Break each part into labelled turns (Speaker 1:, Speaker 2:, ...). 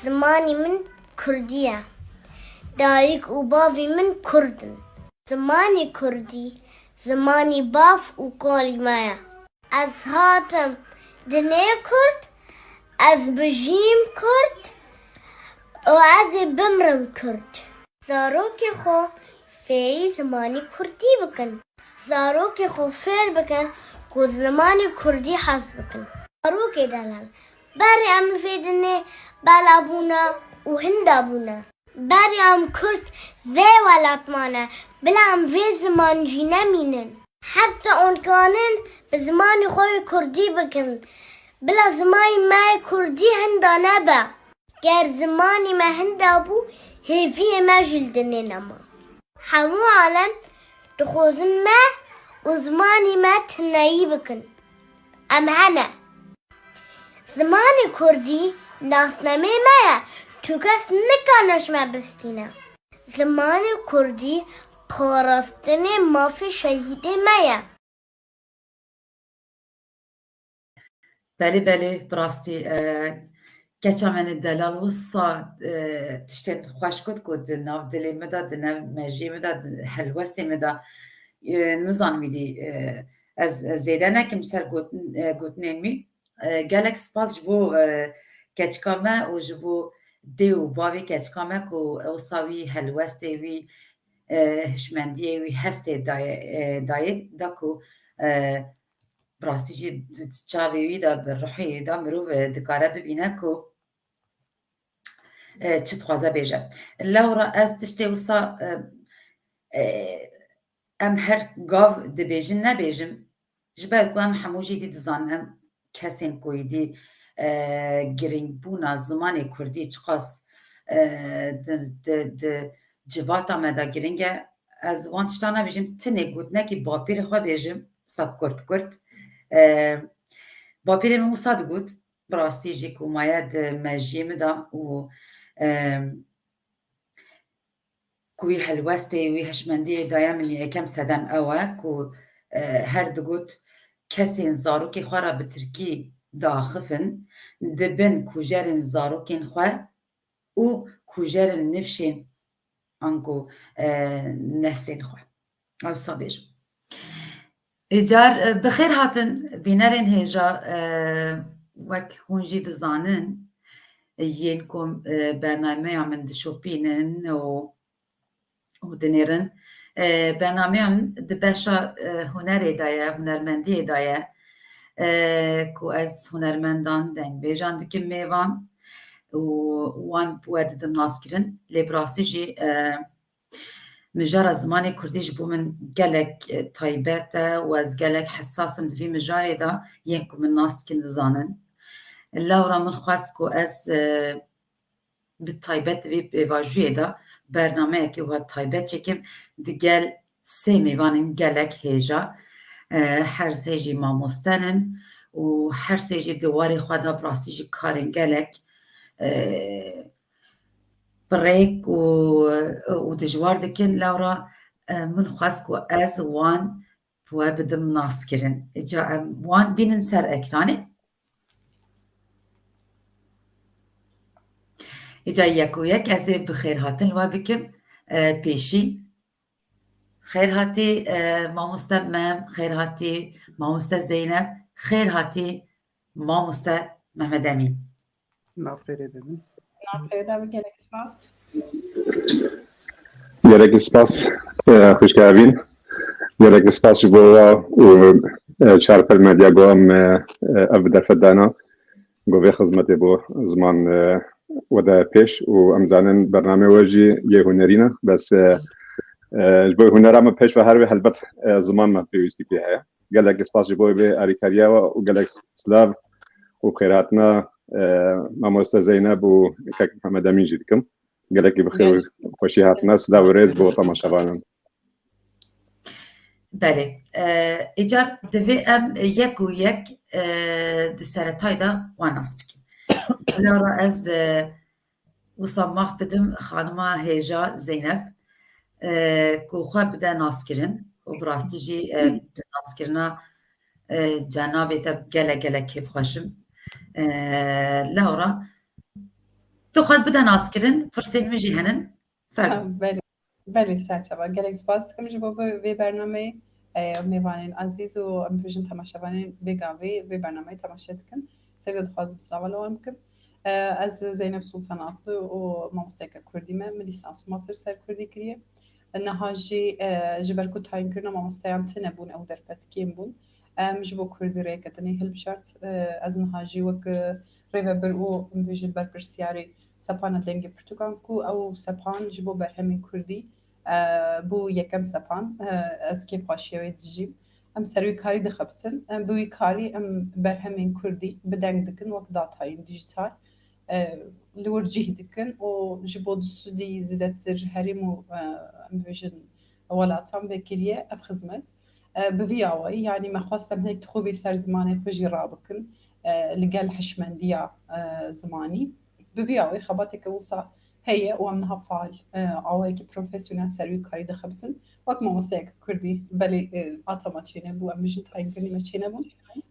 Speaker 1: زماني من كردية دايك وبابي من كردن زماني كردي زماني باف وكولي مايا از هاتم دنيا كرد از بجيم كرد وعز بمرم كرد زاروكي خو في زماني كردي بكن زاروكي خو فير بكن كو زماني كردي حس بكن زاروكي دلال باري ام في دني بالابونا وهندابونا باري ام كرد ذي ولاتمانا بلا ام في زمان جينا مينن حتى اون كانن بزماني خوي كردي بكن بلا زماني ما كردي هندا نبا گر زماني ما هندا بو هيفي ما جلدني نما حمو عالم دخوزن ما وزماني ما تنايي بكن ام هنا زماني كردي ناس نمي مايا تو کس نکانش ما بستینا زماني كردي پارستن مافي شهيد مايا
Speaker 2: بله براستی کچا من دلال وصا تشتن خوش کد ناف دلی مدا دناف مجی مدا حلوستی مدا نظام میدی از زیده نکم سر گوتنین می گلک سپاس جبو کچکامه و جبو دیو باوی کچکامه کو وصاوی حلوستی وی هشمندیه وی هسته دای داکو براستی جی چاوی دا روحی دا مروف دکاره ببینه کو چت خوازه بیجه لورا از تشتی وصا ام هر گاو دبیجن نبیجم جبال کو ام حموجی دی دزانم کسین کوی دی گرینگ بونا زمان کردی چقاس جواتا مدا گرینگه از وانتشتانا بیجم تنه گود نکی باپیر خواه بیجم سا کرد باپیر موساد گود براستی جی کو ماید مجیم دا و کوی حلوستی وی هشمندی دایا منی اکم سدم اوه کو هر دگوت کسین زاروکی خواه به ترکی داخفن دبن کوجرن زاروکین خواه و کوجرن نفشین انکو نستین خواه او صابیجم ایجار بخیر هاتن بینرین هیجا وک هونجی دزانن ینکم برنامه من دشوپینن و دنیرن برنامه من دبشا هنری دایه هنرمندی دایه کو از هنرمندان دنگ بیجان دکم میوان و وان بود دم ناس کرن لیبراسی جی مجرد زمانی کردیش بو من گلک تایبته و از گلک حساسم دوی مجاری دا ینکو من ناس کن دزانن لورا من خواست کو از به تایبت دوی بیواجوی دا برنامه که و تایبت چکم دیگل سه میوانن گلک هیجا هر سیجی ماموستنن و هر سیجی دواری خوادا براستی کارن گلک بريك ودجوار دكن لورا من خاسكو از وان بوا بدم ناس كرن اجا وان بينن سر اكراني اجا يكو يك از بخير هاتن و بكم بيشي خير هاتي ماموستا مام خير هاتي ماموستا زينب خير هاتي ماموستا محمد امين
Speaker 3: نافخير دمين
Speaker 4: نافخير gelek spas.
Speaker 5: Gerek spas خوش geldin. Gerek spas جوا و شارك الميديا قام أبدأ فدانا قوي خدمتي بو زمان ودا بيش وأمزانن برنامج وجي يهونرينا بس جبوي هنرا ما بيش وهروي هلبت زمان ما بيوستي بيها قالك سباس جبوي بأريكاريا وقالك سلاف وخيراتنا ماموستا زينب وكاك محمد أمين جدكم قالك بخير خوشي هاتنا سلاف وريز بو تماشاوانا
Speaker 2: بله ایجار دوی ام یک و یک دسرتای دا واناس بکن لارا از وصماف بدم خانما هیجا زینب که خواه بده ناس کرن و براستی جی ناس کرنا جنابی تا گله گله کیف خوشم لارا تو خود بدن آسکرین فرسین مجی هنن فرق
Speaker 4: بله سرچه گلک سپاس کم جبو به برنامه میوانین عزیز و ام بيجن تماشاوانین بگاوی به برنامه تماشات کن سرد خواز بسلام علوم کن از زینب سلطانات و مامستيكا كردي من ليسانس ماستر سر كردي كريه نهاجي جبركو تاين كرنا مامستيان تنبون او درفت كيم بون مجبو كردي ريكتني هل بشرط از نهاجي وك ريفا برو بيجن برسياري سپان دنگ پرتوکانکو او سپان جبو برهمین کردی بو یکم سپان از کیف خاشیوی دجیم ام سروی کاری دخبتن بوی کاری ام برهمین کردی بدنگ دکن وقت داتاین دیجیتال لورجيه دكن و جبود السودي زدت هريمو بيجن ولا تام بكريه اف خدمت بفياوي يعني ما خاصة هيك تخوبي سر زماني خوجي رابكن لقال حشمندية زماني بفياوي خباتك وصا هي ومنها فعل عوايك بروفيسيونال سروي كاري دخبسن وك ما وساك كردي بلي عطا تشينه بو امجن تاين كردي ما تشينه بو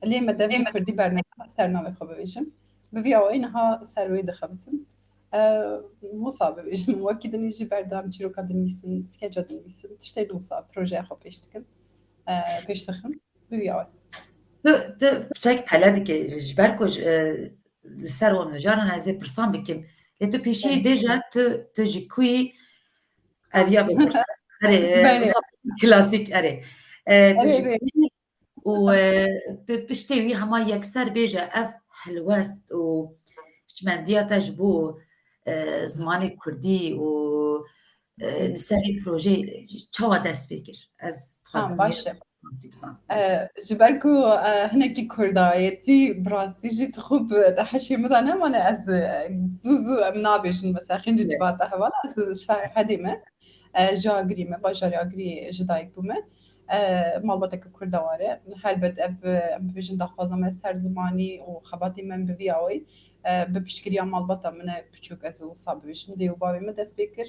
Speaker 4: اللي ما دام كردي برنامج سرنامه خبيشن بفياوي انها سروي دخبسن مصاب بيجن واكيد نيجي بردام تشيرو كادن ميسن سكيجا دن ميسن تشتي مصاب بروجي خو بيشتكن بيشتخن بفياوي
Speaker 2: تو بچك پلا دike جبركو السر ونجارنا زي برسام بكم لتو بيشي بيجا تجي كوي ابيا ببرس اري كلاسيك اري تجي و بشتوي هما يكسر بيجا اف حلوست و شمندية تجبو زماني كردي و سري بروجي چاوا دست بكر از تخازم
Speaker 4: باشه جبركو هناكي كردايتي براستي جيت خوب تحشي مثلا وانا از زوزو منابش مثلا خنجي جباتها ولا از شارع قديمه جاگری ما باجاری آگری جدایک بومه مالباتك كردواره هلبت اب بيجن دخوازم سر زماني و خباتي من بفياوي ببشكريا مالباتا من بچوك از وصاب بيجن ديو بابي ما دست بكر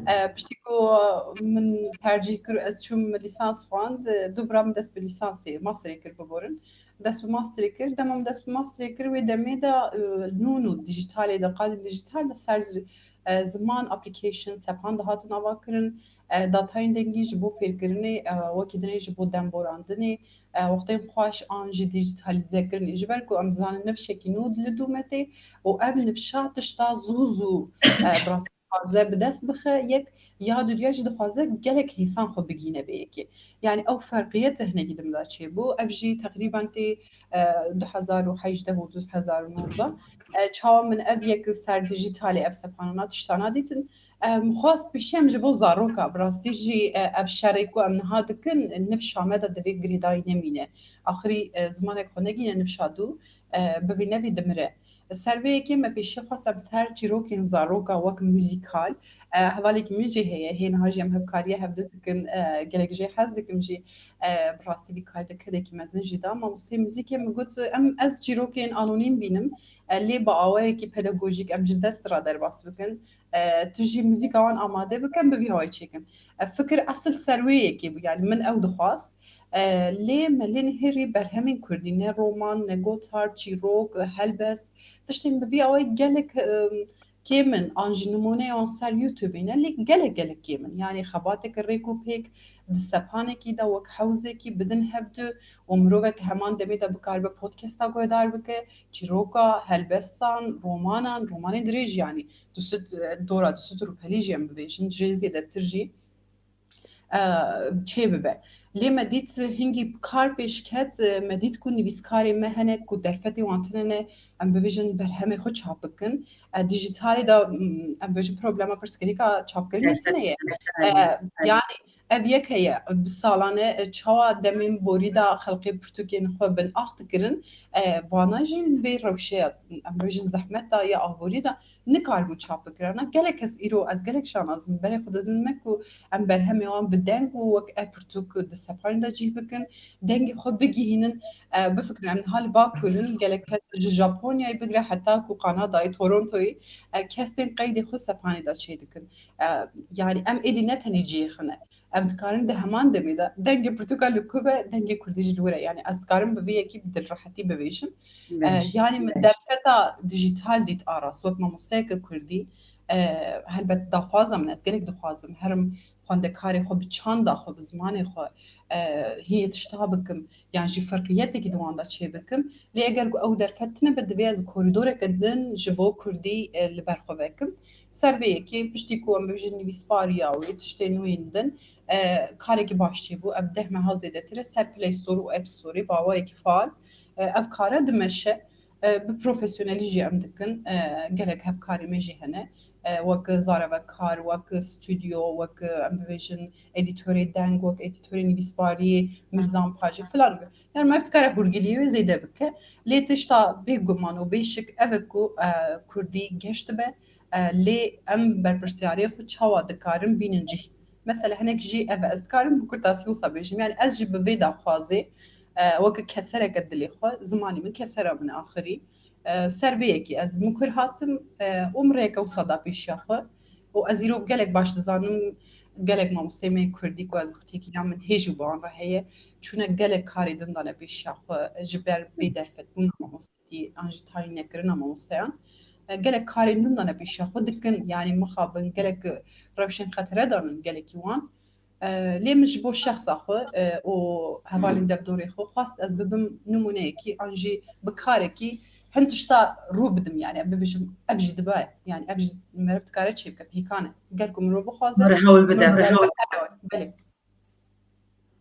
Speaker 4: بشتكو من ترجيح كر از شوم ليسانس خواند دوبرا من دست بليسانسي ماستري كر ببورن دست بماستري كر دمم دست بماستري كر ودمي دا نونو ديجيتالي دا قادم ديجيتال دا سر زمان اپلیکیشن سپان دهات نوا کرن داتاین دنگی جبو فیرکرنی وکیدنی جبو دنبوراندنی وقتی خوش آنجی دیجیتالیزه کرنی جبر کو امزان نفشکی نود لدومتی و اب نفشاتش تا زوزو براس خوازه بدست بخه یک یاد و دیاج دخوازه گلک هیسان خو بگینه به یکی یعنی او فرقیت هنگی دمدا چه بو افجی تقریبا تی 2018 و 2019 چاو من اب یک سر دیجیتالی اف سپانات تشتانا دیتن مخواست بشیم جبو زاروکا براستی جی اب شریکو ام نهادکن نفش آمده دوی گریدای نمینه آخری زمانک خونگی نفشادو ببینه بی دمره سروی که ما پیش خواستم سر چیروکین زاروکا وک موزیکال حوالی که میجی هی نهاجی هم هفکاریه هفته دکن گلک جی حز دکم جی براستی بی کار دکه دکی مزن جدا ما مصی موزیک مگوت ام از چیروکین آنونیم بینم لی با آوایی که پداگوژیک ام جدست را در باس بکن تجي موزيكا وان آماده بكم ببي هاي تشيكن فكر أصل سروية كيبو يعني من أو دخواست ليه ملين هري برهمين كردين رومان نغوتار تشيروك هلبست تشتين ببي هاي جالك كيمن أنجي نمونة عن سر يوتيوبين اللي جالك كيمن يعني خباتك الريكو بيك دسبانك كده وك حوزك بدن هبدو ومروك همان دميدا بكار ببودكاستا قدار بك تشيروكا هلبستان روماني دريج يعني دوست دورا دوست رو پلیجیم ببیشن جزیه ده ترجی چه ببه لی مدید هنگی کار پیش کت مدید کو نویسکاری مهنه کو درفتی وانتنه ام ببیشن بر همه خود چاپ بکن دیجیتالی دا ام ببیشن پروبلما پرسکری که چاپ کردن نتنه yani ev yek heye bi salane çawa demên borî da xelqê pirtûkên xwe bin ax dikirin vana jî vê rewşeya em bêjin zehmet da ya avorî da nikaribû çap bikirana gelek kes îro ez gelek şanazim berê xwe didin me ku em berhemê wan bi deng û wek ev pirtûk di sepanî da cih bikin dengê xwe bigihînin bifikirin em niha bakurin gelek kes ji Japonyayê bigire heta ku Kanadayê Torontoyê kestên qeydê xwe sepanî da çê dikin yani em êdî ne tenê ciyê xine ام دکارن ده همان دمیده دنگ پرتغال کوبه دنگ کردی جلوره یعنی از کارم به وی کی بدل راحتی بویشم يعني من درفتا ديجيتال ديت آراس وقت ما موسيقى كردي هلبت دخوازم من از گلک دخوازم هرم خواندکاری خو بچان دا خو بزمانی خو هي تشتابكم يعني جي فرقياتي كي دوان دا چه بكم لي اگر او درفتنا بد بياز كوريدور قدن جبو كردي لبرخو بكم سربي كي بشتيكو ام بجني بيسباريا و تشتنويندن كاري كي باشتي بو ابده ما هازي دتر سر بلاي ستور و اب ستوري باوا كي فال افكار دمشه ببروفيسيونالي جي ام دكن قالك هفكاري ميجي هنا وك زارا وكار وك ستوديو وك امبيشن اديتوري دانج وك اديتوري نيفيسباري ميزان باج فلان يعني ما افتكر هورجليو زيدا بك لي تشتا بيغمان وبيشك افكو كردي جشتبه لي ام بربرسياري خو تشاوا دكارم بيننجي مثلا هناك جي افا اذكارم بكرتاسيو صبيش يعني ازجي بفيدا خوازي وك كسره قد لي خو زماني من كسره من اخري سربيكي از مكر هاتم عمرك وصدا بيشاخه وازيرو قالك باش زانم قالك ما مستمع كردي كواز تيكي من هيجو بان راهي چونه قالك كاري دندانه بيشاخه جبر بيدرفت بون ما مستي انجي تاي نكرنا ما مستيان قالك كاري دندانه بيشاخه دكن يعني مخابن قالك روشن خطره دانن قالك يوان ليه مش بو شخص اخو و هوالين دبدوري خو خاص از ببم نمونيكي انجي بكاركي هنتشتا رو بدم يعني ابجي دبي يعني ابجي مرفت كارت شي بك هي كان قالكم رو بخوازه
Speaker 2: مرحول بدم
Speaker 4: بله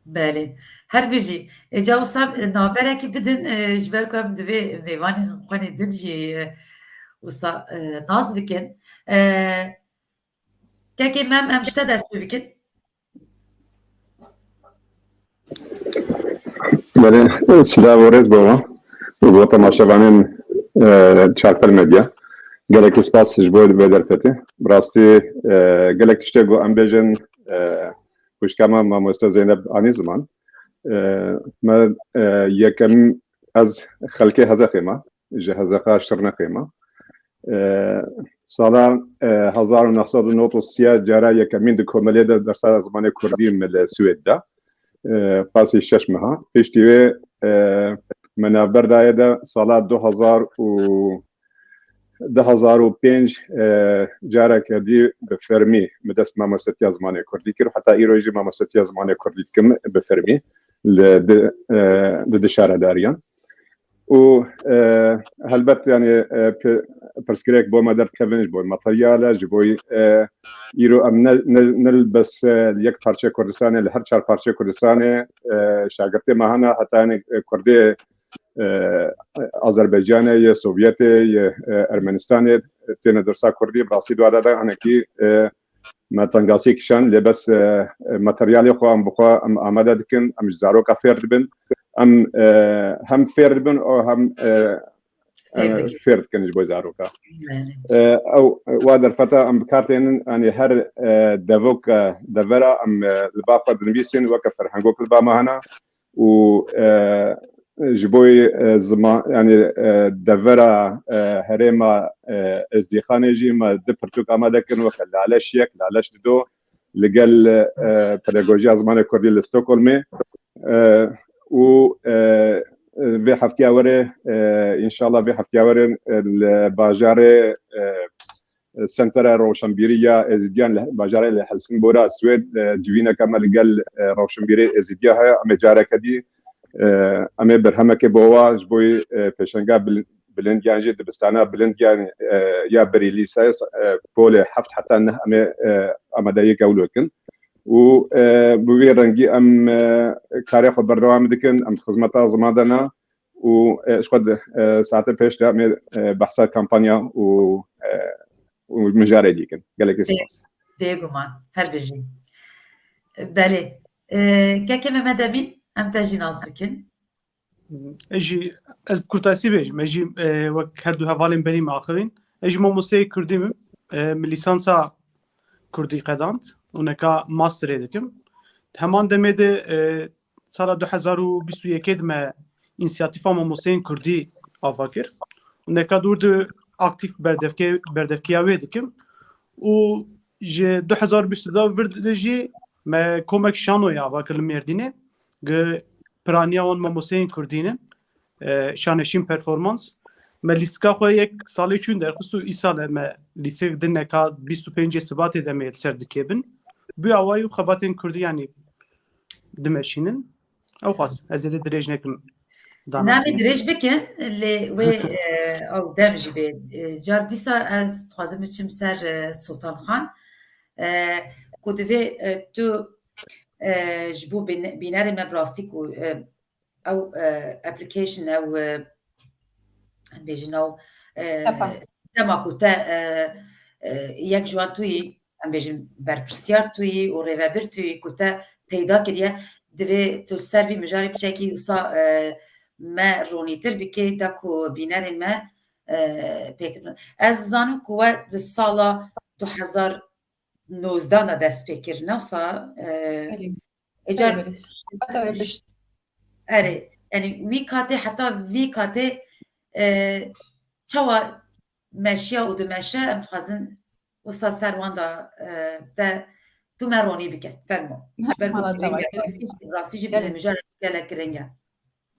Speaker 2: بله هر بيجي جاو صاب نابرك بدن جبركم دبي ميوان قني دنجي وصا ناز بكن كاكي مام امشتا دست بكن
Speaker 5: بله سلام ورز بابا و تماشاوانین چارپل مدیا گلک اسپاس جبود بدر فته براستی گلک تشته گو امبیجن وشکما ما مست زینب آنی زمان ما یکم از خلقی هزا خیمه جهزا خاشترنا خیمه سالا 1993 جارا یکمین دکوملی در سال زمان کردی مل سوئد دا پاسی شش ماه پیشتیوه من بردایه دا سال 2005 جارا کردی به فرمی مدست ماموستی زمان کردی کرد حتی ایروجی ماموستی زمان کردی کم به فرمی لدشاره داریان و هلبت يعني برسكريك بو ما درت كافنج بو ماتريالا جبوي يرو ام نلبس يك بارچه كردستاني لهر چار بارچه كردستاني شاگرتي ما هنا حتى يعني كردي آذربایجان یا سوویت یا ارمنستان تین درسا کردی براسی دواره دا انکی ما تنگاسی کشان لبس ماتریالی خو ام بخوا ام آماده دکن ام زارو کا فرد بن ام هم فرد بن او هم فرد کنج بو زارو کا او وادر فتا ام بکارتين يعني هر دافوك دافرا ام الباقه بنبيسين وكفر هنقول البا هنا و جبوي زمان يعني دافرا هريما ازديخاني جي ما دبرتوك اما دكن وكل على شيك على شدو لقال بيداغوجيا زمان كردي لستوكولمي و بحفتي اوري ان شاء الله بحفتي اوري الباجاري سنتر روشنبيريا ازديان باجاري لحسن بورا سويد جوينا كمال قال روشنبيري ازديا هي امجاره كدي امي برهمك بوا جبوي بيشنغا بلند يعني دبستانا بلند يعني يا بريليساس بول حفت حتى انه امي داي قولوكن و بوي رنجي ام كاري خبر دوام دكن ام خدمتا زمادنا و شقد ساعات بيش دا بحث كامبانيا و ومجاري ديكن قالك اساس
Speaker 2: بيغمان هل بيجي بالي كاكي مدامين ام تاجي ناصركن
Speaker 3: اجي از بكرتاسي بيج ماجي وك هردو هفالين بني ماخرين اجي موسيقى كردي من ليسانسا كردي قدانت ونكا ماستر دكم همان دمده سال 2021 ما انسياتيفا موسيقى كردي افاكر ونكا دورد اكتيف بردفكياوي دكم و ج 2022 ورد جي ما كومك شانو يا واكل مردينه پرانیا اون ماموسین کردینن شانشین پرفورمانس ما لیسکا خو یک سالی چون در خصوص ای سال ما لیسک دنه کا 25 سبات دمه سر دکبن بو اوایو خباتن کردی یعنی دمشینن او خاص ازل درج نکن
Speaker 2: نامي دريج بكن اللي و او دمج به جار ديسا از تخازم چم سر سلطان خان كودوي تو جبو بينار مبراستيك او ابلكيشن او بيجنو سيستما كوتا يك جوان توي ام بيجن برپرسيار توي و ريفابر توي كوتا پیدا كريا دوي تو سيرفي مجاري بشكل وصا ما رونيتر بكي داكو بينار ما بيتر از زانم كوا د سالا 2019 دست بكر نوصا اجار اري يعني وي كاتي حتى في كاتي چوا ماشيا و دماشا ام تخازن وصا سرواندا تا تو مروني بك فرمو راسي جيب مجال قالك رنجا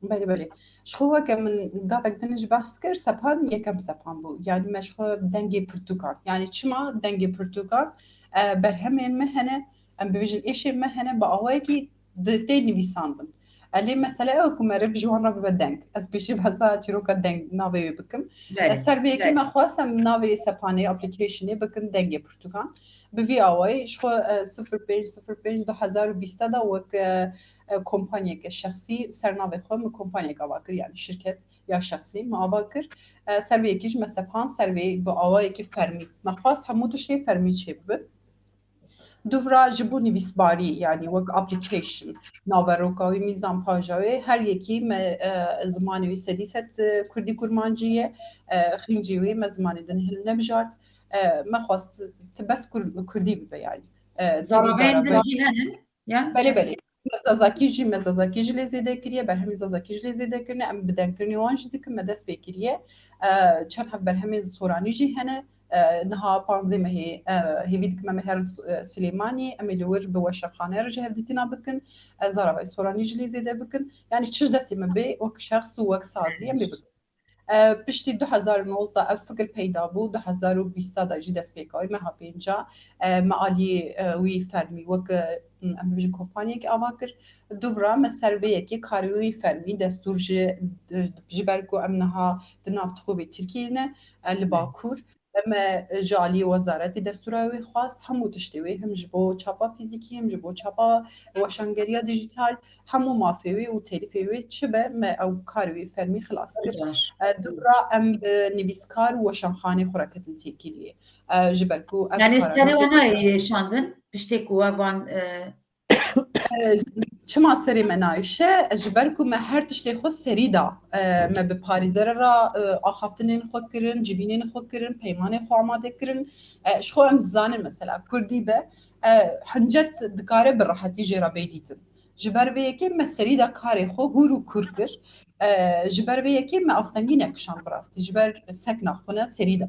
Speaker 4: بله شخوه که من قابل دنج بحث کرد سپان یکم سپان بود یعنی مشخوه دنگی پرتوکان یعنی چما دنگی پرتوکان برهمین مهنه ام بيجن ايش مهنه باوي كي دتي نيفيساندن اللي مثلا او كمر بجوان رب بدنك از بيشي بحسا تشروكا دنگ ناوي بكم السربيه كيما خواستم ناوي سباني ابلكيشن بكم دنگي برتقال بفي اوي شخو 05 2020 دا وك كومباني كشخصي سرناوي خو كومباني كواكر يعني شركه يا شخصي ما باكر سربيه كيج مسفان سربيه باوي كي فرمي ما خواست همو شيء فرمي شي دوورا جبو نویسباری یعنی وک اپلیکیشن ناوروکاوی میزان پاجاوی هر یکی زمانی سدیست کردی کرمانجیه خنجیوی مزمانی دن هل نبجارت ما خواست تبس کردی ببه یعنی
Speaker 2: زارابین دن جیهنن
Speaker 4: yani بله مزازاکی جی لزیده کریه بر همین زازاکی جی لزیده کرنه ام بدن کرنی وانج دیکه مدس بکریه چند هف بر همین سورانی جی هنه نها پانزده مهی هیوید که مهر سلیمانی امیلور به وشخانه رجع هفدیتنا بکن زارابای سورانی جی لزیده بکن یعنی چش دستی مبی وک شخص و وک سازی امی بکن پشتی 2019 فکر پیدا بود 2020 دا جی دست بیکای مها پینجا معالی وی فرمی وک امروز کمپانی که آواکر دوباره مسئله که کاروی فرمی دستور جبرگو امنها دنابت خوبی ترکیه نه لباکور اما جالی وزارت دستوروی خواست همو تشتوی هم جبو چاپا فیزیکی هم جبو چاپا وشنگریا دیجیتال همو مافیوی و تلیفیوی چبه ما او کاروی فرمی خلاص کرد دوباره ام نویسکار وشنخانه خورکتن تیکیلیه جبرگو
Speaker 2: يعني السنة وانا شاندن بشتكوا وان
Speaker 4: چما سری منایشه جبرکو ما هر تشتی خود سری دا ما به پاریزر را آخافتنین خود کرن جبینین خود کرن پیمان خو آماده کرن شخو ام دزانن مثلا کردی به حنجت دکاره براحتی جرا بیدیتن جبر به یکی ما سری دا کاری خو هورو کرکر جبر به یکی ما آستنگی نکشان براستی جبر سکنا خونه سری دا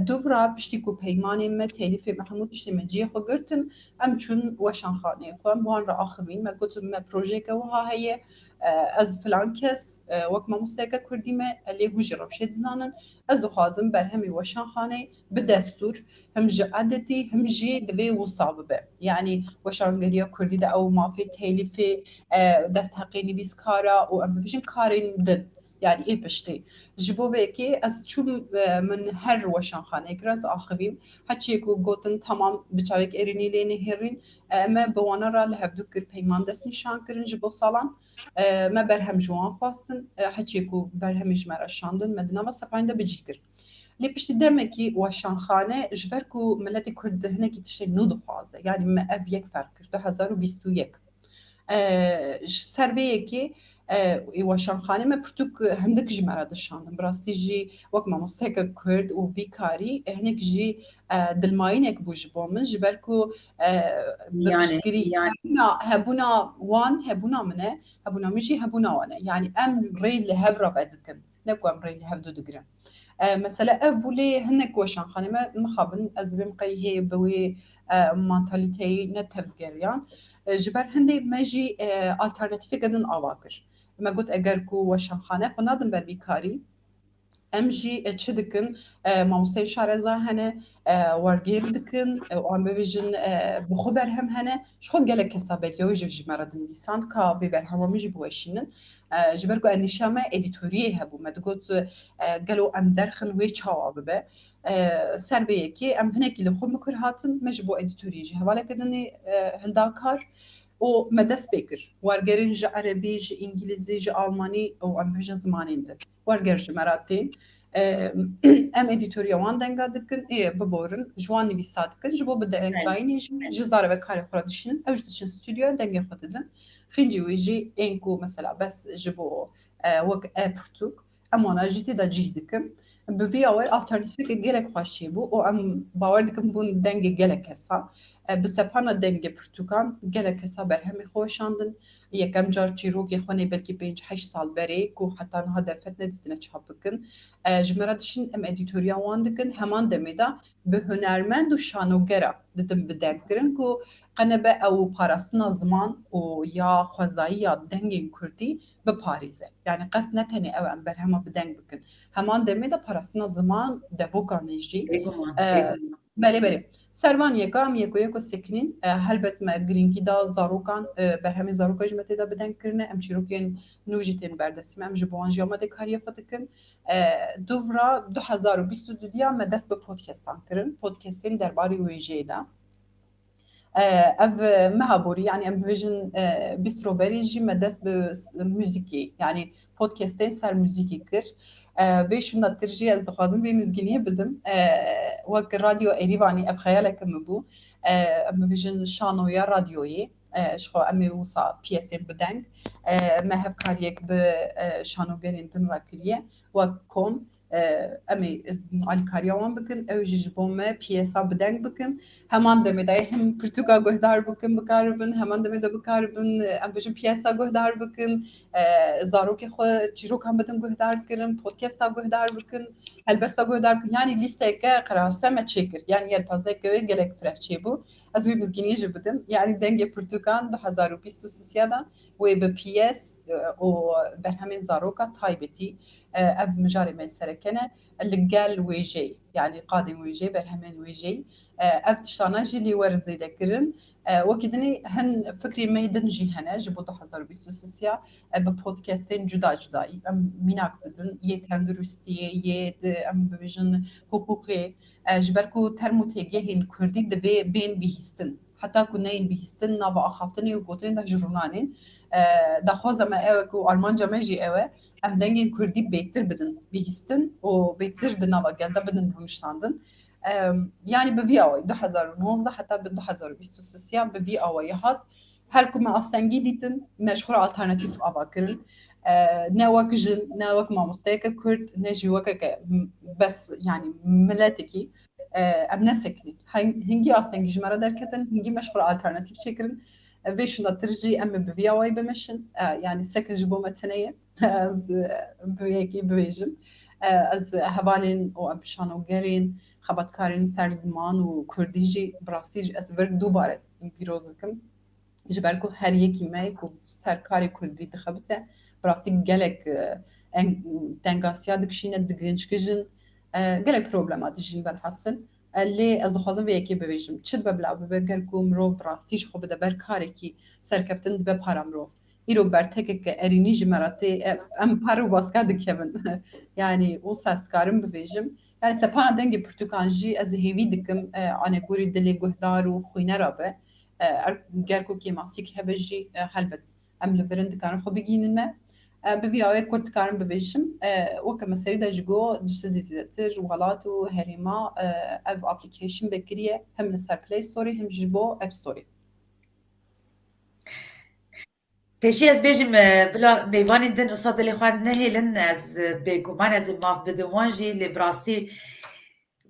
Speaker 4: دوورا پشتی کو پیمانی ما تلیف محمود اجتماعی خو گرتن ام چون وشان خانه خو ام بوان را آخرین ما گفتم ما پروژه که وها هی از فلان کس وقت ما موسیقی کردیم اللي هو جربشت زانن از خوازم بر همی وشان خانه به دستور هم جعدتی هم جی دوی وصاب به یعنی وشانگریا کردی ده او ما في تلیف دست حقینی بیسکارا و ام بفیشن کارین دن يعني إيه بشتي جبوا بيكي أس شو من هر وشان خانة كراز آخرين هتشيكو قطن تمام بتشاوك إريني لين هرين ما بوانا را لهبدو كر بيمان دس نشان كرن جبوا صالان ما برهم جوان خواستن هتشيكو برهم جمرة شاندن مدنا ما سبعين ده بجيكر لي بشتي دمكي وشان خانة جبركو ملتي كرد هنا كي تشتي نودو خوازة يعني ما أبيك فرق 2021 سربيكي وشان خانه ما برتوك هندك جمرة دشاندم براستي جي وقت ما موسيقى كرد و بيكاري هناك جي دلماينك بوجبو من جبركو بشكري هبونا وان هبونا منه هبونا مجي هبونا وانا يعني ام ري اللي هبرا بعدكن نكو ام ري اللي هبدو دقرا مثلا اف بولي هنك وشان خاني ما مخابن از بهم قيه بوي مانتاليتي نتفجريان جبر هندي ماجي الترناتيف قدن اواكر ما قلت اجركو وشان خانه فنادم بالبيكاري امجي تشدكن ماموستي شارزا هنا ورگیر دکن و ام بيجن بخبر هم هنا شخو گلك حسابات يو جوج مردن بيساند كا بيبر هم مش بوشينن جبركو انديشامه اديتوريه هبو مدقوت قالو ام درخن وي تشاوا ببه سربيه كي ام هناك اللي خو مكر هاتن مجبو اديتوريه جهواله كدني هنداكار و مدس بكر ورگرین ج عربی ج انگلیزی ج آلمانی و ام بيجن زمانينده ورگرج مراتين ام اديتوريا وان دنگا دکن ببورن جوان نویسا دکن جبو بده انگاینی جزاره و کاری خورا دشنن اوج دشن ستوديو دنگا خوددن خنجي ويجي انكو مثلا بس جبو وك ابرتوك امانا جيتي دا جي دکم بفي اوي الترناتيف گلک خوشی بو او ام باور دکم بون دنگ گلک هسا بسپانا دنگ پرتوکان گلک هسا برهمی خوشاندن یکم جار چیروکی خونی بلکی 5-8 سال بری کو حتی نه دفت ندیدنه چاپ بکن جمره دشین ام ادیتوریا وان دکن همان دمیدا به هنرمند و شانوگرا دتم بدگرن کو قنبه او پاراستنا زمان و یا خوزایی یا دنگ کردی به پاریزه یعنی قصد نتنی او ام برهما بدنگ بکن همان دمیدا پاراستنا زمان دبوگانیجی بله بله سروان یکم یکو سکنین هلبت ما گرینگی دا زاروکان برهمی زاروکا جمعه دا بدن کرنه ام چیروکین نوجیتین بردستیم ام جبوان جامعه کاری خود کن دوبرا 2022 دیا ما دست به پودکستان کرن پودکستین درباره ویژه دا اف مهابوري يعني ام فيجن بيستروبري جي مدس بموزيكي يعني بودكاستين سر موزيكي كر ويشون نترجي از خوازم بي مزگینی بدم وك راديو ايريباني اف خيالك مبو ام فيجن شانويا راديوي شخو امي وصا بيسين بدنگ ما هف كاريك بشانوگرين دن راكريه وكم امی آلیکاریان بکن او جبومه پیسا بدنگ بکن همان دمیده هم پرتوکا گهدار بکن بکاربن همان دمیده بکاربن ام بجن پیسا گهدار بکن زاروک خو چیروک هم بدن گهدار کرن پودکاستا گهدار بکن البستا گهدار بکن یعنی لیسته که قراسه ما چیکر یعنی الپازه که گلک فرچی بو از وی مزگینی جبدم یعنی دنگ پرتوکان 2023 دا و به پیس و برهمین زاروکا تایبتی اب مجاري من سركنه اللي قال ويجي يعني قادم ويجي برهمن ويجي اف تشتاناجي اللي ورزي ذكرن وكدني هن فكري ما يدنجي هنا جبو 2023 ببودكاستين جدا ام ميناك بدن يتندرستي يد ام بيجن حقوقي جبركو ترموتيجين كردي دبي بين بيهستن حتى كنين بيهستن نابا اخافتني وقوتين ده جرونانين ده خوزه ما اوكو ارمانجا ماجي اوه ام دنگین کردی بهتر بدن بیهستن و بهتر دنوا گلده بدن بمشتاندن yani به وی آوی 2019 حتی به 2023 به وی آوی هات هر کم آستنگی دیتن مشهور آلترناتیف آوا کرن نه وک جن نه وک ماموستای که کرد نه جی وک که بس yani ملتکی ام نسکنی هنگی آستنگی جمره درکتن هنگی مشهور آلترناتیف شکرن ve şunda tırcı emme bir viyavayı bemişin yani sekiz bu metneye az büyük büyücüm az havalin o abşan o gerin xabatkarin ser zaman o kurdici brastij az ver dubare pirozkim جبركو هر یکی می کو سرکاری کردی دخبته براستی گلک تنگاسیا دکشینه دگنجکجن گلک پروبلمات جین بالحصل اللي از خوازم و یکی بویجم چت ببلا بگرکو مرو براستیش خو بده بر کاری کی سرکفتن به پارام رو ایرو برتک که ارینی جمراتی ام پارو باسکا دکمن yani o seskarım bevejim yani sepana dengi Portugalji az hevi dikim ane guri dili guhdaru khuyne rabe gerko ki masik hebeji helbet em li birin dikarin xwe bigînin me bi vî awê Kurd dikarin bivêjim weke meselî de ji go du zêdetir welat û herêma ev application vekiriye hem li ser Play Store hem ji bo App Store.
Speaker 2: Peşi ez bêjim bila mêvanên din û dilê xwe nehêlin ez bêguman ez ê mav bidim wan jî lê bi rastî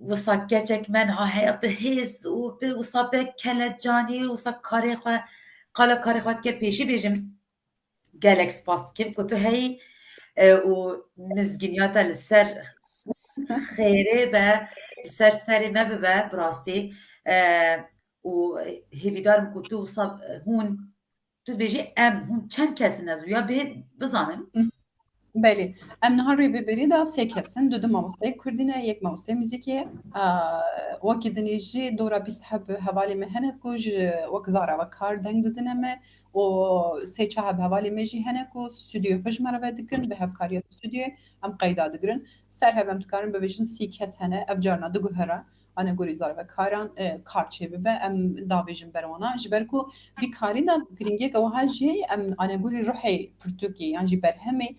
Speaker 2: wisa keçek men heye bihêz û wisa bê kelecanî wisa karê xwe qala karê xwe dike pêşî bêjim gelek spas dikim ku tu heyî û mizgîniya te li ser خیره به سرسری ما به براستی و هیویدارم که تو صاب هون تو بيجي هون چند کسی نزویا به بزنم
Speaker 4: بله ام نهاری ببریده سه کسن دو ماموسای کردینه یک ماموسای موزیکیه وکی دنیجی دورا بیست حب حوالی مهنه کج وک زارا و کار دنگ ددنمه و سه چه حب حوالی مجی هنه کو استودیو خوش مرا بدکن به هف کاری استودیو ام قیدا دگرن سر هب ام تکارن ببیجن سی کس هنه افجارنا دو گوهره انا گوری زار و کاران کارچه به ام داویجن بروانا جبرکو بی کاری دا گرینگی که وها جی ام انا گوری روحی پرتوکی یعنی برهمی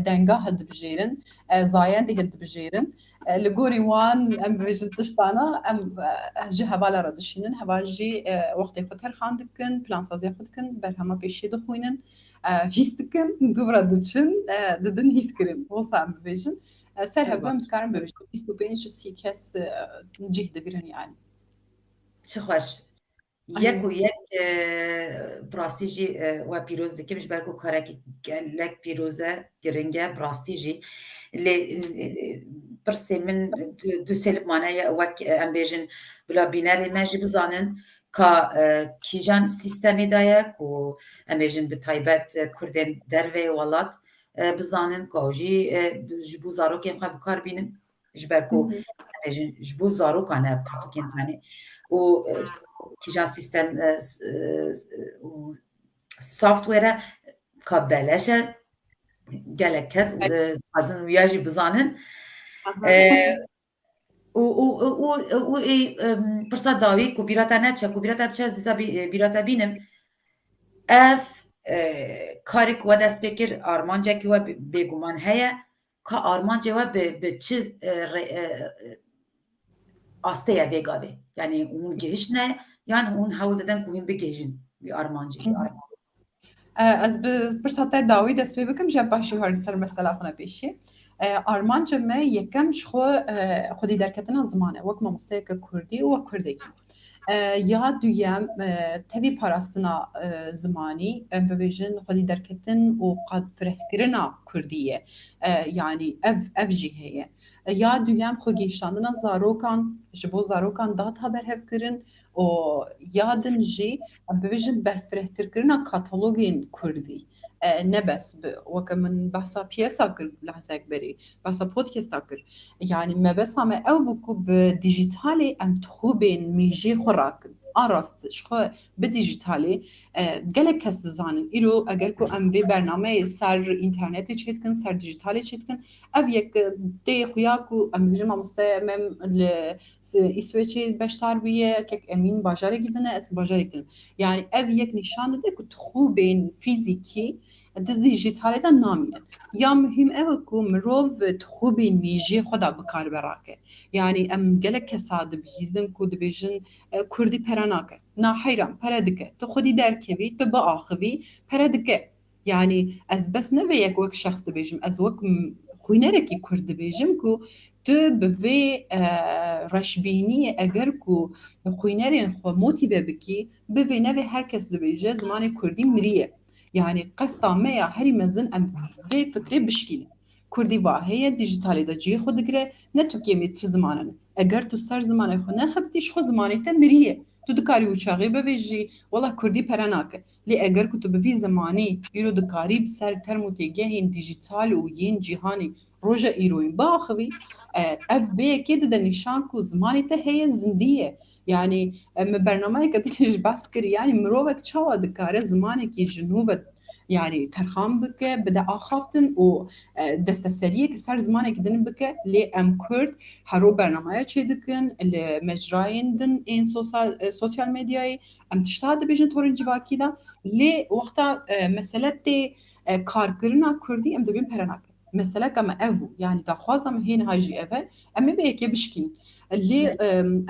Speaker 4: دنگا هد بجيرن زايان دي هد بجيرن لغوري وان ام بجن تشتانا ام جي هوالا ردشينن هواجي وقت خطر خاندكن بلان سازي خدكن برهما بيشي دخوينن هيستكن دوبرا دچن ددن هيسكرين وصا ام بجن سر هبدو متكارن ببجن 25 سی کس جهد گرن يعني
Speaker 2: چه خوش یک و یک براستیجی و پیروز دکه مش برکو کارکی گلک پیروزه گرنگه براستیجی لی برسه من دو سلب مانه وک ام بیجن بلا بیناری مجی بزانن که کیجان سیستمی دایه که ام بیجن به تایبت کردن دروی ولات بزانن که اوجی جبو زارو که امخواه بکار بینن جبرکو ام بیجن جبو زارو کنه پرتوکین تانی و کیجان سیستم سافتوره که بلشه گلک کس ازن ویاجی بزانن و پرسا داوی که بیراتا نچه که بیراتا بچه زیزا بیراتا بینم اف کاری که و دست بکر آرمانجه که و بگومان هیا که آرمانجه و به چه آسته یا ویگاوی یعنی اون گهش نه yani اون حول دادن که این بگیجن بی آرمانجی
Speaker 4: از برساته داوی دست پی بکم جب باشی هر سر مثلا خونه پیشی آرمانجه ما یکم خودی درکتن زمانه وک موسیقی کردی و کردکی یا دویم تبی پاراستنا زمانی ببیجن خودی درکتن و قد فرهکرنا کردیه yani ev jiheye ya دویم خو گیشتاندنا زاروکان جبو زاروکان دات haber hevkirin o yadın jî bibêjin berfirehtirkirina katalogên Kurdî ne bes weke min behsa piyesa kir lehzek berî behsa podcasta kir yani me besa me ew bû ku bi dijîtalê em dixwebên mîjê xwe rakin a rast ji xwe bi dijîtalê gelek kes dizanin îro eger ku em vê bernameyê ser înternetê çêdikin ser dijîtalê çêdikin ev yek tê xuya ku em bêjin mamoste me li İsveçê beşdar bûye kek emîn bajarê gidine ez bajarê gidim yani ev yek nîşan dide ku dixwebên fîzîkî di dijîtalê de namînin ya muhîm ew e ku mirov dixwebên mîjê xwe da bikar berake yani em gelek kesa dibihîzin ku dibêjin Kurdî pere nake naheyran pere dike tu xwedî derkevî tu biaxivî pere dike yani ez bes ne vê yek wek şexs dibêjim ez wek xwînerekî Kurd dibêjim ku tu bi vê reşbîniyê eger ku xwînerên xwe motîve bikî bi vê nevê herkes dibêje zimanê Kurdî miriye yani qesta me ya herî mezin em vê fikrê bişkînin Kurdî waheye dijîtalê de ciyê xwe digire ne tu kêmî tu zimanin eger tu ser zimanê xwe nexebitî ji xwe zimanê te miriye tu dikarî uçaxê bivêjî wela Kurdî pere nake lê eger ku tu bi vî zimanî îro dikarî bi ser term û têgehên dijîtal û yên cîhanî roja îroyî biaxivî ev vê yekê dide nîşan ku zimanê te heye zindî ye yani me bernameyeke din ji behs kirî yani mirovek çawa dikare zimanekî ji nû ve yani terxan bike bide axaftin û desteseriyekî ser zimanekî din bike lê em Kurd hero bernamaya çêdikin li mecrayên din ên sosyal medyayê em tişta dibêjin torên civakî da lê wexta mesele tê karkirina Kurdî em dibin pere nake meselek em ev bû yani daxwaza me hêniha jî ev e em ê vê yekê bişkînin lê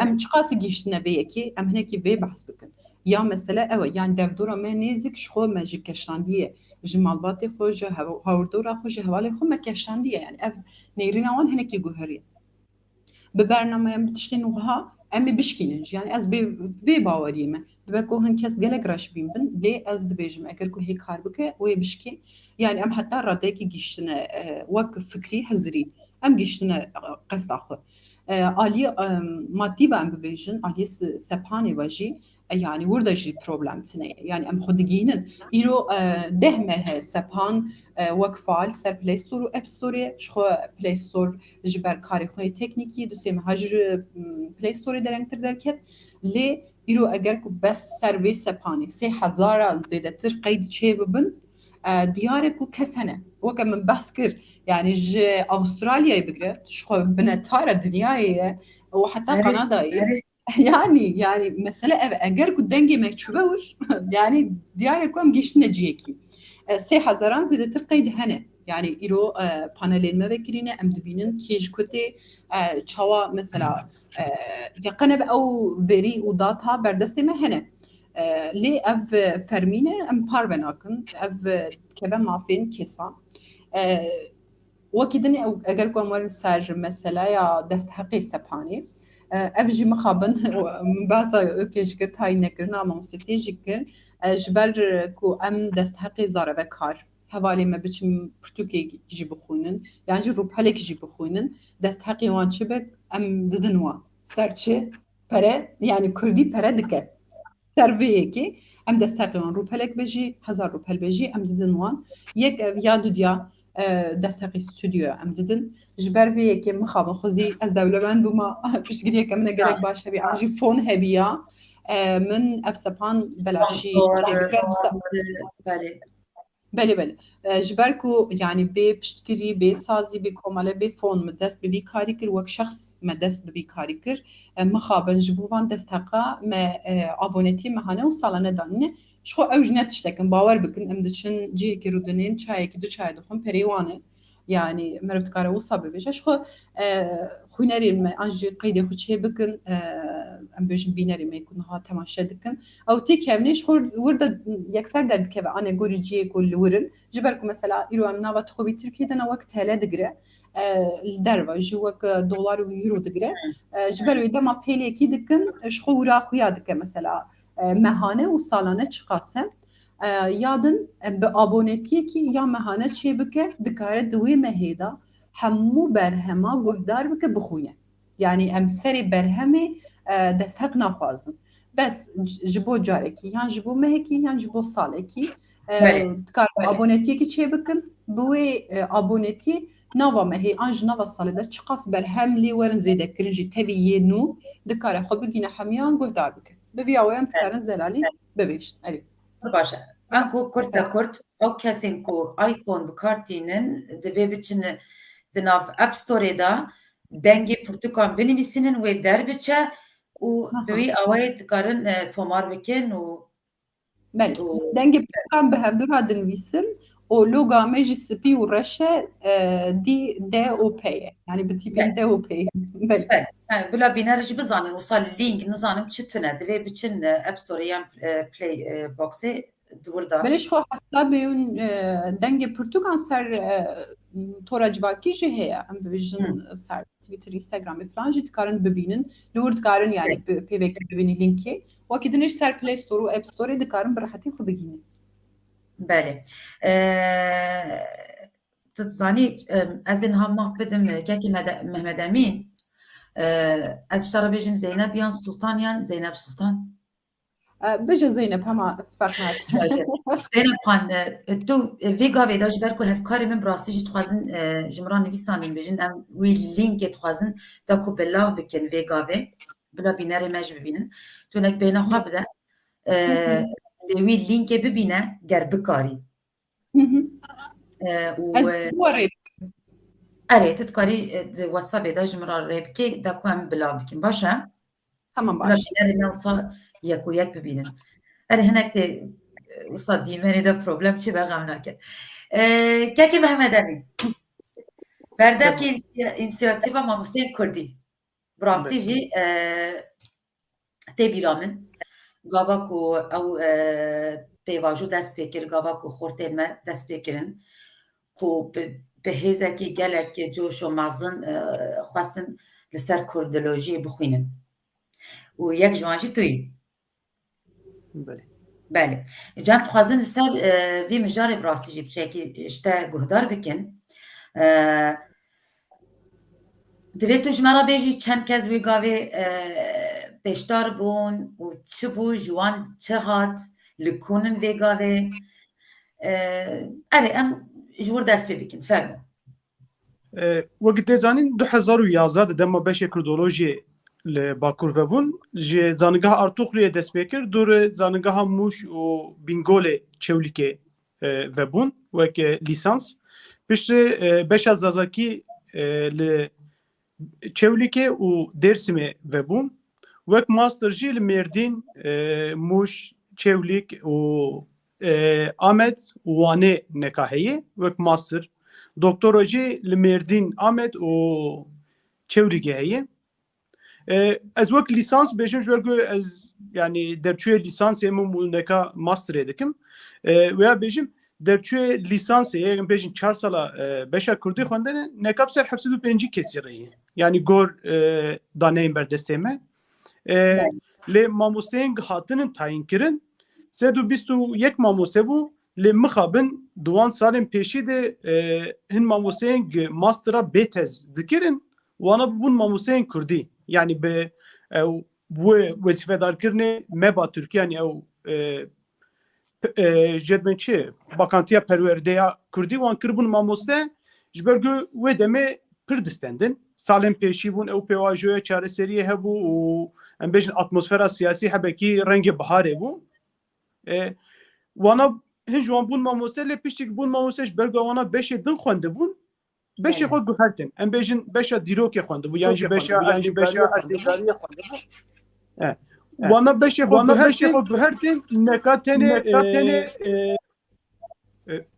Speaker 4: em çi qasî gîştine vê yekê em hinekî vê behs bikin ya mesele ew e yani devdora me nêzik ji xwe me ji keşandiye ji malbatê xwe ji hewrdora xwe ji hevalê xwe me keşandiye yani ev nêrîna wan hinekî guherî bi bernameyên bi tiştên wiha em ê bişkînin yani ez vê baweriyê me dibe ku hin kes gelek reşbîn bin lê ez dibêjim eger ku hê kar bike wê bişkî yani em heta radeyekî gîştine wek fikrî hezirî ام گشتنه قصد خو عالی مادی به ام ببیجن عالی سپانی واجی يعني ورده جي بروبلم تنه يعني ام خدگينن ايرو دهمه سپان وكفال سر بلاي ستور و اب ستور شخو بلاي ستور جبر كاري خوي تكنيكي دوسي مهاج بلاي ستور درنگتر دركت لي ايرو اگر کو بس سر سپاني 3000 زيادة تر قيد چه ببن ديارك وكسنه وكم من بسكر يعني استراليا يبقى شخو بنتارة دنياي وحتى كندا يعني مسألة أجر قدنجي مكتوبة وش يعني دياركم جيش نجيكي 3000 زيادة ترقيد هنا يعني إيرو بانلين ما بكرينا أم دبينن كيج كتي شوا مثلا يقنب أو بري وداتها بردستي ما هنا لي أف فرمينة أم باربناكن أف كذا ما فين كيسا وكدني أجر قمر ساج مثلا يا دست حقي سبحاني أفجي مخابن بعض كيش كرت هاي نكرنا ما مستيجي كر جبر كو أم دست حقي زارة بكار حوالي ما بتشم برتوكي يجي بخونن يعني جو روبهلك يجي بخونن دست حقي وان شبك أم ددنوا سرتشي برا يعني كردي برا دكه تربية أم دست حقي وان روبهلك بيجي 1000 روبهل بيجي أم ددنوان يك يادو ديا دست حقي استوديو أم ددن جبر في يك مخابن خوزي از دولمان بما فيش قريه كم نقولك باش هبي عجي فون هبيا من افسبان بلاشي بله جبركو يعني بي بشتكري بي سازي بي كوماله بي فون مدس بي كاريكر وك شخص مدس بي كاريكر مخابن جبوان دستقا ما ابونتي مهانه وصالانه دانه شخو اوجنه تشتكن باور بكن امدچن جي كرودنين چاي كدو چاي دخون بريوانه يعني مرت كاره وصابه بيجش خو خوينري ما انجي قيد خو شي بكن ام بيج بينري ما يكون ها تماشا دكن او تي كمنيش خو ورد يكسر دل كبا انا غوري جي كل ورن جبركم مثلا يرو امنا وقت خو بتركيا دنا وقت هلا دغره الدروا جوك دولار ويورو دغره جبرو دما بيلي كي دكن شخو ورا خويا دك مثلا مهانه وصالانه چقاسه یادن به آبونتیه که یا مهانه چه بکه دکاره دوی مهیدا همو برهما گهدار بکه بخونه يعني ام سري برهمي دستحق ناخوازن بس جبو جاركي يعني جبو مهكي يعني جبو صالكي دكار آبونتية كي چه بكن بوي آبونتي نوا مهي انج نوا صالي دا چقاس برهم لي ورن زيدا كرنجي تبي ينو دكار خو بگينه هميان گهدار بكه ببي اوام تكارن زلالي ببيش اري
Speaker 2: باشه انکو کرت او کسین کو آیفون بکارتینن دبی بچن دناف اپ ستوری دا دنگی پرتوکان بنویسینن و در بچه و بوی اوایت کارن تومار بکن و
Speaker 4: بله دنگی پرتوکان به هم دور دنویسن و لوگا مجی سپی و رشه دی او پی yani بتیپین دی او پی
Speaker 2: بله بلا بینرجی بزانیم وصل لینک نزانم چتونه دبی بچن اپ ستوری یا پلی باکسی دوردا
Speaker 4: بلش خو حسابي دنگي برتوغال سر تورا جواكي جي هي ام بيجن سر تويتر انستغرام فلان جيت كارن ببينن لورد كارن يعني بيبك ببيني لينكي وكيدنش سر بلاي ستور و اب ستور دكارن براحتي خو بگيني
Speaker 2: بله تتزاني از این هم محبدم كاكي محمد امين از اشترى بيجم زينب يان سلطان يان زينب سلطان
Speaker 4: بجا زينب هما فرقنات
Speaker 2: زينب خان تو فيغا ويدا جبركو هفكاري من براسي جي تخوازن جمران نويسانين بيجن ام وي لينك تخوازن داكو بلاغ بكن فيغا في بلا بيناري ماج ببينن تونك بينا خواه بدا وي لينك ببينه گر بكاري اري تتكاري واتساب دا جمران ريبكي داكو هم بلاغ بكن باشا
Speaker 4: تمام
Speaker 2: بلا بيناري موصا يكو يك ببينن اري هناك دي وصل ديماني ده بروبلم چی بغم نکرد که محمد امین بردف که اینسیاتیو ماموسته کردی براستی جی تی بیرامن گابا کو او پیواجو دست بکر گابا کو خورته ما دست بکرن کو به هزه که گلک جوش و مازن خواستن لسر کردولوژی بخوینن و یک جوانجی توی بله جام تخوازن سر وی مجاری براستی جیب چه که اشته گهدار بکن Divê tu ji me re bêjî çend kes wê gavê pêşdar bûn û çi bû ji wan çi hat li kûnin vê gavê erê em ji wir dest pê bikin fermo.
Speaker 3: وەک دەزانین 2011 di dema beşê Kurdolojiyê li Bakur vebûn ji zanîngeha Artuxluyê dest pê kir dûrê zanîngeha Mûş û Bingolê Çewlîkê vebûn wek lîsans piştî beşa zazakî li Çewlîkê û Dêrsimê vebûn wek master jî li Mêrdîn Mûş Çewlîk û Amed û Wanê neka heye wek master doktora jî li Mêrdîn Amed û Çewlîkê heye. Ez wek lîsans bêjim ji ber ku ez yani derçûyê lîsansê min û neka masterê dikim veya bêjim derçûyê lîsansê yekîn bêjin 4 sala beşa Kurdî xwendinê neka bi ser 705 kesî re ye. Yani gor daneyên berdestê me. Lê mamosteyên hatinin tayin kirin 321 mamoste bû lê mixabin di wan salên pêşî de hin mamosteyên mastera bêtez dikirin wana bûn mamosteyên Kurdî. Yani bi ew wezîfedarkirinê meba Tirkiye yani ew jedmen çi bakantiya perwerdeya Kurdî wan kiribûn mamoste ji ber ku wê demê pir distendin. Salên pêşî bûn ew pêvajoya çareseriyê hebû û em bêjin atmosfera siyasî hebekî rengê biharê bû. Wana hin ji wan bûn mamoste lê piştî bûn mamoste ji ber ku wana beşê din xwendibûn beşê xwe guhertin. Em bêjin beşa dîrokê xwendibû yan jî beşa erdêgariya xwendibû. Wana beşê xwe guhertin neka tenê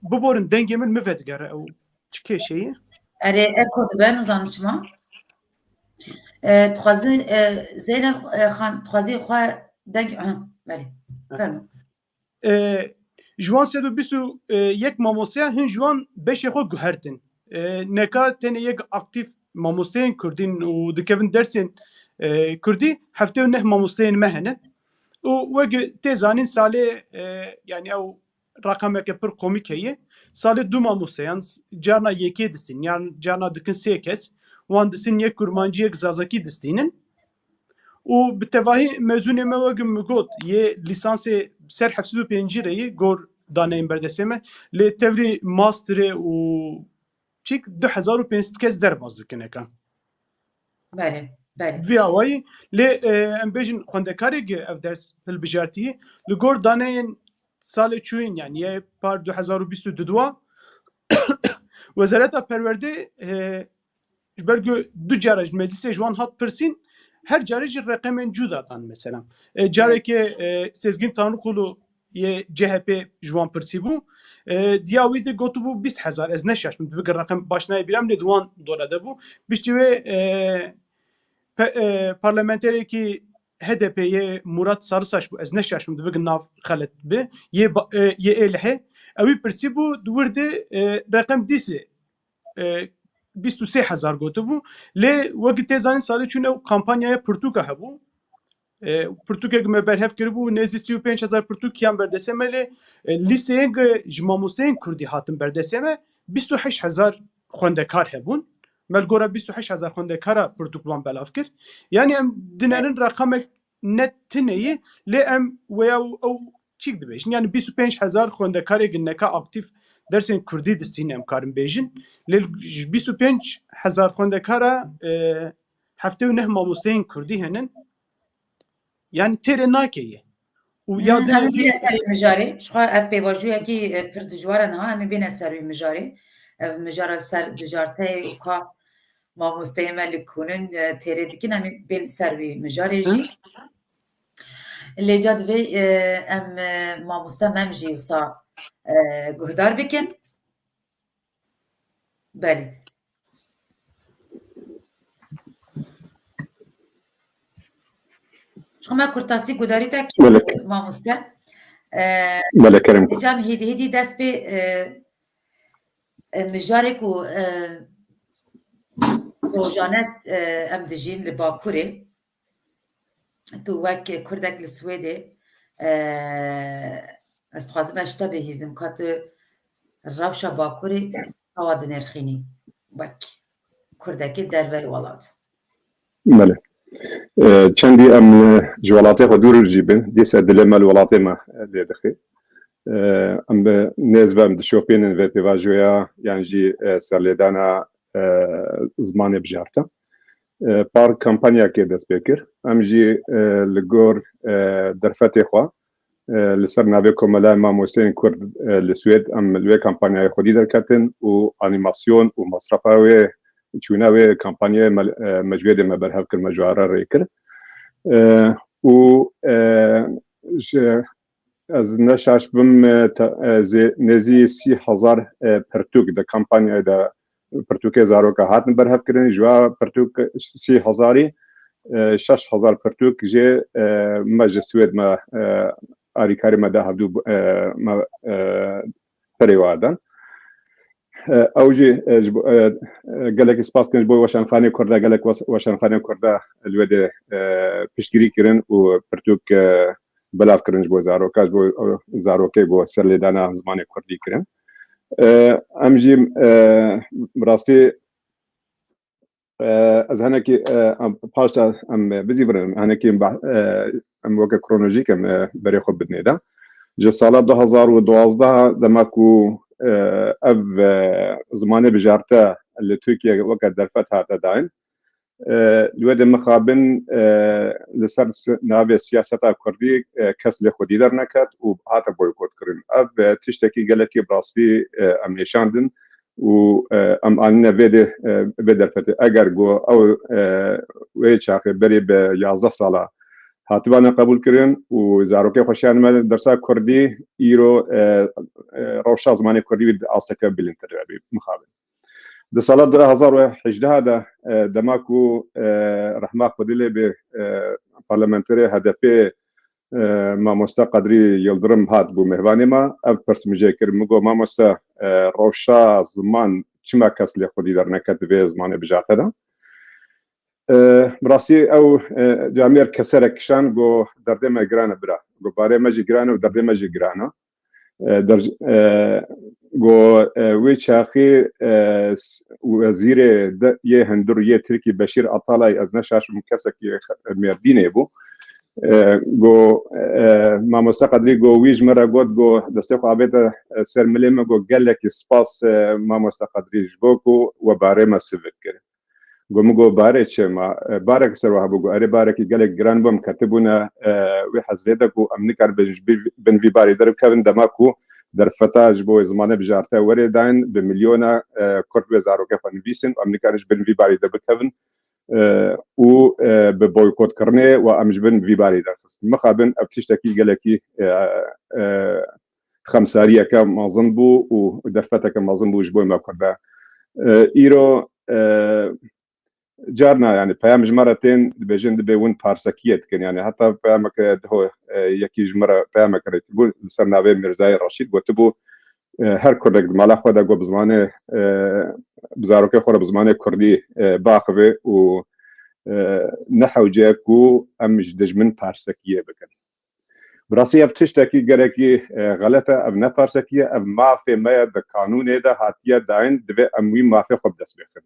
Speaker 3: biborin dengê min mi vedigere ew çi kêşeyî?
Speaker 2: Erê eko dibe nizanim çima. Dixwazin Zeynep xan dixwazî xwe deng belê fermo.
Speaker 3: Ji wan 321 mamosteya hin ji wan beşê xwe guhertin. Neka tenê yek aktif mamosteyên Kurdî û dikevin dersên Kurdî heftê û neh mamosteyên me hene. û wek tê zanîn salê yani ew rakameke pir komîk heye. Salê du mamosteyan carna yekê distin yan carna dikin sê kes wan distin yek kurmancî yek zazakî distînin. û bi tevahî mezûnê me wek min got yê lîsansê ser 705 re yê gor daneyên berdestê me lê tevrî masterê û çîk 2500 kes derbas dikin eka.
Speaker 2: Belê belê.
Speaker 3: Vî awayî lê em bêjin xwendekarê ev ders hilbijartiyê li gor daneyên salê çûyîn yani yê par 2022 Wezareta Perwerdê ji ber ku du cara ji meclisê ji wan hat pirsîn her carê jî reqemên cuda dan mesela. Carekê Sezgin Tanrıkulu yê CHP ji wan pirsîbû diya wî de gotibû 20,000 ez neşaşim dibigir reqem başnayê bîram lê di wan dola de bû piştî wê parlamenterekî HDP'ye Murat Sarısaç bû ez neşaşim dibigir nav xelet bi yê êlihê ew wî pirsîbû di wir de reqem dîsê 23,000 gotibû lê wekî tê zanîn salê çûn ew kampanyaya pirtûka hebû. Pirtûkek me berhev kiribû nêzî 35,000 pirtûk kiyan berdestê me lê lîsteyên ji mamosteyên Kurdî hatin berdestê me 28,000 xwendekar hebûn. Melgora 28,000 xwendekara pirtûk wan belav kir. Yani em dinerin reqemek net tineyî lê em weya ew çîk dibêjin. Yani 25,000 xwendekarê neka aktif dersên Kurdî distîn em karin bêjin. Lê ji 25,000 xwendekara heftê û neh mamosteyên Kurdî henin. Yani têrê nakeye. û ya
Speaker 2: Em bîne ser wî mijarê ji xwe ev pêvajiyekî pir dijwar e niha em ê bîne ser wî mijarê. Ev mijara ser bijarteyê û ka mamosteyê me li kûnin têrê dikin em ê bên ser wî mijarê jî. Lê ca divê em mamoste mem jî wisa guhdar bikin. Belê. Ji xwe me kurtasî gudarî te mamoste.
Speaker 5: بله کریم
Speaker 2: Cem hêdî dest pê mijarek û rojane em dijîn li Bakurê. Tu wek Kurdek li Swêdê ez dixwazim me ji te bihîzim ka tu rewşa Bakurê xewa dinêrxînî wek کردکی دروی ولات
Speaker 5: بله چندی ام جوالاتی خود دور جیبن دیس دلما الولاتی ما دیدخی ام نسبة ام دشوبين و پیواجویا یعنی جی سرلیدانا زمان بجارتا پار کمپانیا که دست بکر ام جی لگور درفتی خوا لسر نوی کمالای ما مستین کرد لسوید ام لوی کمپانیای خودی در کتن و انیماسیون و مصرفاوی چوناوی کمپانیای مجوید مبرهف کر مجواره ریکر و از نشاش بم نزی 30,000 پرتوک در کمپانیای در پرتوک زاروکا هاتن برهف کردن جوا پرتوک 30,000 6,000 پرتوک جه مجه سوید ما آریکاری ما ده هفدو ما پریوادن اوجی گلک سپاس کنج بوی وشان خانه کرده گلک وشان خانه کرده الوده پیشگیری کردن و پرتوک بلاف کردن بو زاروکاش بو زاروکه بو سرلیدانا زمان کردی کردن امجی براستی از هنکی پاشتا ام بزی برم هنکی ام وقت کرونولوژیک ام برای خود بدنیدم جه سال 2012 دمکو اف زمانه بجارته اللي تركيا وقت درفت هذا داين الواد مخابن لسر نابي سياسة كردي كسل خودي در نكت وهاتا بويكوت كرين اف تشتكي قالكي براستي ام نشاندن و ام آننا بدر فتي اگر گو او وی چاقی بری به 11 ساله هاتبانه قبول کردن و زاروکه خوشیان من درسا کردی ایرو روشا زمانی کردی بید آستکه بلینتر بی مخابن در سال 2018 ده دماکو رحمه خودیلی به پارلمنتری هدفی ماموستا قدری یلدرم هات بو مهوانی ما اف پرسمجه کرد مگو ماموستا روشا زمان چما کس لی خودی در نکت وی زمان بجاته ده براسي او جامير كسرك شان جو دردي ما جرانا برا جو باري ما جي جرانا ودردي ما جي جرانا درج جو ويش اخي وزير يه هندر يه تركي بشير اطالي از نشاش مكسك ميردين بو جو ما مستقدري جو ويج مرة قد جو دستيقو عبيتا سر مليمة جو قال لك سباس ما مستقدري جبوكو وباري ما سيفكر گو باره چه ما باره کسر وها بگو اره باره کی گله گران بم کتبونا وی حزریده کو امنی کار بن وی باری در کون دماکو در فتاج بو زمانه بجارته وری داین به میلیون کرد وزارو که فن بیسن امنی کارش بن وی باری در بکون و به بویکوت کرنه و امج بن وی باری در خست مخابن ابتشتکی گله کی خمساریه که مازن بو و در فتا که مازن بو جبوی ما کرده ایرو جارنا يعني پیام جمرتين بجند بيون بارسكيت كان يعني حتى پیامك هو يكي جمره پیامك رتبو سرناوي مرزاي رشيد گوتبو هر كردك مالا خدا گو بزمانه بزاروكه خور بزمانه كردي باخوي و نحو جاكو امج دجمن بارسكيه بكن براسي ابتشتكي گركي غلطه اب نه بارسكيه اب ما في ما د قانون ده هاتيه داين دبي اموي ما في خب دس بكن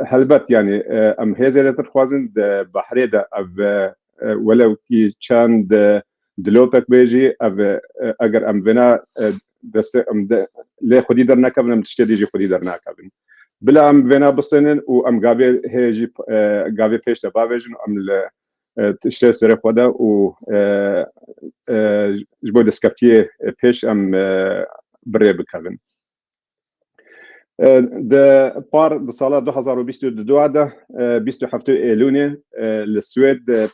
Speaker 5: هلبت يعني ام هزه تخوازن بحري ده ولو كي چند دلوبك بيجي اگر ام بنا دس ام له خودي در نكبن ام تشتدي خودي در نكبن بلا ام بنا بسنن و ام غابي هجي غابي پیش ده باوجن ام تشتي سر خدا و جبو دسكابتي پیش ام بري بكبن ده بار بسالة 2022 ده 27 ايلوني للسويد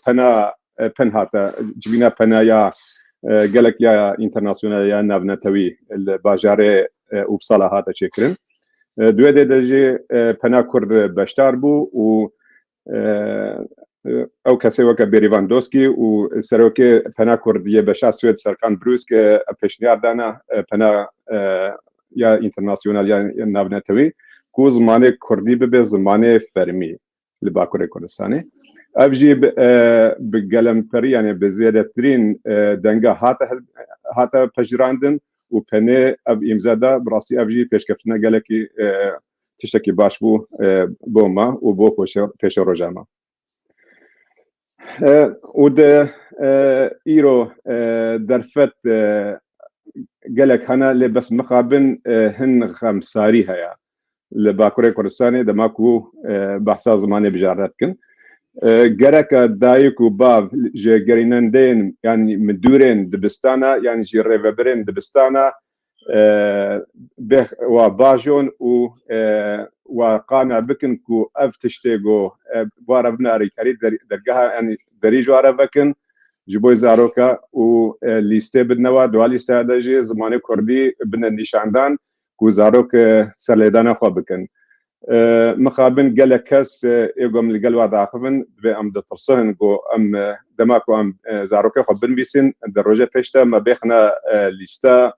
Speaker 5: بنهاتا جبنا بنايا قالك يا انترناسيونال يا نافنتوي الباجاري وبصالة هاتا شكرن دويدة دجي بنا كرد بشتار بو و او کسی وکه بریواندوسکی و سروکی پنا کردیه بشا سوید سرکان بروس که پیشنهاد دانا پنا یا اینترناسیونال یا ناونتوی کو زمانه کردی به زمانه فرمی لباکوره کردستانی افجی بگلمپری یعنی به زیاده ترین دنگه هاتا پجراندن و پنه اب امزاده براسی افجی پیشکفتنه گلکی تشتكي باش بوما وبو پیش روجاما ود ايرو درفت قالك هنا لبس مخابن هن خمساري هيا لباكوري كردستاني دماكو بحثا زماني بجارتكن جرك دايك وباب جي جرينندين يعني مدورين دبستانا يعني جي ريفبرين دبستانا بخ وباجون وقانا بكن كو افتشتيغو واربنا ريكاري درجها يعني دريجو عربكن جبوي زاروكا و ليستي بدنوا دوالي استادجي زماني كردي بن النشاندان كو زاروك سرليدانا خو بكن مخابن قال كاس يقوم لقال وضع عقبن بأم دترسن جو أم دماكو أم زاروكي خبن بيسن الدرجة بيشتا ما بيخنا ليستا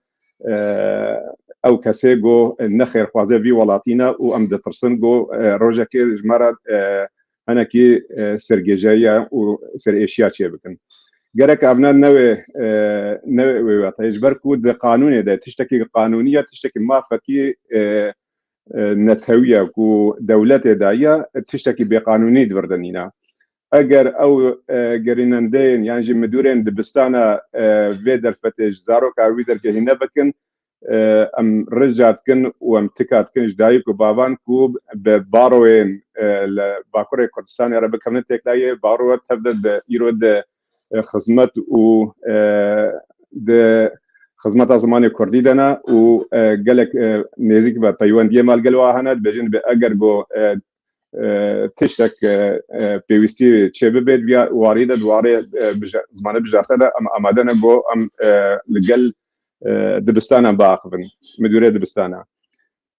Speaker 5: أو كاسي جو نخير خوازي في ولاتينا وأم دترسن جو روجا كي جمرة أنا كي سرجيجايا وسر إشياء شيء بكن جرك أبنا نوي وتجبركو ده قانوني ده تشتكي قانونية تشتكي ما فكي نتوية كو دولة داية تشتكي بقانوني دبردنينا اگر او گرینندین يعني مدورين دبستانا فيدر فتش زاروكا ويدر كهنا بكن ام رجعت كن وام تكات كن جدايك وبابان كوب بباروين باكوري كردستان عربي كمن تكلاي بارو تبدا يرود خدمت و د خدمت زمانی کردی دنا و گلک نزدیک به پیوندی مال گلوا هند بجن به اگر گو تشتك بيوستي تشبه بيت بيا واريد دواري زمانه بجارته ده امادنا بو ام لقل دبستانا باخفن مدوري دبستانا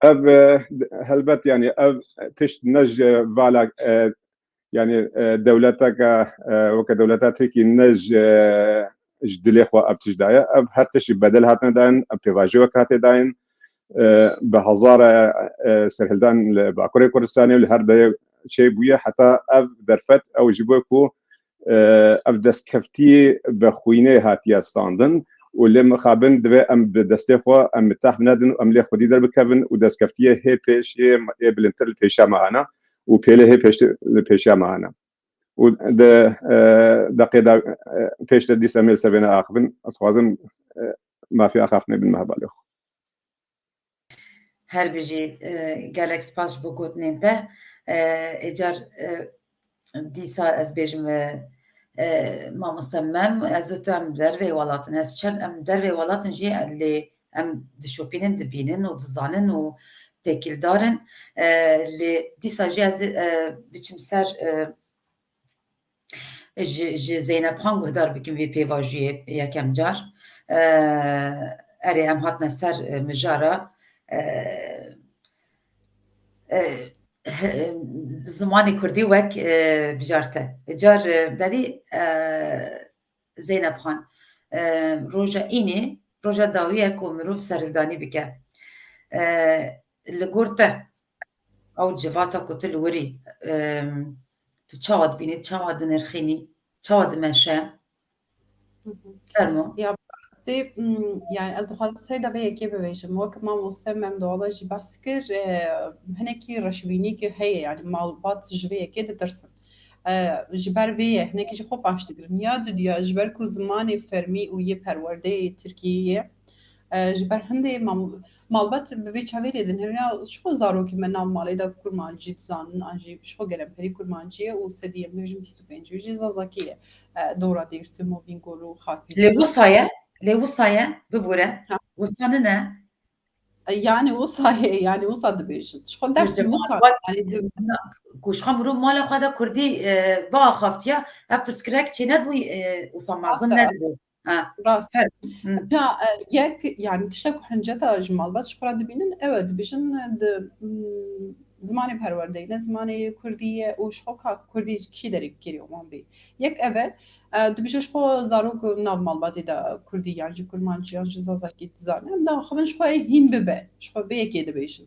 Speaker 5: اب هلبت يعني اب تشت نج فالا يعني دولتك وكدولتك نج جدلي خو اب تجدايا اب هرتش بدل هاتنا داين اب تواجه هات داين بهزار سرهلدان باكوري كردستاني والهر ده شيء بويا حتى اف درفت او جيبوكو اف دسكفتي بخوينه هاتيا ساندن واللي مخابن دبي ام بدستيخوا ام متاح بنادن ام لي خدي درب كفن ودسكفتيه هي بيش هي بلنتر بيشا معنا وبيله هي بيشا معنا وده دقيقه بيش دي سميل سبنا اخفن اصوازم ما في اخافنا بالمهبل
Speaker 2: هر بيجي جالكس باش بوجود ننته اجار دیسا از بیشم ما مصمم از تو هم دروی ولاتن از چند هم دروی ولاتن جی اللي هم دشوبینن دبینن و دزانن و تکیل دارن اللي دیسا جی از بچم سر جی زینب خان گهدار بکن وی پیواجی یکم جار اری هم هاتنا سر مجارا زمانی کردی وک بجارته جار دادی زینب خان روژا اینی روژا داویه که مروف سردانی بکه لگورته او جواتا کتل وری تو چاواد بینید چاواد نرخینی چاواد منشه فرمو
Speaker 4: يعني از خواست سر دبی کی ببیشم و که ما مصمم دالا جی بس کر هنکی رشوینی که هی يعني معلومات جویه که درسن جبر وی هنکی جو خوب اشتگرن یا دنیا جبر کو زمان فرمی و یه پرورده ترکیه جبر هنده معلومات به چاویلی دن هرنا شو زاروکی من نام مالی دا کرمانجی زان انجی شو گرم پری کرمانجی و سدیم میجم 25 جی زاکیه دورا دیرسی موبین گلو خاطی
Speaker 2: ليه وصاية ببورة وصلنا
Speaker 4: يعني وصاية يعني وصل بيجت شو درس وصل يعني
Speaker 2: كوش خمرو مالا خدا كردي با خافتيا أفسكرك تندوي وصل معظمنا
Speaker 4: راس جا يك يعني تشتكوا حنجتا جمال بس شو قراد بينن أود بيجن زمانی پرورده‌ای زمانی کردیه و شخص کردی کی داری کری امان بی یک اول دبیجش خو زاروک ناو مالباتی دا کردی یعنی کرمانچی یعنی زازاکی زانم دا خبرش خو هیم ببه شخو به یکی دبیشن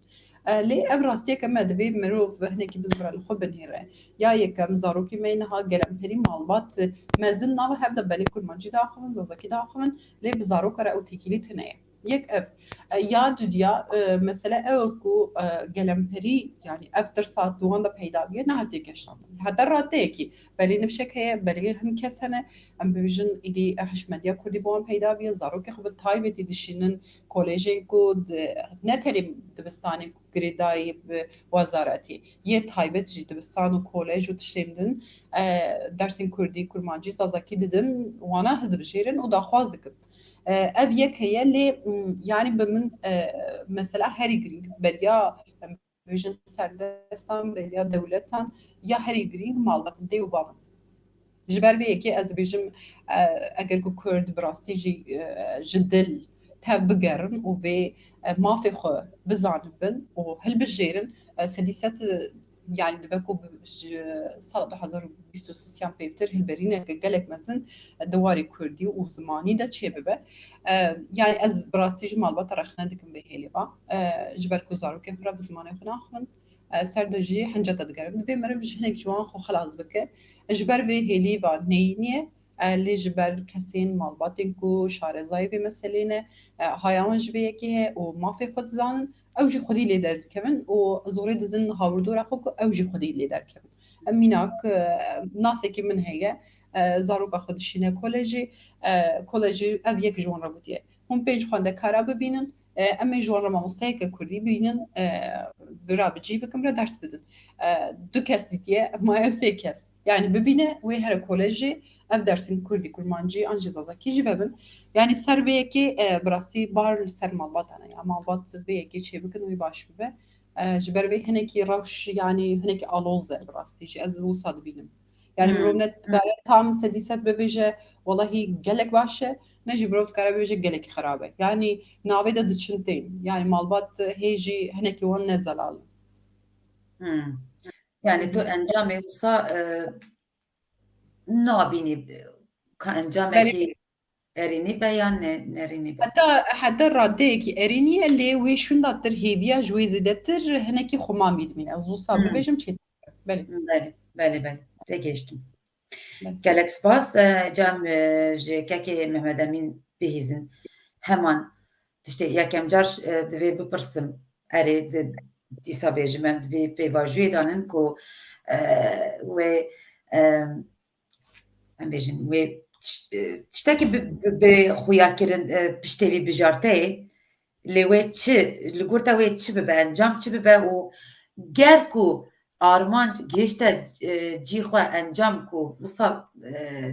Speaker 4: لی ابراستی که مدبی مروف هنی کی بزبر الخب نهره یا یکم زاروکی مینها گرم پری مالبات مزن ناو هفته بلی کرمانچی دا خبن زازاکی دا خبن لی بزاروک را او تکیلی تنه يك اف يا دنيا مثلا اوكو قلمبري يعني افتر ساعات دواندا بيدا بيه نهاتيك الشام هذا راتيكي بلي نفشك هي بلي هم كسنه ام بيجن الي حشمديا كردي بوان بيدا بيه زاروك خب تايب تدشينن كوليجين كود نتري دبستاني جريداي وزارتي يه تايبت جي دبستان كوليج وتشتندن درسين كردي كرمانجي سازاكي ددم وانا هد بشيرن ودا خوازكم ev yek heye lê yani bi min mesela herî girîng beriya bêjin serdestan beriya dewletan ya herî girîng malbatin dê û bavin ji ber vê yekê ez dibêjim eger ku Kurd bi rastî jî ji dil tev bigerin û vê mafê xwe bizanin bin û hilbijêrin sedîset yani dibe ku sala 2023 yan pêvtir hilberîneke gelek mezin diwarê Kurdî û zimanî de çê bibe yani ez bi rastî jî malbata rexne dikim bê hêlêva ji ber ku zarokên xwe re bi zimanê xwe naxwin ser de jî hinca te digerin divê meriv ji hinek ciwan xwe xelas bike ji ber vê hêlîva neyîniye lê ji ber kesên malbatên ku şarezayî vê meselê ne hayawan ji vê yekê heye û mafê xwe dizanin ew jî xwedî lê derdikevin û zorê dizin hawردora xwe ku ew jî xwedî lê derkevin em mînak nasekî min heye zaroka xwe dişîne kolejî kolejî ev yek ji wan re gotiye hûn pênc xwendekara bibînin em ê ji wan re mamosteyeke Kurdî bînin vira bicî bikin re ders bidin du kes dîtiye maya sê kes yani bibîne wê here kolejî ev dersên Kurdî kurmancî an jî zazakî jî vebin yani ser vê yekê bi rastî bar li ser malbatan ya malbat vê yekê çê bikin wî baş bibe ji ber vê hinekî rewş yani hinekî aloz e bi rastî jî ez wisa dibînim yani mirov ne dikare tam sedîset bibêje walahi gelek baş e ne jî mirov dikare bibêje gelekî xerab e yani navê de diçin tên yani malbat hê jî hinekî wan ne zelal
Speaker 2: Yani tu encamê wisa nabînî ka encamekî erînî be yan nerînî be
Speaker 4: heta raddeyekî erîniye lê wê şundatir hêviya ji wê zêdetir hinekî xweman bîdimîne ez wisa bibêjim çê belê
Speaker 2: belê te geçtim gelek spas cem ji kekê Mehmed Emîn bihîzin heman tiştê yekem car divê bipirsim erê dîsa bêjim em divê pêvajiyê danin ku wê em bêjin wê tiştekî bi xuyakirin piştevî bijarteyê lê wê çi li gor te wê çi bibe encam çi bibe û ger ku armanc gêşte cî xwe encam ku wisa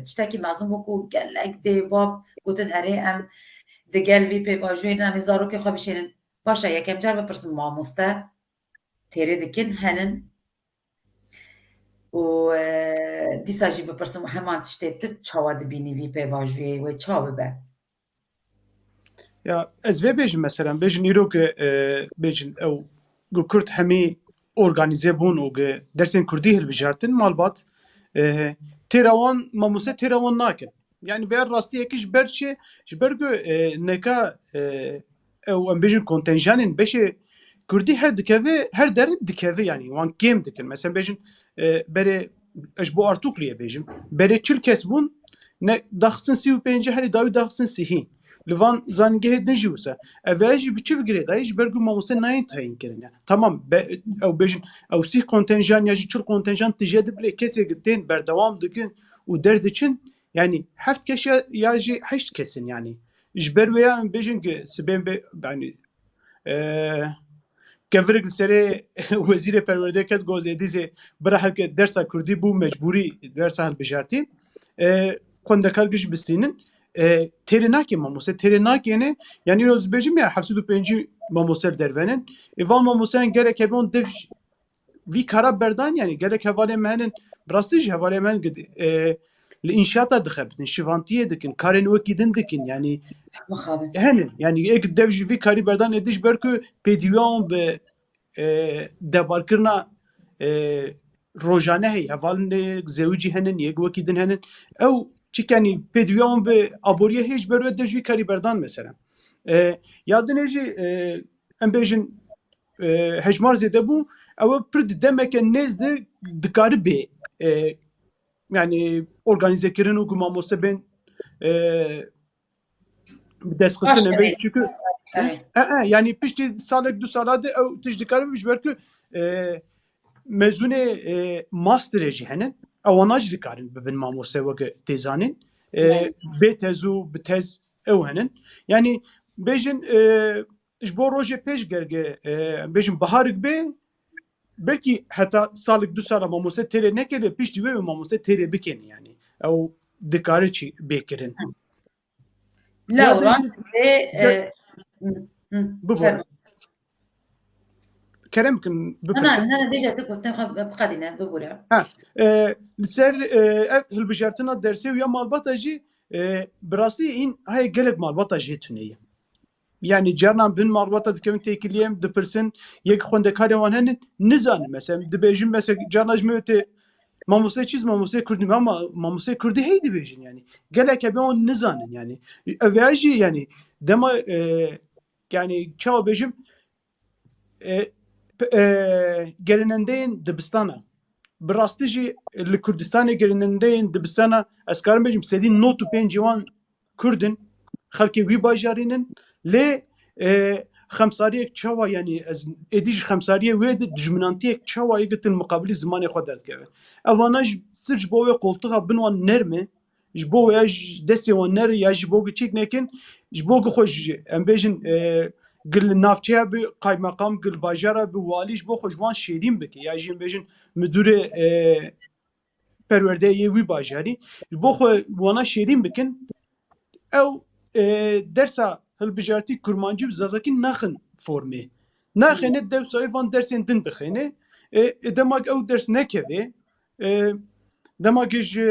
Speaker 2: tiştekî mezin bû ku gelek dê bab gotin erê em di gel vî pêvajiyê em ê zarokê xwe bişênin baş e yekem car bipirsim mamoste têrê dikin henin û dîsa jî bipirsim heman tiştê tu çawa dibînî vî pêvajiyê wê ça bibe
Speaker 3: Ya ez vê bêjim mesela bêjin îrok bêjin ew gu Kurd hemî organize bûn û dersên Kurdî hilbijartin malbat têra wan mamose têra wan nakin yani vê rastiyekî ji ber çê ji ber ku neka ew em bêjin kontenjanên beşê Kurdî her dikeve her derê dikeve yani wan kêm dikin mesela bêjin berê ji bo Artukliyê bêjim berê çil kes bûn ne daxistin sî û pêncî herî dawî daxistin sîhîn li van zanîngehê din jî wisa ev jî bi çi bigirê ji ber ku mamose nayên tayin kirin tamam ew bêjin ew sîh kontenjan ya jî çil kontenjan tije dibilê kesê tên berdewam dikin û derdiçin yani heft kes ya jî heşt kesin yani ji ber wê ya em bêjin ki sibên yani kevirik li serê wezîrê perwerdeyê ket got lê dîzê bira herke dersa Kurdî bû mecbûrî dersa hilbijartî xwendekar giş bistînin têrê nakê mamose têrê nakêne yani îro ez bêjim ya 705 mamose dervenin van mamoseyan gerek hebon dev vî kara berdan yani gerek hevalê me henin bi rastî jî hevalê me li înşata dixebin şivantiyê dikin karên wekî din dikin yani henin yani ek dev jî vî karî berdan êdî ji ber ku pêdîwan bi debarkirina rojane heye hevalên zewicî henin yek wekî din henin ew çikenî pêdîwan bi aboriye hê ji ber we dev jî karî berdan mesela ya dinê jî em bêjin hejmar zêde bû ew pir di demeke nêz de dikare bê yani organizekirin û ku mamose bên destxistin em bêjin çünkü yani pişti salek du salade ew tişdikarı biş belki mezune masterêjî hene ew jî dikarin bibin mamose weke têzanîn bê tez û bi tez ew henin yani bêjin ji bo rojê pêş gerge bêjin biharik bê belkî heta salek du sala mamose têrê nekeve piştî wê mamose têrê bikin yani ew dikare çi bêkirin
Speaker 2: Lewran
Speaker 3: bibû kerem bikin bipirsin
Speaker 2: أنا ديجا بقدينا بقولها
Speaker 3: li ser ev hilbijartina dersê û ya malbata jî bi rastî hîn heye gelek malbata jê tune ye yani carnan bin malbata dikevin têkiliyem dipirsin yek xwendekarê wan henin nizanin mesela dibêjin mesela carna ji me tê mamosê çîz mamosê Kurdî ama mamosê Kurdî hey dibêjin yani gelek hebe wan nizanin yani ev jî yani dema yani çawa bêjim gerinendeyên dibistana bi rastî jî li Kurdistanê gerinendeyên dibistana ez karim bêjim sedî not û pêncî wan Kurdin xelkê wî bajarînin lê xemsariyek çawa yani ez êdî ji xemsariyê wê de dijminantiyek çawa yê gitin muqabilî zimanê xwe derdikeve evana sirf ji bo wê qoltuğa bin wan nerme ji bo ya ji destê wan ner ya ji bo giçîk nekin ji bo xwe em bêjin gil navçeya bi kaymakam gil bajara bi walî ji bo xwe ji wan şêrîn bike ya jî em bêjin müdûrê perwerdeyê wî bajarî ji bo xwe wana şêrîn bikin ew dersa hilbijartî kurmancî bi zazakî naxin formê naxêne dewsa van dersên din dixêne demak ew ders nekeve demak ji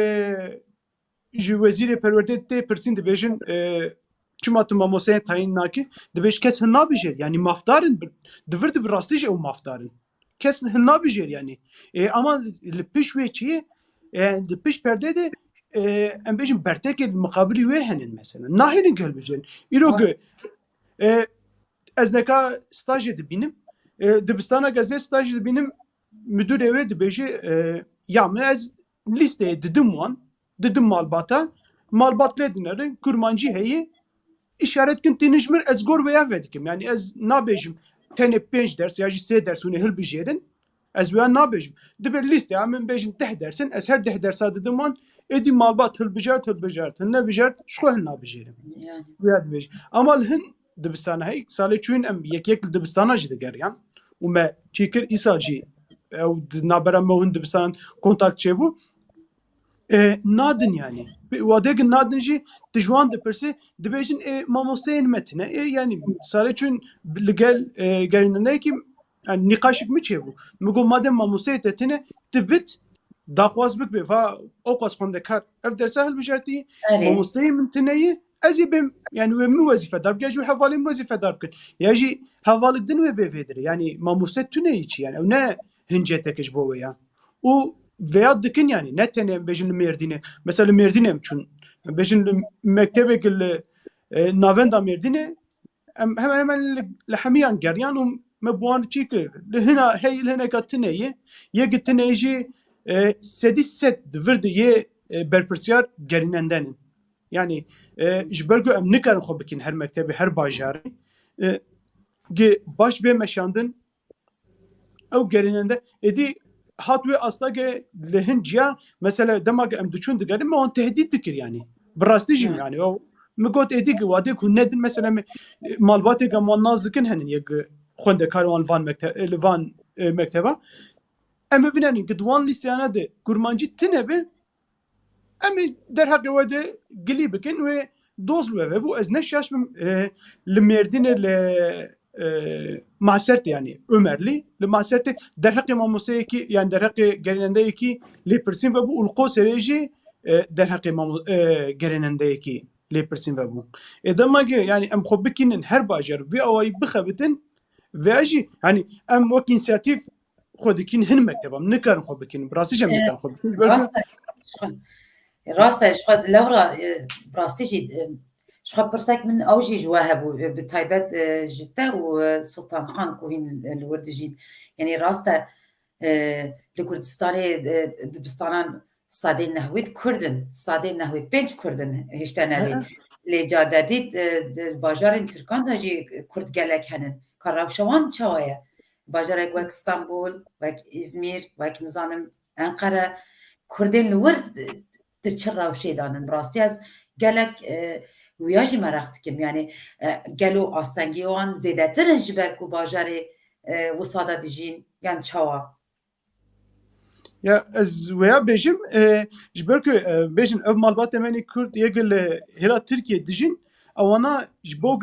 Speaker 3: wezîrê perwerdeyê tê pirsîn dibêjin çima tu mamoseyên tayîn nakî dibêj kes hin nabijêr yani mafdarin divir bi rastî jî ew mafdarin kes hin nabijêr yani ama li piş wê çi ye li piş perdê de em bêjin bertekê muqabilî wê henin mesela nahêlin hilbijêrin îro ku ez neka stajê dibînim dibistana gezê stajê dibînim müdûrê wê dibêje ya me ez lîsteyê didim wan didim malbata malbat lê dinerin kurmancî heye işaret kin tînijmir ez gor veya vedikim yani ez nabêjim tenê 5 ders ya jî 3 ders hûnê hilbijêrin ez wê nabêjim dibe lîsteya min bêjin 10 dersin ez her 10 dersa didim wan êdî malbat hilbijart hin nebijart ji xwe hin nabijêrim wê dibêj ama li hin dibistana hey salê çûyîn em yek li dibistana jî digeriyan û me çîkir îsal jî ew nabera me hûn dibistanan kontak çêbû nadin yani wadegin nadin jî di ji wan dipirsî dibêjin mamosteyên me tune yani salê çûyîn li gel gerînendeyekî yani nîqaşik min çêbû min got madem mamosteyê te tune tu bit daxwaz bikbe va oqas xwendekar ev dersa hilbijartî mamosteyê min tune ye ez ê bêm yani wê min wezîfedar bike ji wê hevalê min wezîfedar bikin ya jî hevalek din wê bêvêdir yani mamoste tune yî çi yani ew ne hinceteke ji bo wê ya û veya dikin yani ne tenê em bêjin li Mêrdînê mesela li Mêrdînê em çûn em bêjin li mektebekê li navenda Mêrdînê em hemen li hemiyan geriyan û me bi wan çî kir li hina hey li hineka tune ye yekî tune jî sedî sed divir de yê berpirsiyar gerînendenin yani ji ber ku em nikarin xwe bikin her mektebê her bajarê baş bê meşandin ew gerînende êdî hat wê astagê li hin ciya mesela demak em diçûn digerin me wan tehdît dikir yani bi rastî jî yani ew min got êdî ku wadê ku nedin mesela malbatê em wan naz dikin henin yek xwendekar wan li van mekteba em ê bînenin ku di wan lîsteyana de kurmancî tune be em ê derheqê we de gilî bikin wê doz li we vebû ez neşaşmim li Mêrdînê li Masertê yani Ömerlî li Masertê derheqê mamosteyekî yani derheqê gerînendeyekî lêpirsîn vebû û li Qoserê jî derheqê gerînendeyekî lêpirsîn vebû demek yani em xwe bikînin her bajar vê awayî bixebitin ve jî yani em wek înisiyatîv xwe dikîn hin mektebam nikarin xwe bikînin bi rastî jî em nikarin xwe bikînin
Speaker 2: rasta ji xwe lewra bi rastî jî ji xwe pirsek min ew jî ji we hebû bi taybet ji te û Sultanxan ku hîn li wir dijîn yani rast e li Kurdistanê dibistanan ساده نهوید کردن ساده نهوید پنج کردن هشته نوید لیجاده دید باجار ترکان دا جی کرد گلک هنن کاراوشوان چاویه باجار وک استانبول وک ازمیر وک نظام انقره کردن لور تچراوشی دانن راستی از گلک ویاجی مرخت کم یعنی گلو آستنگی وان زیده ترن جبر کو باجار وساده دیجین یعنی چاوا
Speaker 3: یا از ویا بیشم جبر که بیشن اف مالبات منی کرد یکل هلا ترکیه دیجین اوانا جبوگ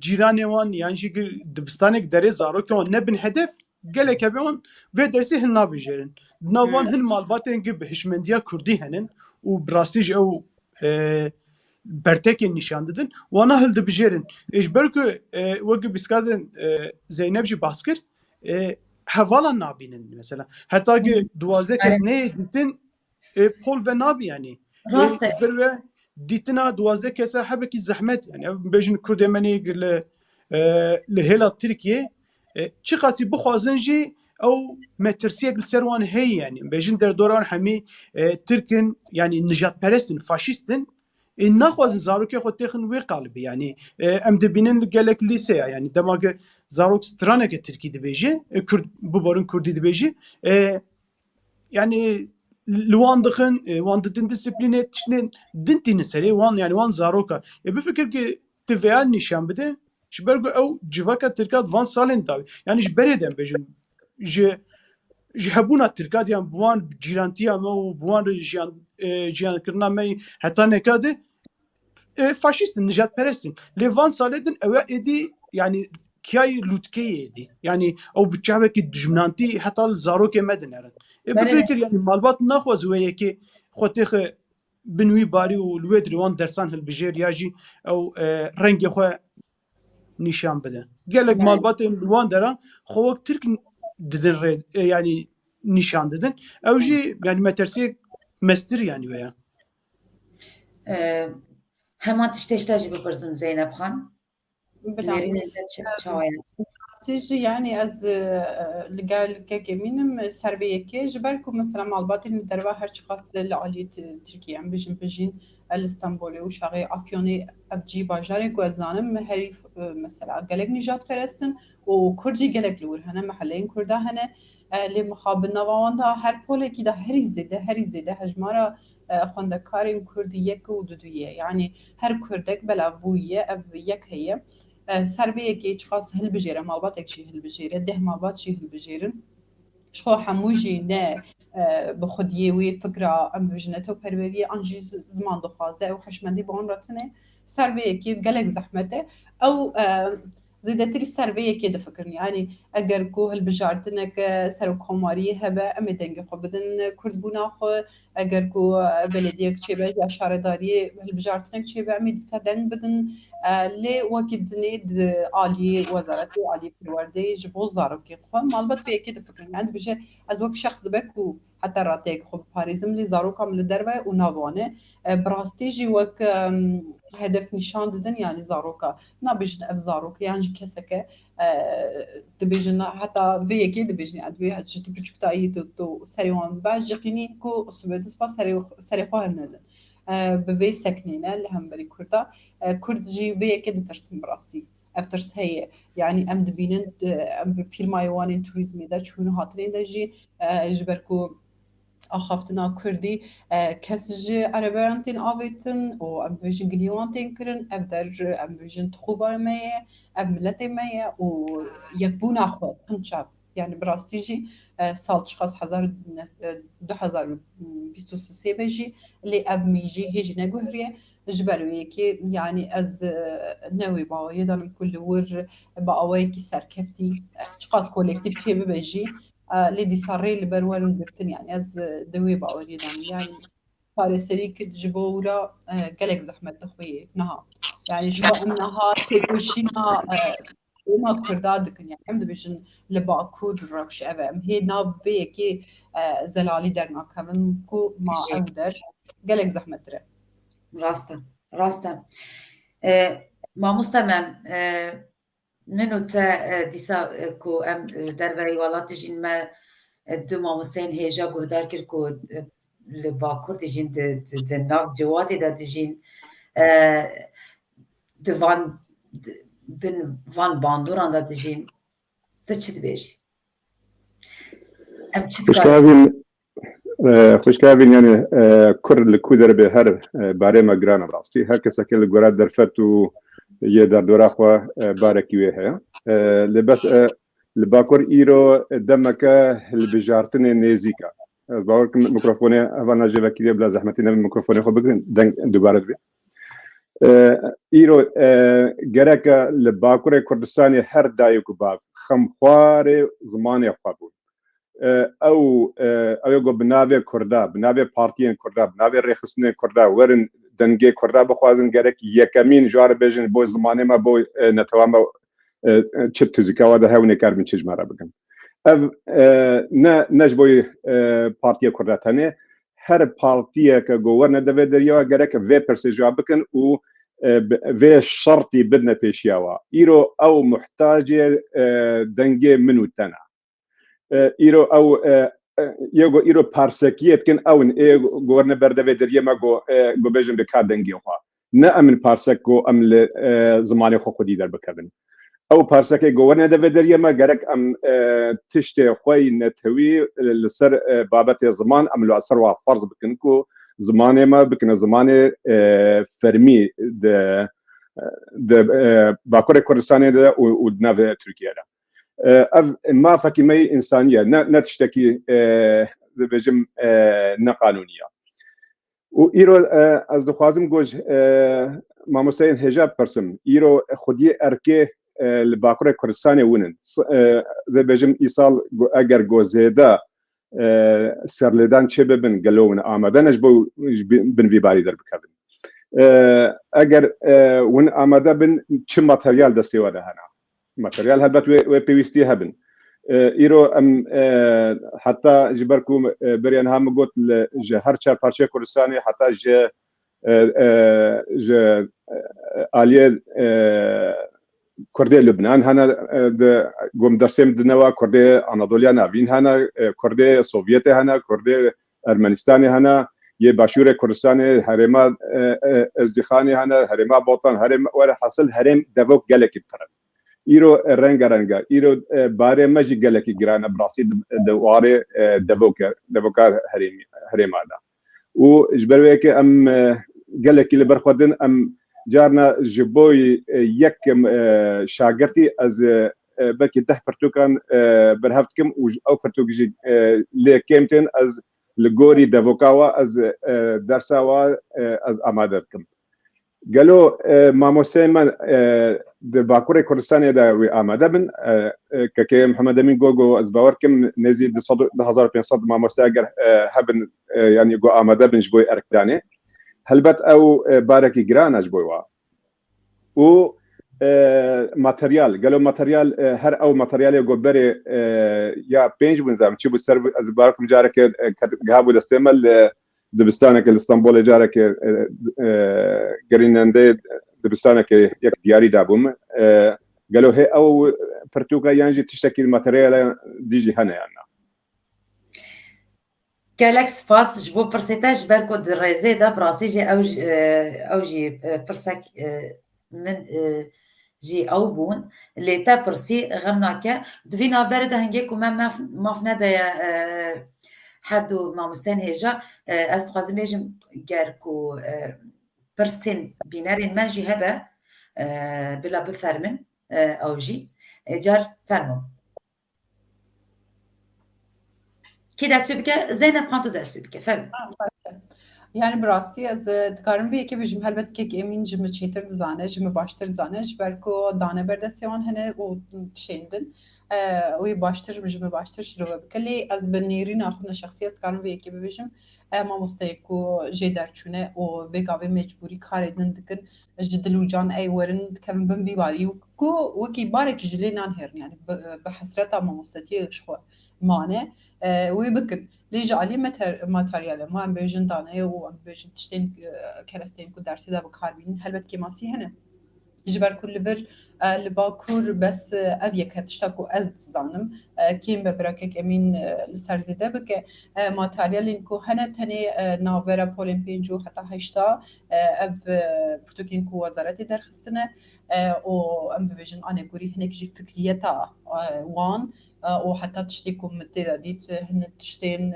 Speaker 3: جیرانی وان یعنی شکل دبستانک دری زارو که وان نبن هدف گله که بیان و درسی هن نابیجرن نوان هن مالبات انگی بهشمندیا کردی هنن و براسیج او برتکی نشان دادن وانا هل دبیجرن جبر که وقت بسکادن زینب جی باسکر هوالا نابینن مثلا حتی که 12 کس نه دیتن پول و نابی یعنی
Speaker 2: راسته
Speaker 3: جبر دیتنا 12 کس هبه کی زحمت یعنی بیشن کرد منی لهلا ترکیه چی قاسی بخوازن جی او مترسیه گلسروان هی یعنی بیشن در دوران همی ترکن یعنی نجات پرستن فاشیستن این نخواز زاروک خود تخن وی قلبی یعنی ام دبینن گلک لیسه یعنی دماغ زاروک سترانه که ترکی دبیجه کرد ببارن کردی دبیجه yani لوان دخن وان دتن disipline تشنين دنتين سري وان يعني وان زاروكا بفكر كي تفعل نشان بده شبرقو او جواكا تركات وان سالين داوي يعني جبريدن بيجن جهبونا تركات يعني بوان جيرانتيا مو بوان جيان كرنا مي حتى نكاده فاشيست نجات برسين لفان سالدن او ادي يعني كاي لوتكي دي يعني او بتشابك دجمنانتي حتى الزاروك مدنرن بفكر يعني مالبات ناخذ وياكي خوتيخ بنوي باري والويدري وان درسان هالبجير ياجي او رنج خو نشان بده قالك مالبات الوان درا خو ترك ددن يعني نشان ددن او جي يعني ما ترسي مستر يعني ويا
Speaker 2: همان تشتاجي ببرزن زينب خان لرين
Speaker 4: تيجي يعني از لقال كمينم سربيه كي جبركم مثلا مالباتي ندروا هرچ خاص لعالي تركيا ام بجين الاسطنبولي وشاغي افيوني ابجي باجاري غزانم هريف مثلا قالك نجات فرستن وكرجي قالك لور هنا محلين كردا هنا لمخابنا واندا هر بولي كده هري زيده هجمارا خوندكاري كردي يك ودوديه يعني هر كردك بلا بويه اف يك هي سربيه كي تشخاص هالبجيره مالباتك شي هالبجيره ده مالبات شي هالبجيرن شخو حموجي نه بخديوي فكره ام بجنته وبربريه انجي زمان دخازه وحشمندي بون رتنه سربيه كي قالك زحمته او زيدتري سربيه كي دفكرني يعني اگر كو هالبجارتنك سرو كوماري هبه ام دنگ خو بدن كرد بونا خو اگر كو بلديه كتشبه يا شارداري هالبجارتنك تشبه ام دي سدن بدن لي وكيد نيد عالي وزارة عالي بالوردي جبو زارو كي خو مالبت في اكيد فكرني عند بجي از وك شخص دبكو حتى راتيك خو باريزم لي زارو كامل دربه ونافونه براستيجي وك هدف نشان ددن يعني زاروكا نابجن اف زاروك يعني كسكه دبجن حتى في اكيد دبجن ادوي حجت بجكتاي تو سريوان باجقيني كو سبدس با سري خو هندن بفي سكنينه اللي هم بري كردا كرد جي بي كده ترسم براسي افترس هي يعني ام دبينن ام فيلم ايوان توريزم دا چون هاترين دا جي جبركو اخافتنا كردي كسج عربيانتين آويتن و ام بيجن قليوانتين كرن افدر ام بيجن تخوبا مية ام ملتي مية و يكبون اخوات قنشاب يعني براستيجي سال تشخص 2023 بيجي اللي اب ميجي هيجي نقهريه جبروي كي يعني از نوي باوي دانم كل ور باوي كي سركفتي تشخص كولكتيف كي بيجي لدي صاري اللي برون بكتن يعني از دوي باوي دانم يعني صار سريك جبورا قالك زحمه تخوي نها يعني شو انها تكوشينا وما كردادك يعني حمد بيجن لباكور روش أبا هي ناب بيكي زلالي درنا كمان كو ما أقدر قالك زحمة ترى
Speaker 2: راستا ما مستمم منو تا ديسا كو ام دربي ولات جين ما دو ما مستين هيجا قهدار كر كو لباكور دجين دناف جواتي دا دجين دفان بن فان باندوران دا دجين تشد بيجي ام تشد
Speaker 5: خوش كافين يعني كر الكودر بهر باري ما جرانا براستي هكذا كل الجراد درفتو يدار دوراخوا باركي ويها لبس الباكور إيرو دمك البجارتن نيزيكا باور ميكروفوني أنا جيبك كذا بلا زحمتنا الميكروفوني خو بكرين دوباره بي إيرو جرك الباكور كردستاني هر دايك باب خمخوار زماني خابون او يقول بنابه كردا بنابه بارتيين كردا بنابه رخصنه كردا ورن دنگه كردا بخوازن گرک یکمین جار بجن بو زمانه ما بو نتوام چت زکاوا ده هونه کار من چج مرا بگم اف نجبوی پارتیا كردا تانه هر پارتیا که گورن ده دریا گرک و پرسه جواب بکن او و شرطي بدنا پیشیاوا ایرو او محتاجه دنگه منو تنا ایرو او یگو ایرو پارسکیت کن اون گورن برده دریه ما گو بجن به کار دنگی خوا نه امن پارسک گو ام زمانی خو خودی در بکردن او پارسک گورن ده دریه ما گرک ام تشت خوی نتوی لسر بابت زمان ام لو اثر و فرض بکن کو زمانه ما بکن زمانه فرمی ده باکور کردستان ده و دناو ترکیه ده ما فكمي إنسانية نتشتكي بجم نقانونية وإيرو از دخوازم گوش ما مستعين هجاب برسم إيرو خودي أركي الباكورة كردستاني ونن زي بجم إيصال أجر جوزيدا سرلدان چه ببن قالون آمدنش بو بن في بالي در بكابن أجر ون آمده بن چه ماتريال دستي وده هنا ماتريال هبت و بيوستي هبن ايرو ام حتى جبركم بريان هم قلت هر چهار پارچه کردستانی حتى ج آلیه کردی لبنان هنا قوم درسیم دنوا کردی آنادولیا ناوین هنا کردی سوویت هنا کردی ارمنستانی هنا یه باشور کردستانی هرما ازدخانی هنا هرما بوطن هرما ولا حاصل هرم دوک گلکی بترن ایرو رنگا ایرو باره مجی گلکی گرانه براسی دواره دوکار هریم آده و جبروی که ام گلکی لبرخودن ام جارنا جبوی یک شاگردی از بلکه 10 پرتوکان برهفت کم او پرتوکجی لیکمتن از لگوری دوکاوا از درساوا از آماده کم قالوا ما مسلمان د باکور کردستان دا و آماده بن که محمد امین گوگو از باورکم نزید 1500 ما مستاجر هبن يعني جو آماده بن جبوي اركداني هلبت او باركي جران جبوي و ماتريال قالوا ماتريال هر او ماتريال جو بري يا بينج بنزام تشبو سر از باوركم جارك جابو دستمل دبستانك الاسطنبول جارك قرينندي دبستانك يك دياري دابوم قالوا هي او برتوكا ينجي تشتكي الماتريال ديجي هنا يعني
Speaker 2: كالكس فاس جبو برسيتاج بالكو دريزي دا براسي جي او جي برسك من جي او بون اللي تا برسي غمناكا دفينا برد هنجيكو ما فنادا حدو ما مستان هجا از خوازم بيجم گركو برسين بينارين ماجي هبا بلا بفرمن او جي جار فرمو كي دست بك زينب قانتو دست بك فرم
Speaker 4: يعني براستي از دکارم به که بجم هلبت که امین جم چیتر زانه جم باشتر زانه جبرکو دانه بردستیان هنه و شیندن وی باشتر بجم باشتر شروع بکلی از بنیرین آخون شخصیت دکارم به که بجم ما مستیکو جدر چونه و بگاوی مجبوری کاردن دکن جدلو جان ای ورن کم بن بیباری و کو وکی بارک جلی نان هر يعني بحسرت ما مستتی شخو مانه وی بکن ليجي علي ماتريال ما ام بيجن دانه و ام بيجن تشتين كرستين كو درسي دا بكاربين هلبت كيماسي هنا جبر كل بر لباكور بس أبيك هتشتكو أزد زانم كيم ببركك أمين لسر زيده بك ماتريال إنكو هنا تاني نابرا بولين بينجو حتى هشتا أب برتوكين كو وزارتي درخستنا و أم ببيجن أنا قولي هناك جي فكريتا وان وحتى تشتيكم متى ديت هن تشتين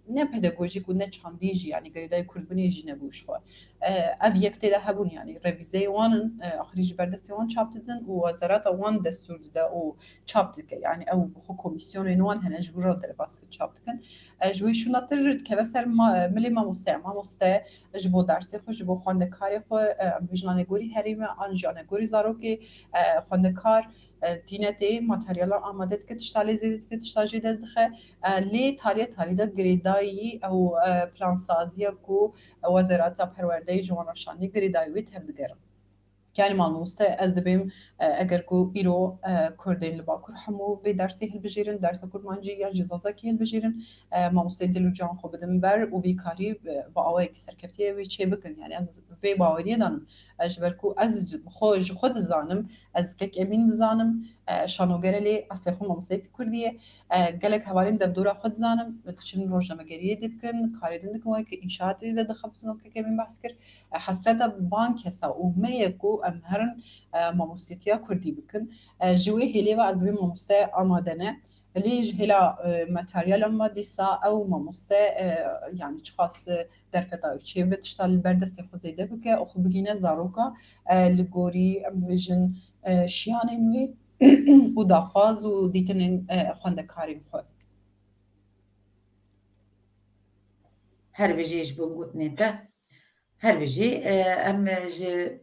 Speaker 4: نه pedagojik و نه چاندیجی يعني قريداي كل بني يجي نبوش خو أبيك تدا هبون يعني ريفيزي وان آخريج بردستي وان شابتدن ووزارات وان دستور دا و شابتك يعني أو بخو كوميسيون وان هنا جبرا در باس شابتكن جوي شو نطر كبسر ملي ما مستا جبو درسي خو جبو خواندكاري خو بيجناني گوري هريمه انجانه گوري زاروكي خواندكار دینته ماتریال آماده که تشتالی زیاد که تشتاجی دخه لی تالی دا گریدایی او پلان سازی کو وزارت پرورده جوانشانی گریدایی وی تبدیگرم. يعني مالموستا از دبیم اگر کو ایرو کردین لباکر همو و درسی هل بجیرن درس کرمانجی یا جزازه کی هل بجیرن مالموستا دلو جان خوب بدم بر و بیکاری با آوای کسر کفتیه و چه بکن يعني از و باوری دانم اجبر کو از خود زانم از که امین زانم شانوگرلی اصلا خو مالموستا کردیه گلک حوالین دبدورا خود زانم بتشین روزنامه‌گری دکن کاریدن دکن که انشاءاتی دخبتن که امین بحث کرد حسرت بانک حساب و میکو ام هرن ماموستیا کردی بکن جوی هلی و از بی ماموسته آمادنه لیج هلا ماتریال مادیسا او ماموسته يعني خاص در فتاوی چه بتشتال بردست خوزیده بکه او خو بگینه زاروکا لگوری ویژن شیانه نوی و داخواز و دیتنین خواندکارین خود
Speaker 2: هر بجيش بنقول نتا هر بجي ام جي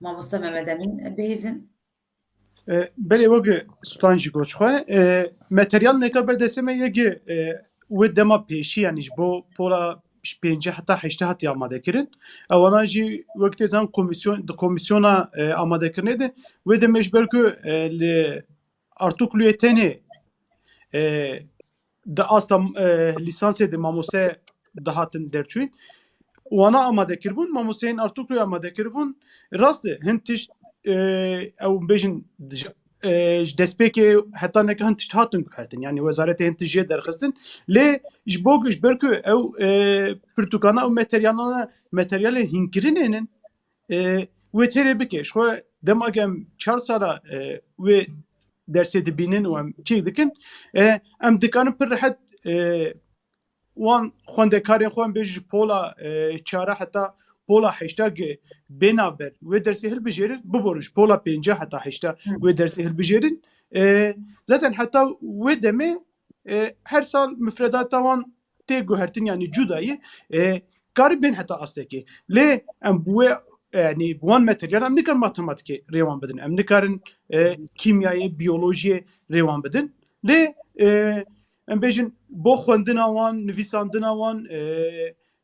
Speaker 2: ما مستمع مدامين بيزن
Speaker 3: بله وقت سلطان جيكوش خواه ماتريال نكا بردسمه يجي ودما بيشي يعني جبو بولا بينجي حتى حيشته حتى آماده كرن اوانا جي وقت زن كوميسيونا آماده كرنه ده ودمش بركو لارتوكلو تاني da asla lisansı de mamose dahatın derçün wana amade kirbun mamoseyin artuklu amade kirbun rastı hintiş ev bejin despeke hatta ne kan tiş hatın hertin yani wezarete hintiş derxistin le jbog jberku ev Portukana ev materyale hinkirinin ve terebike şu demagem 4 sala ve derse dibinin و چی دکن ام دکانم پر راحت وان خواندکارین خوان بیج پولا چاره حتی پولا هشتاگ بنابر و درسی هل بجیرن ببرش پولا 50 حتی هشتا و درسی هل بجیرن zaten hatta و دمه her sal müfredat وان تی گوهرتن yani جدایی کار بین حتی استکی لی ام بو يعني بوان ماتريال ام نكر ماتماتيكي ريوان بدن ام نكرن كيميائي بيولوجي ريوان بدن لي ام بيجن بو خوندنا وان نفيساندنا وان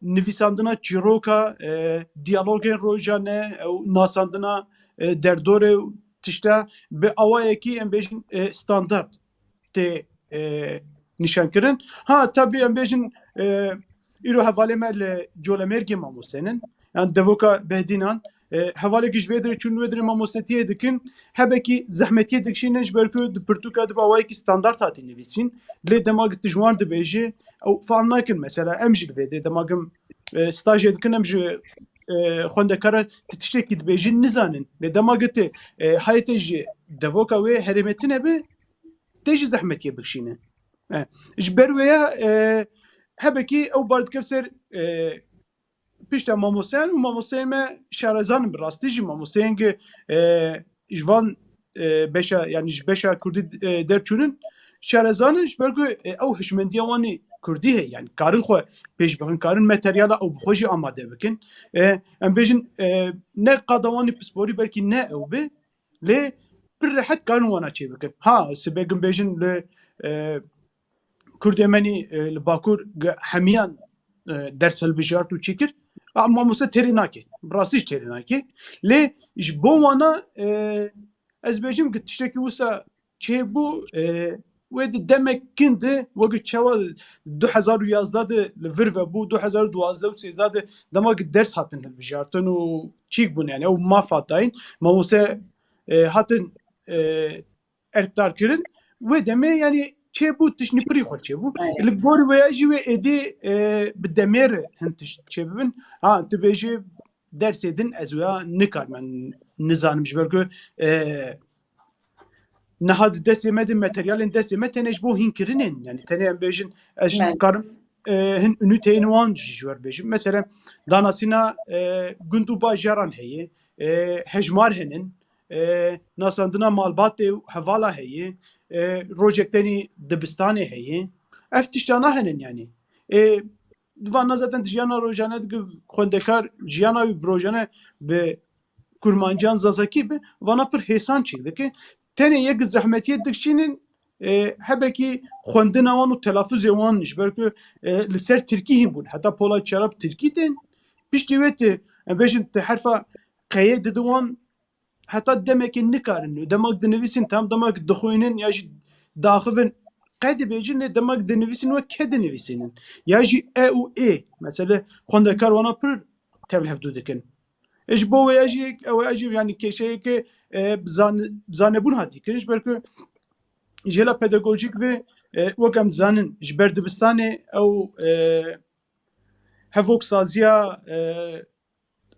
Speaker 3: نفيساندنا جيروكا ديالوجين روجانه او ناساندنا دردور تشتا باوايكي ام بيجن ستاندرد تي نشان كرن ها تابي ام بيجن ايرو حواله مال جولمرجي ماموسنن yani devoka behdinan havale gijvedre çunvedre mamosetiye dikin hebeki zahmetiye dikşine jberku de Portugal de bawayki standart hatin nevisin le demag tijwan de beji او فهمناكن مثلا امجي فيدي دماغم ستاج دكن امجي خوندكار تتشتكي دبيجي نزانن le demagte hayteji devoka ve herimetine be teji zahmetiye bikşine jberweya hebeki او bard kevser پیشتا ماموسین و ماموسین ما شارزان براستی جی ماموسین که جوان بشه یعنی بشه کردی درچونن شارزانش برگو او هشمندی وانی کردی هی یعنی کارن خو پیش بخن کارن ماتریال او بخوجی آماده بکن ام بیشن نه قادوانی پسپوری بلکی نه او به لی پر راحت کارن وانا چی بکن ها سبگم بیشن ل کردمانی لباکور همیان درس البجارت و چیکر اما موسى تريناكي براسيش تريناكي لي جبو وانا از بيجم قلت تشتكي وسا تشيبو ود دمك كنده وقت شوا 2011 لفيرفا بو 2012 و13 دماغ الدرس هاتن البجارتن وتشيك بون يعني او ما فاتين ما موسى هاتن ارتار كرن ودمه يعني چبو تشني بري خو چبو الكبور وياجي وادي بالدمير هنتش چبن ها انت بيجي درس دين ازويا نكار من نظام مش بركو نهاد دسمه ماتريال دسمه تنج بو هنكرنن يعني تاني بيجن اش كارم هن نوتين وان جوار بيجن مثلا داناسينا گندو باجران هي هجمار هنن ناساندنا مالبات حوالا هي روجكتني دبستاني هي افتشتانا هنن يعني دوان zaten جیانا روجانه خوندکار جیانا بروجانه به کرمانجان زازاکی به وانا پر حسان چیده که تنه یک زحمتیت دکشینن هبکی خوندن وان و تلفظ وان نشبر که لسر ترکی هم بود حتی پولا چراب ترکی تن پیش دیوت بیشن حرفا قید دوان حتی دمک نکارن دماغ دنویسین تام دماغ دخوینن یا داخلن قید بیشن دماغ دنویسین و که دنویسینن یا جی او ای مثلا خوندکار وانا پر تبل هفدو دکن ايش بو يجي او يجي يعني كشيء ك بزانبون هاتي كنش بركو جيلا بيداغوجيك في وكم زانن جبر دبستاني او هفوك سازيا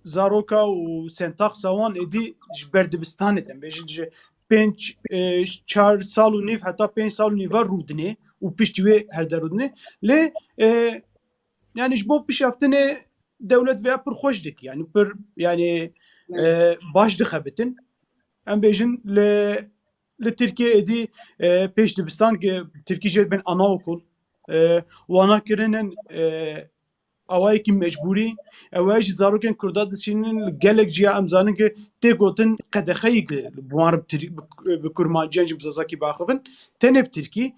Speaker 3: زاروكا و سنتاخ سوان ادي جبر دبستاني دم بيجي 4 سال و نيف حتى 5 سال و نيف رودني و بيشتوي هر درودني ل يعني جبو بيشافتني دولت ویا پر خوش دک یعنی پر یعنی باش دخبتن ام بیجن ل ترکیه ادی پیش دبستان که ترکیه جد بین انا okul وانا کرنن اوای کی مجبوری اوای زاروکن کردا دشینن گلک جیا امزانن که ته گوتن قدخی بوار بکرمانجان بزازاکی باخفن تنب ترکی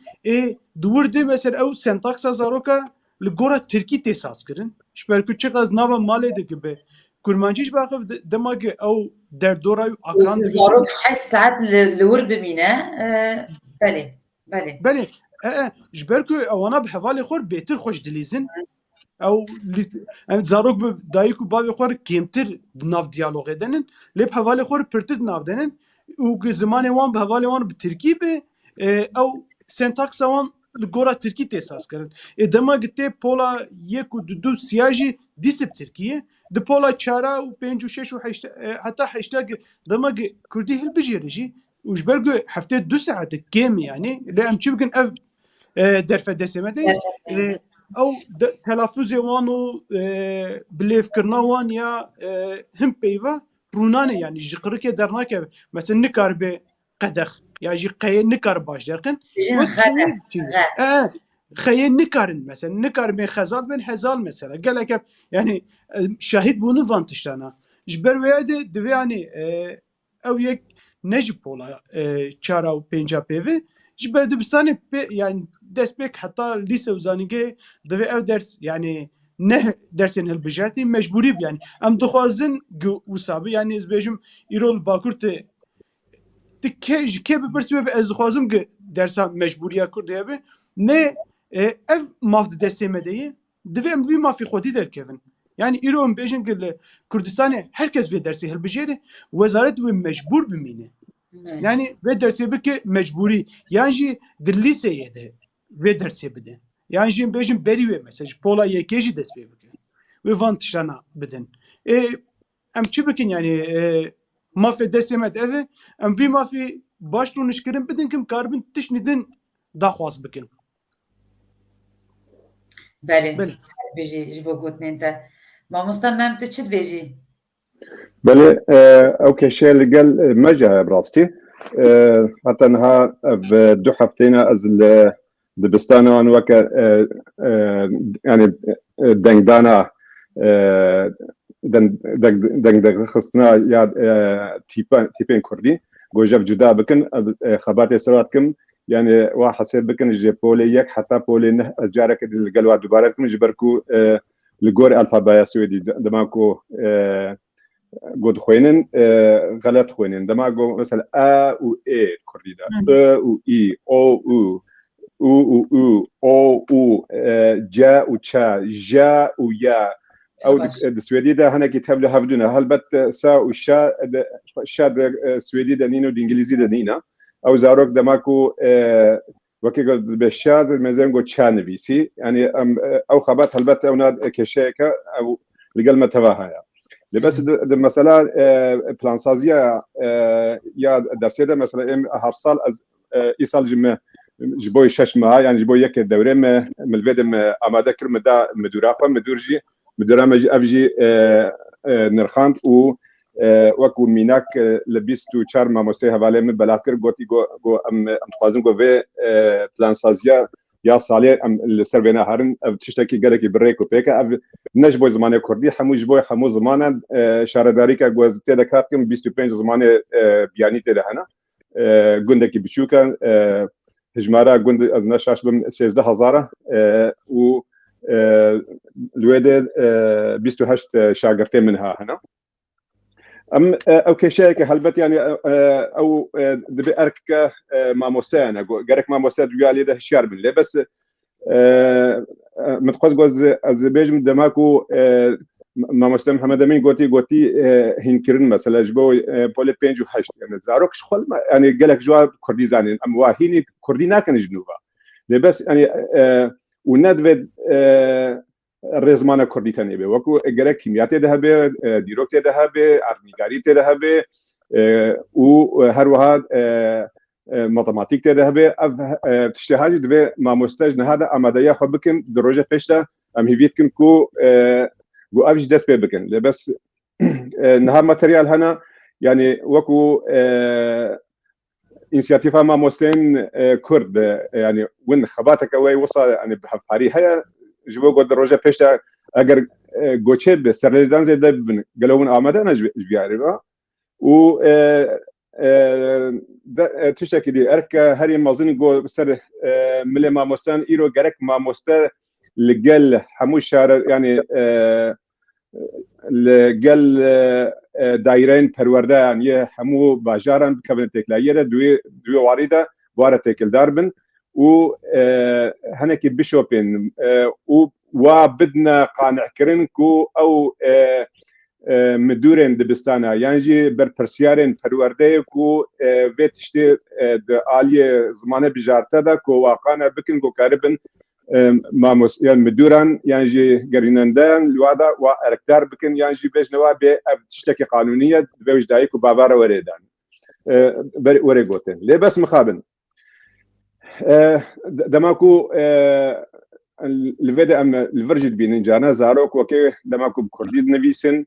Speaker 3: دورد مثلا او سنتاکس زاروکا لگورا ترکی تساس کرن شبرکو چقدر ناو ماله دکه به کرمانجیش باخف دماغ او در دورای اکران
Speaker 2: زاروك حس ساعات لور بمينا بله بله
Speaker 3: بله جبرکو اوانا به حوالی خور بهتر خوش دلیزن او زاروک به دایکو باوی خور کمتر ناو دیالوگ edenen لب حوالی خور پرتر ناو دنن او زمان وان به حوالی وان به ترکی به او سنتاکس وان لگورا ترکی تساس کردن دماغ ته پولا یک و دو سیاجی دیسب ترکیه د پولا چارا و 5 و 6 و 8 حتی 8 دماغ کردی هل بجیرجی وجبرگو هفته 2 ساعت کم يعني لا امشي بكن اف درفه دسمه او تلفظ وانو بليف كرنا وان يا هم بيفا رونانه يعني جقرك درناك مثلا نكار بقدخ يا جي قي نكار باش دركن خيل نكارن مثلا نكار بين خزال بين حزال مثلا قال لك يعني شاهد بونو فانتشتانا جبر وياد دو يعني او يك نجيب بولا چارا و 5 بيفي جبر دبستاني يعني دسبك حتى ليسه وزانيجي دفي او درس يعني نه درسين البجاتي مجبوري يعني ام دخوازن وصابي يعني زبيجم يرول باكورت تكيج كيف برسوي از دخوازم درسا مجبوريا كرديه به نه اف مافد دسمدي دفي ام في ما في خودي در كيفن يعني ايرون بيجن قال كردستان herkes في درسي هالبجيري وزاره مجبور بمينه يعني في درسي بك مجبوري يعني دليسه يده في درسي بده يعني جيم بيجن بريوه مسج بولا يكيجي دس بك وفانتشانا بدن ام چی بکن يعني ما في دسمت افه ام في ما في باش رو نشكرن بدن كم كاربن تشندن داخواس بكن
Speaker 2: بله بيجي جبو قوتني انت ما مصمم تشد بيجي
Speaker 5: بله اوكي شيء اللي قال ما جاء براستي حتى انها بدو حفتينا از دبستان وان وكا يعني دنگدانا دنگ خصنا ياد تيبين كردي گوجب جدا بكن خبرت سراتكم يعني واحد سير بكن جيبوليك حتى بولين جارك القلوة دوباره كم جبركو لغور الفابايا سويدي دماكو قد خوينن غلط خوينن دماغو مثلا ا و اي كردي دا ا و اي او و او او او جا و چا جا و یا او السويدي ده هنا كتاب له هفدونا هل بت سا وشا شاد سويدي دنينو الانجليزي دنينا او زاروك دماكو وكي قلت بالشاد مزين قلت شانبي سي يعني او خبات هل بت او ناد كشيكا او لقل ما تباها بس المسألة بلان سازيا يا درسي ده مثلا هرسال ايصال جمع جبوي شش ما يعني جبوي يك الدوري من البدم اماده كر مدا مدورافه مدورجي مدرامج افجي نرخاند و وكو ميناك لبيستو چارما مستي حواله من بلاكر گوتي گو ام خوازم گو في بلان سازيا يا صالح ام السربنا هارن تشتكي گلكي بريكو بيكا نجبو زمانه كردي حمو جبوي حمو زمانه شارداري کا گوز تدا كاتكم 25 زمانه بياني تدا هنا گندكي بچوكا هجمارا گند از نشاش بم 13000 و الويد 28 شاگرته منها هنا ام او كشيك هلبت يعني او دبي ارك ما موسانا قالك ما موساد يالي ده شار من بس متقص جوز از بيج من دماكو ما مسلم محمد امين قوتي هنكرن مثلا جبو بولي بينج وحشت يعني زاروك شخل يعني قالك جواب كردي زانين ام واهيني كردي ناكن جنوبا بس يعني وندفد الرزمانه كردي تاني به وكو قالك كيميات ذهبي ديروكت ذهبي ارنيغاري ذهبي وهر واحد ماتماتيك ذهبي تشتهاج دبي ما مستجن هذا اماديه خو بكم دروجه بيشتا ام هيفيتكم كو جو افج دس بكن بس نهار ماتريال هنا يعني وكو انسياتيفا ما مسلم كرد يعني وين خباتك اوي وصل يعني بحفاري هي جبو قد روجا بيشتا اگر گوچه به سرلدان زده بن گلون آمده نجبیاری با و تشتكي دي ارك هري مازن جو سر ملي ما مستان ايرو گرك ما مستا لقل حمو شهر يعني لقل دايرين پرورده يعني حمو باجارن كابن تكلايه دوي وارده واره تكل داربن و هناك بيشوبين و بدنا قانع كرنكو او مدورين دبستانا يعني جي برپرسيارين پرورده كو ويتشتي آلية زمانه بجارته دا كو واقعنا بكن كو كاربن ما يعني مدوران يعني جي قرينندان لوادا واركتار بكن يعني جي بيج نوابي تشتكي قانونية بيج دايكو بابارا وريدان وريقوتين ليه بس مخابن دماكو الفيدا ام الفرجد بين جانا زاروك وكي دماكو بكردي نفيسن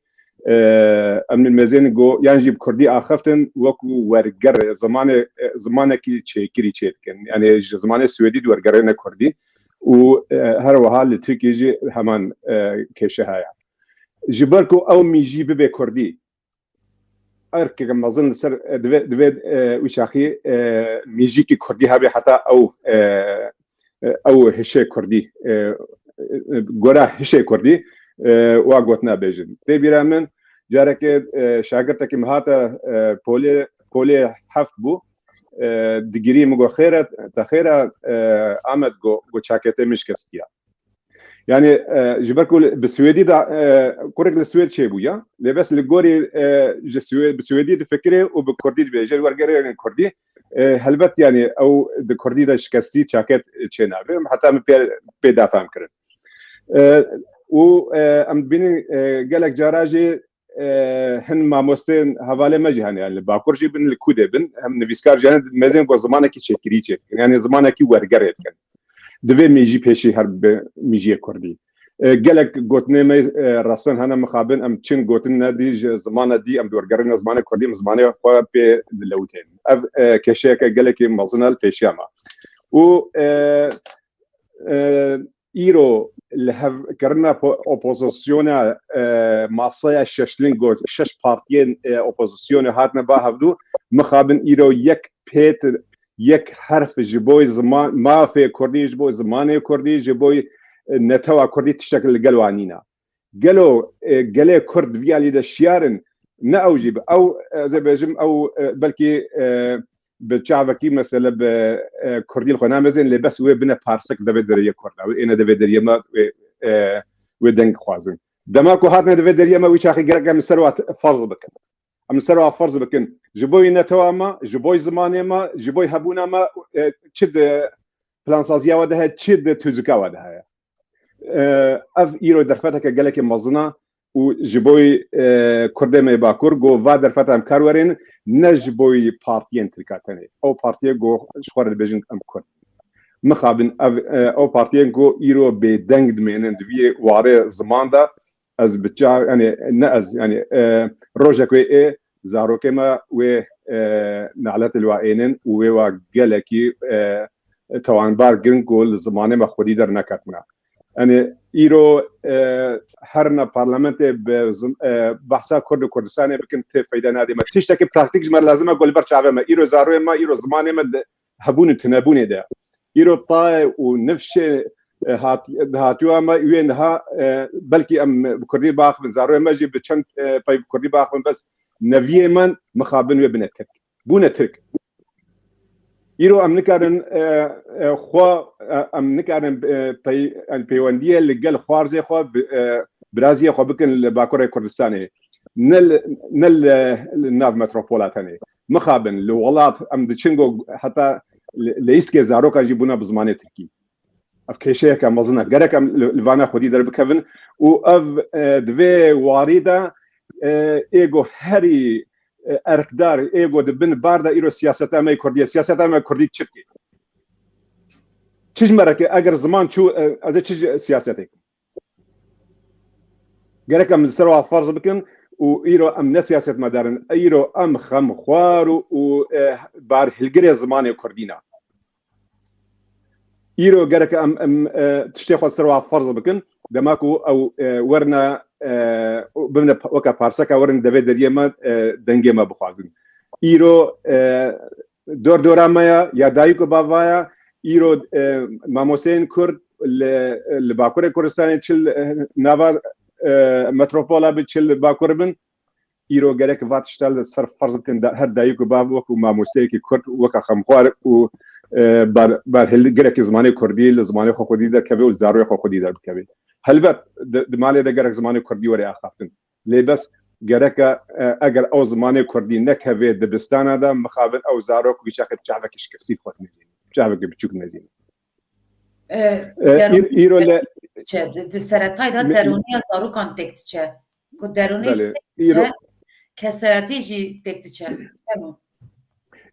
Speaker 5: ام المزين جو يعني بكردي اخفتن وكو ورقر زمانه كي تشيكري تشيكن يعني زمانه سويدي ورقرنا كردي وهر وحال التركي جي همان كشهايا جبركو او ميجي ببي كردي ارك كما ظن سر دبي وشاخي ميجي كي كردي هبي حتى او هشي كردي غورا هشي كردي واغوتنا بيجن تبيرا من جارك شاگرتك مهاتا بولي حفت بو دگیری مگو خیرت تخیره آمد گو چاکته مشکستیا يعني جبركول بسويدي دا كورك السويد شيء بويا لبس الجوري بسويدي تفكري وبكردي بيجي ورجع كردي هلبت يعني او الكردي دا شكستي تشاكت تشينا حتى بيدا فهم كرن و ام بين قالك جراجي هن ما مستن حواله مجهن يعني باكورجي بن الكوده بن هم نفيسكار جان مزين کو زمانه کی چکری چه يعني زمانه کی ورگره کن دوی میجی پیشی هر میجی کردی گلک گوتنه می راسن هنه مخابن ام چین گوتن ندی زمانه دی ام ورگرن زمانه کردی زمانه خو به لوتين اف کشک گلک مزنال پیشیما و ایرو لهف کرنا اپوزیسیون ماسایا ششلین گوت شش پارتیین اپوزیسیون هاتنه با هفدو مخابن ایرو یک حرف جبوی زمان ما في كردي جبوي زمانه كردي جبوي نتوا كردي تشكل قلوانينا قالوا كرد فيالي دا شيارن نأوجب او زي بجم او بلكي بتشعبكي مثلا بكردي الخنا مزين اللي بس وبنا بارسك دبي دريه كردا انا دبي دريه ما ودنگ خوازن دماكو هاتنا دبي دريه ما ويشاخي غرقا من سروات فرض بكن ام سروات فرض بكن جبوي نتوما جبوي زمانه ما جبوي هبونا ما تشد بلان سازيا ودها تشد توزكا ودها اف ايرو درفتك قالك مزنا وجبوي كردمه باكور جو فادر فتام كارورين نجبوي بارتيين تركاتني او بارتي جو شخور البيجن ام كرد مخابن او بارتيين جو ايرو بدنگ دمين دوی واره زمان دا از بچا يعني ناز يعني روجا كوي زاروكما و نعلات الواينن و قالكي طبعا بارجن جول زمانه ما خودي در نکاتنا يعني ايرو هرنا برلمانت بحثا كرد كردستان بكن فايده نادي ما تشتكي براكتيك مر لازم اقول برشا ما ايرو زارو ما ايرو زمانه ما هبون تنابون ده ايرو طاي ونفش هاتوا ما وينها بلكي ام كردي باخ من زارو ما جيب بتشن باي كردي باخ بس نفيه من مخابن وبنت ترك بونه ترك يرو ام نكارن خو ام نكارن بي ان بيوانديه اللي قال خوارزي خو برازيل خو بكن باكوري كردستاني نل الناف متروبولاتاني مخابن لولات ام دشينغو حتى ليسكي زاروكا جيبونا بزمانه تركي افكيشيه كان مزنا غرك الفانا خدي درب كفن و اف دفي واريدا ايغو هري اركدار ايغو دبن باردا ايرو سياسه ما كرديه سياسه ما كردي تشكي تجمرك اگر زمان شو از تش سياستك غرك من سروا فرض بكن و ايرو ام سياسه مدارن ايرو ام خم خوار و بار هلغري زمان كردينا ايرو غرك ام تشتي سروا فرض بكن دماكو او ورنا بمن وكا بارسكا ورن دبي دريما دنگه ما بخوازن ايرو دور مايا يا دايكو بافايا ايرو ماموسين كرد لباكور كردستان تشل نافا متروبولا بتشل باكور بن ايرو غرك فاتشتال صرف فرض كن هر دايكو باف وكو ماموسيكي كرد وكا خمخوار و بار هل غرك زمانه كردي زمانه خودي در كبي وزارو خودي در كبي هلبت دمالي دغرك زمانه كردي وري اخافتن لي بس غرك اگر او زمانه كردي نكبي دبستان دا مخابن او زارو كي شاكت شعبك كسي فوت مزين شعبك بتشوك مزين
Speaker 2: ايرو لا د سرطای د درونی زارو کانتکت چه کو درونی
Speaker 5: ايرو
Speaker 2: کسراتیجی تکت چه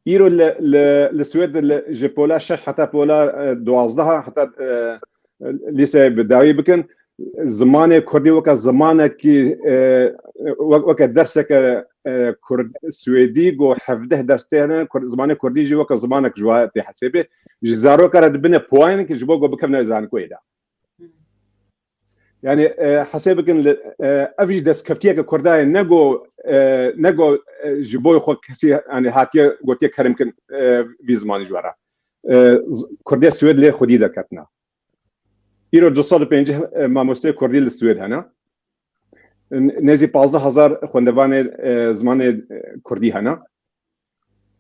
Speaker 5: ايرو السويد جيبولا شش حتى بولا 12 حتى لسه بداوي بكن زمانه كردي وكا زمانه كي وكا درسك كرد سويدي جو حفظه درستين زمانه كردي جي وكا زمانك جوا تي حسابي جزارو كرد بنا بوين كي جبو بكم زان كويدا يعني حسابك ان افجي دس كفتيه كرداي نغو جبوي خو كسي يعني هاتيه قلت كريم كن في زمان جوارا كردي السويد لي خدي دكتنا ايرو 250 ماموسته كردي السويد هنا نزي 15000 خوندوان زمان كردي هنا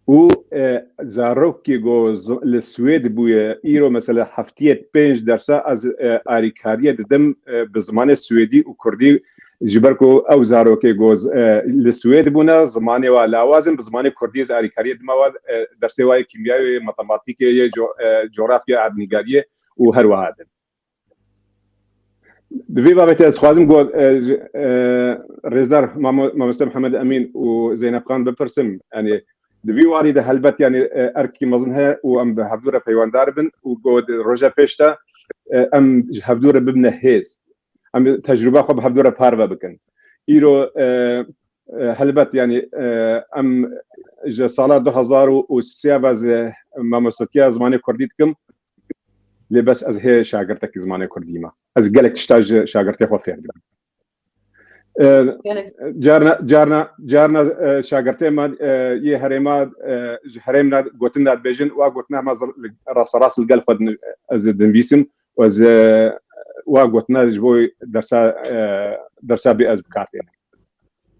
Speaker 5: و زاروكي جو السويد بو ايرو مثلا هفتيه 5% از اريكاريه دم بزمان السويدي وكردي جبركو او زاروكي جوز السويد بونا زمانه ولوازم بزمان كردي از اريكاريه دم درسي واي كيميائي ماتماتيكي جغرافيا ادنيغاريه وهر واحد دوی بابت از خوازم گو رزار ماموسته محمد امين وزينب خان بپرسم يعني دوی وارد هلبت يعني اركي مزنها وام بهفدوره پیواندار بن وگود روجا پیشتا ام هفدوره ببنه هيز ام تجربه خو بهفدوره پاروا بكن ايرو هلبت يعني ام ج سال 2003 باز ماموستيا زمانه كرديتكم لبس از هي شاگردك زمانه كرديما از قالك تشتاج شاگرتي خو فير جارنا شاگرته ما یه هرما هرمنا گوتنا بيجن وا گوتنا ما راس القلب از دنبيسم واز وا گوتنا جبوي درسا بي از بكارتين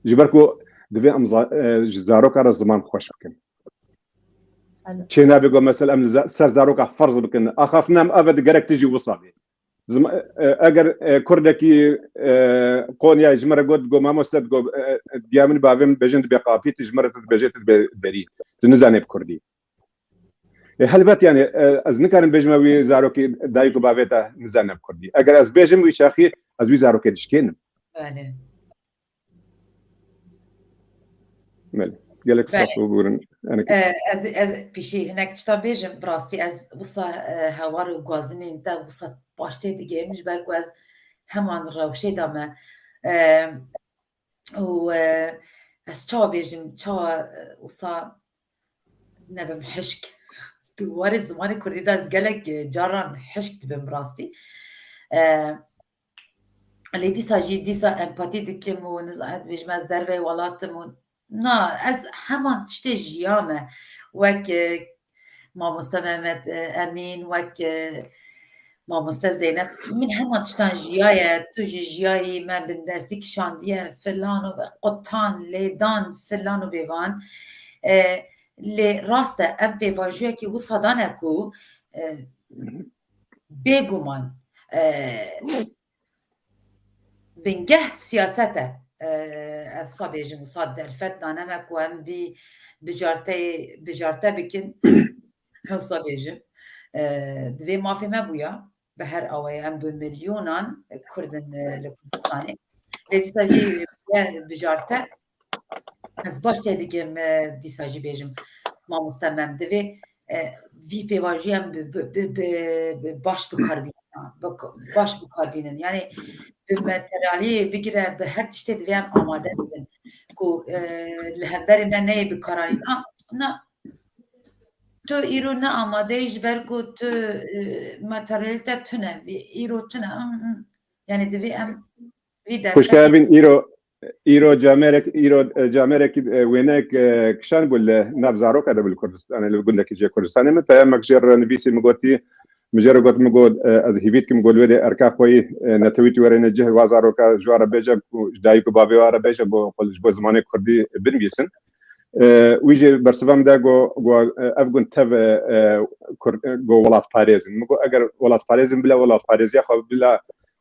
Speaker 5: جبركو دبي امزا جزارو كار زمان خوش بكن چینا بگو مثلا ام سر زاروک فرض بکن اخاف نام ابد گرک تجی وصابی اگر کردکی قونیا جمره گود گو ما مستد گو بیامن باویم بجند بقاپی تجمره بجت بری تنزانه بکردی هلبت يعني از نکارم بجم وی زاروکی دایکو باویتا نزانه بکردی اگر از بجم وی شاخی از وی زاروکی دشکینم
Speaker 2: بله
Speaker 5: مل گلک سپاس بورن انا
Speaker 2: از پیشی هناك تشتا بيجم براستي از وصا هوار و گازنين دا وصا باشتي دیگه مش برگو از همان روشه دامه و از چا بيجم چا وصا نبم حشك دوار الزمان كردي دا از گلك جاران حشك تبم براستي اللي ديسا جي ديسا امباتي دكم و نزعت بيجم از دربي ولاتم و نا از همان تشتي جيامه وك مامۆستا مەمەد ئەمین وەک مامۆستا زێنەب من هەموو تشتان ژیایە توژی ژیایی me bi destî kişandiye filan û qutan lêdan filan û bêvan lê rast e em pêvajiyekî wisa dane ku bêguman bingeh siyaset e ez wisa bêjim wisa derfet daneme ku em bî bijarte bikin wisa bêjim divê mafê me bûya bi her awayê em bi milyonan Kurdin li Kurdistanê lê dîsa jî bijarte ez baş tê dikim dîsa jî bêjim mamoste me em divê vî pêvajiyê em baş bikarbînin yani bi materyalî bigire bi her tiştê divê em amade bibin ku li hemberê me neyê bikaranîn na tu îro ne amadeyî ji ber ku tu materyalî te tune îro tune yani divê em vî derfet
Speaker 5: خوشکابین ایرو جامرك وينك كشان بول نبزاروك هذا بالكردستان اللي بقول لك جي كردستان متى مكجر نبيسي مغوتي مجرد مقول از هيفيت كم قول ودي اركا خوي نتويت ورينا جه وازاروكا جوار بيجا دايكو بابي وارا بيجا بو زمانه كردي بنبيسن ويجي برسبام دا جو افغون تف جو ولات باريزن مگو اگر ولات باريزن بلا ولات باريزيا خو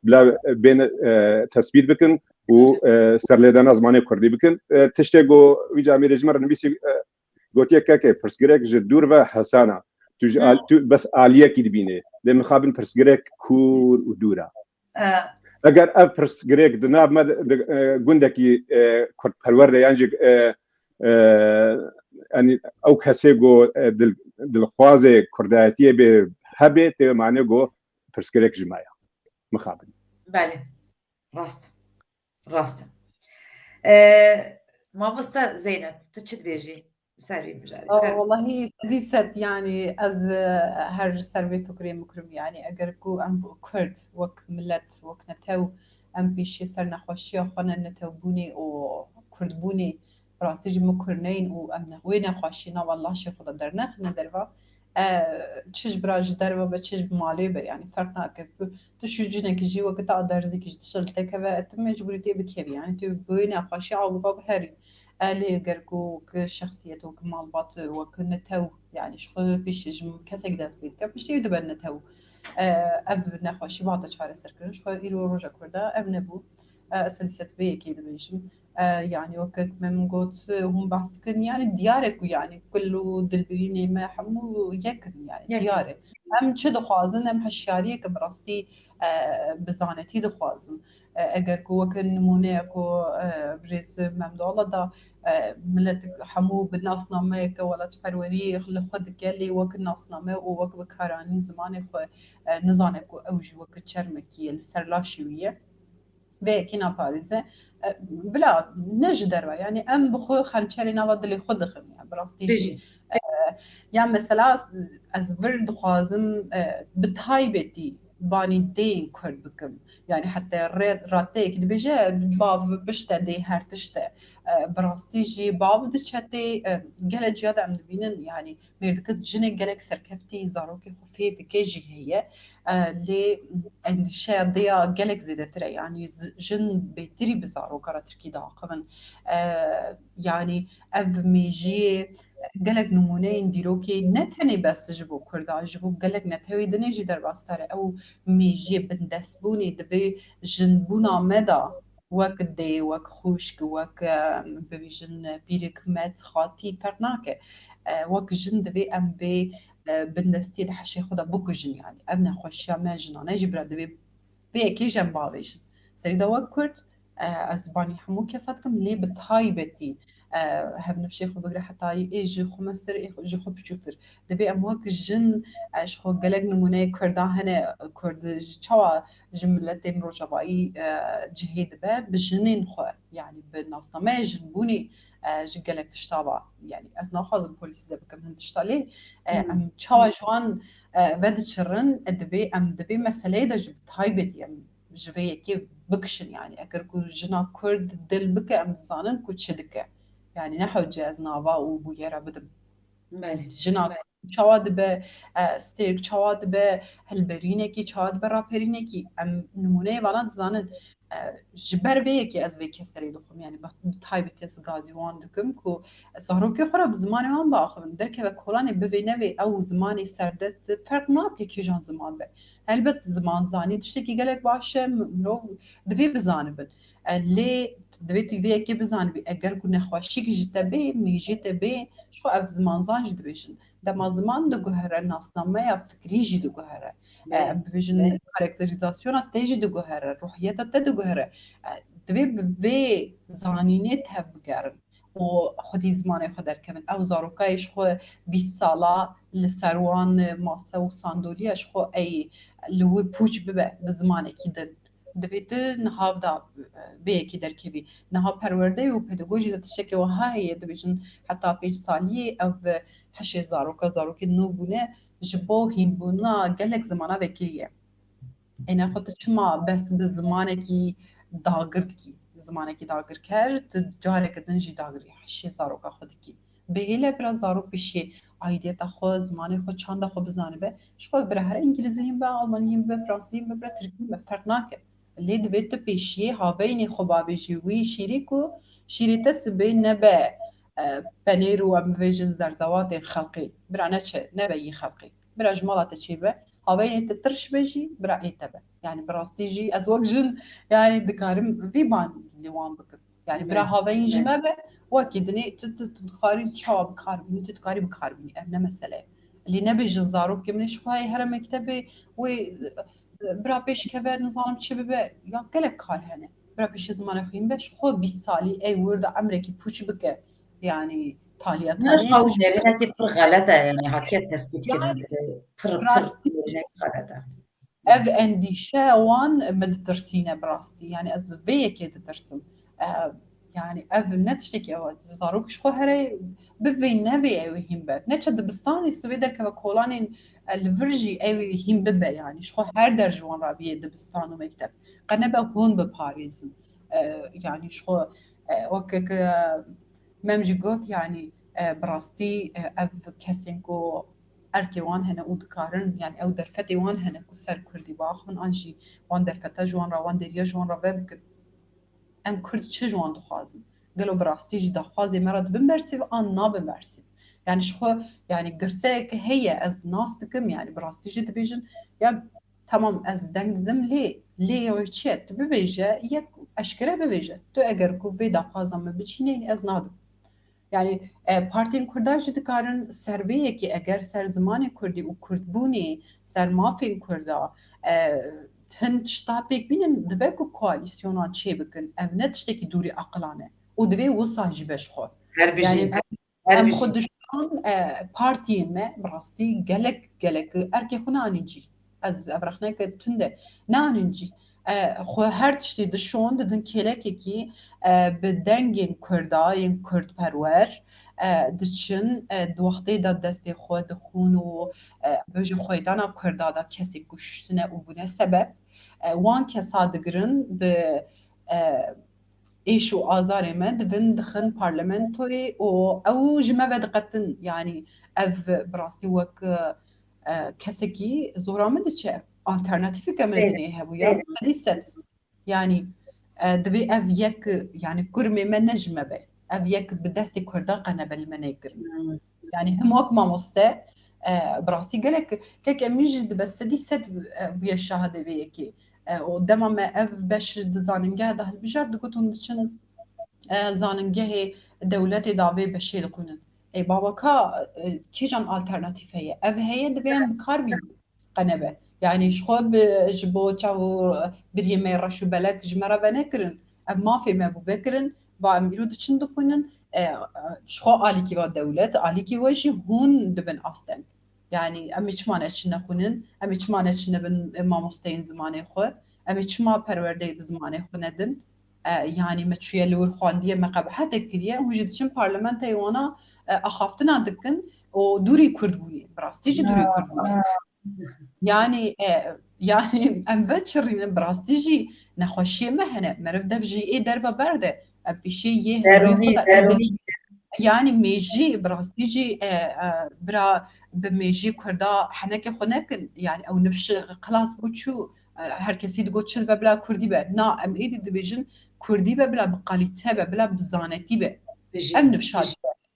Speaker 5: بلا بين تثبيت بكن و سرليدان زمانه كردي بكن تشتي جو ويجا ميرجمر نبيسي گوتيه كاكي برسگرك جدور و حسانه تو بس عالیه کی دبینه به مخابن پرسگرک کور و دورا اگر اف پرسگرک دناب ما گندکی کرد پرور یانجی یعنی او کسی گو دلخواز کردایتی به هبه ته معنی گو پرسگرک جماعه مخابن
Speaker 2: بله راست مامۆستا زينب تو چی دبیجی سروي بجاري
Speaker 4: والله ديست يعني از هر سروي فكري مكرم يعني اگر كو ام كرد وك ملت وك نتو ام بيشي سر نخوشي خونه نتو بوني او كرد بوني راستي مكرنين و ام وين خوشينا والله شي خدا درنخ ندروا تشج براج دروا بتشج مالي به يعني فرقنا كده تشجنا كجي وقت درزي كجي تشلتك تم مجبورتي بكيف يعني تو وين خوشي او بهري آلي قرقو كشخصيته كمالبات وكنتو يعني شخو بيش كسك داس بيت كبيش يدبر نتو أب نخوشي بعض شهر سركن شخو إيرو رجع كردا أب نبو سلسلة بيه كده بيجم يعني وكك من قوت هم بحسكن يعني ديارك يعني كله دلبريني ما حمو يكن يعني ديارك هم چه دخوازن هم هشیاری که براستی بزانتی دخوازن اگر کو وکن نمونه کو برز ممدوله دا ملت حمو بالناس نامه که ولات پروری خود گلی وک ناس نامه و وک بکارانی زمان خو نزانه کو اوج وک چرمکی سرلاشویه و کینا پاریزه بلا نجدر يعني ام بخو خنچری نوادلی خود خم يعني براستی يعني مثلا از ورد خوازم بتهاي بيتي باني دين كرد بكم يعني حتى راتيك دبيجا باب بشتدي هرتشته براستيجي باب دشتي قال جياد عم دبينن يعني ميردك جنة قالك سركفتي زاروكي خفي بكيجي هي لي عند شيء ضيا قالك زيدة ترى يعني جن بيتري بزاروكا تركي داقمن يعني اف ميجي قالك نمونين ديروكي نتني بس جبو كردا جبو قالك نتوي دنيجي درباستاري او ميجي بندسبوني دبي جنبونا مدى وك دي وك خوشك وك بيجن بيرك مات خاطي برناك وك جن دبي ام بي بندستي دحشي خدا بوك جن يعني ابنا خوشيا ما جنانا جبرا دبي بيكي جنبا بيجن سري دا وك كرد أزباني حمو كساتكم ليه بتهاي بتي هب نفشي خو بقرا حتى إيجي خو مستر إيجي خو بشوتر دبي أمواك جن أش خو قلق نمونه كردا هنا كرد شوا جملة مروجة باي جهيد باب بجنين خو يعني بالناس ما جنبوني جقلق تشتابع يعني أزنا خاز البوليس زبكم هن تشتالي أم شوا جوان بدت شرن دبي مسألة دا جبت هاي بتي يعني جوية كيف بكشن يعني أكر كو جنا كرد دل بك أم زانن كو تشدك يعني نحو جاز نابا وبويرا بدم جنا شواد به ستير شواد به هالبرينه کی شواد به راپرینه کی ام نمونه بالان زانن جبر به کی از وی کسری دخم يعني بتاي بتس غازي وان دكم كو صاروكي خرا بزمان هم باخذ دركه بكولاني بفينوي او زماني سردست فرق ناكي كي جان زمان به البت زمان زاني تشتكي قالك باشه مرو دفي بزانبن لي دبيت في كي بزانبي اگر كنا خوشيك جتبي ميجي تبي شو اف زمان زان جدبيشن دما زمان دو گوهره ناسنامه یا فکری جی دو گوهره بيجن كاركتريزاسيون تيجي دو گوهره روحيات تدو گوهره دبي بي زانينه تبقرن و خودی زمان خود درکمن او زاروکایش خو 20 ساله لسروان ماسه و ساندولیش خو ای لو پوچ ببه بزمانه کی دن دبیت نهاب دا بیکی درکبی نهاب پرورده و پداگوژی دا تشکی و های دبیجن حتی 5 سالیه او حشي زاروكي نوبونه جبو هينبونا قالك زمانه بكريه انا خدت شما بس بزمانكي داغرتكي زمانكي داغر كرت جارك دنجي داغري حشي زاروكا خدكي بهيله برا زاروك بشي ايديا تاخو زماني خو چاندا خو بزانه به شو برا هر انجليزيين با المانيين با فرنسيين با تركيين با فرقناك اللي دبيت بيشي هابيني خو بابي جوي شيريكو شيريتس بين نبا بنير ومفيجن زرزوات خلقي برا نتش نبي خلقي برا جمالات تشيبه هاوين تترش بيجي برا ايتبه يعني براستيجي ازوج جن يعني دكارم في بان اللي وان بك يعني برا هاوين جمبه واكيدني تدخاري تشاب بخاربني تدخاري بخاربني ابنا مساله اللي نبي جنزارو كمنش خواي هر مكتبه و برا بيش كبه نظام تشبه يا قلك كار هنا برا بيش زمان خيم باش خو 20 سالي اي ورد امريكي بوش بك يعني تالية
Speaker 2: ناش قاوم يرينا كي فر غلطة يعني هاتية تثبيت كده فر غلطة
Speaker 4: اف انديشة وان مد ترسينة براستي يعني ازبية كي تترسم يعني اف نتشتكي او زاروك شخو هري بفين نبي ايوه هم بب نتشد بستاني سويدا كوكولاني الفرجي ايوه هم بب يعني شخو هر درجوان رابيه دبستان ومكتب قنبه هون بباريس يعني شخو وكك ممجي قوت يعني براستي اف كسينكو اركي وان هنا ودكارن يعني او درفتي وان هنا كسر كردي باخن انجي وان درفتا جوان را وان دريا جوان را بك ام كرد چه جوان دخوازم قالوا براستي جي دخوازي مرض بمبرسي وان نا بمبرسي يعني شخو يعني قرسيك هي از ناس تكم يعني براستي جي دبيجن يا تمام از دنگدم ليه يوچيت ببيجه يك اشكره ببيجه تو اگر کو في دخوازم بچيني از نادم يعني پارتین کردار جد کارن سرویه که اگر سر زمان کردی و کردبونی سر مافین کردا هند شتابک بینن دبه کو کواليسيونات چه بکن او نتشتکی دوری عقلانه و دبه وصا جبش خو يعني ام خودشان پارتین ما براستی گلک ارکی خونه آنینجی از ابرخنه که تنده نه آنینجی خو هر تشتی دشون ددن کلکی کی به دنگین کرداین کرد پرور دچن دوخته دا دست خود خون و بجی خویدانا کردا دا کسی کشتنه و بونه سبب وان کسا دگرن به ایش و آزار مد وین دخن پارلمنتوی او جمع بدقتن يعني اف براستی وک کسی کی زورامد چه alternatifi كملتني هبو يا دي ست يعني دبي اف يك يعني كرمي ما نجمه به أبيك بدست كردا قنبة المناقر يعني هم وقت ما مسته براسي قالك كيك أميجد بس دي سد بيا الشهادة بيكي قدام ما أف باش دزاننجا ده البجار دكتون دشن زاننجه دولتي دابي بشي دقونن اي بابا كا كيجان الترناتيف هي اف هي دبيان بكاربي قنبه يعني شخوب جبو تشاو بريمي رشو بلك جمرا بنكرن ما في ما بفكرن با اميرو دشن دقونن شخو آليكي با دولت آليكي وجي هون دبن أصلا يعني أمي چمانه چی نخونن أمي چمانه چی نبن ما مستين زمانه خو أمي چما پرورده بزمانه خو ندن يعني متشوية لور خواندية ما قبحت كريه وجد شن برلمان تايوانا أخافتنا دكن ودوري كردوي براستيجي دوري كردوي يعني يعني ام بتشرين براستيجي نخوشي مهنه مرف دبجي ايه دربه برده ام بيشي يه
Speaker 2: دروني دروني
Speaker 4: يعني ميجي براستيجي برا بميجي كردا حنك خنك يعني او نفش خلاص بوتشو هركسي دقوت شد ببلا كردي به نا ام ايدي ديفيجن كردي ببلا بقاليتها ببلا بزانتي به ام نفشاد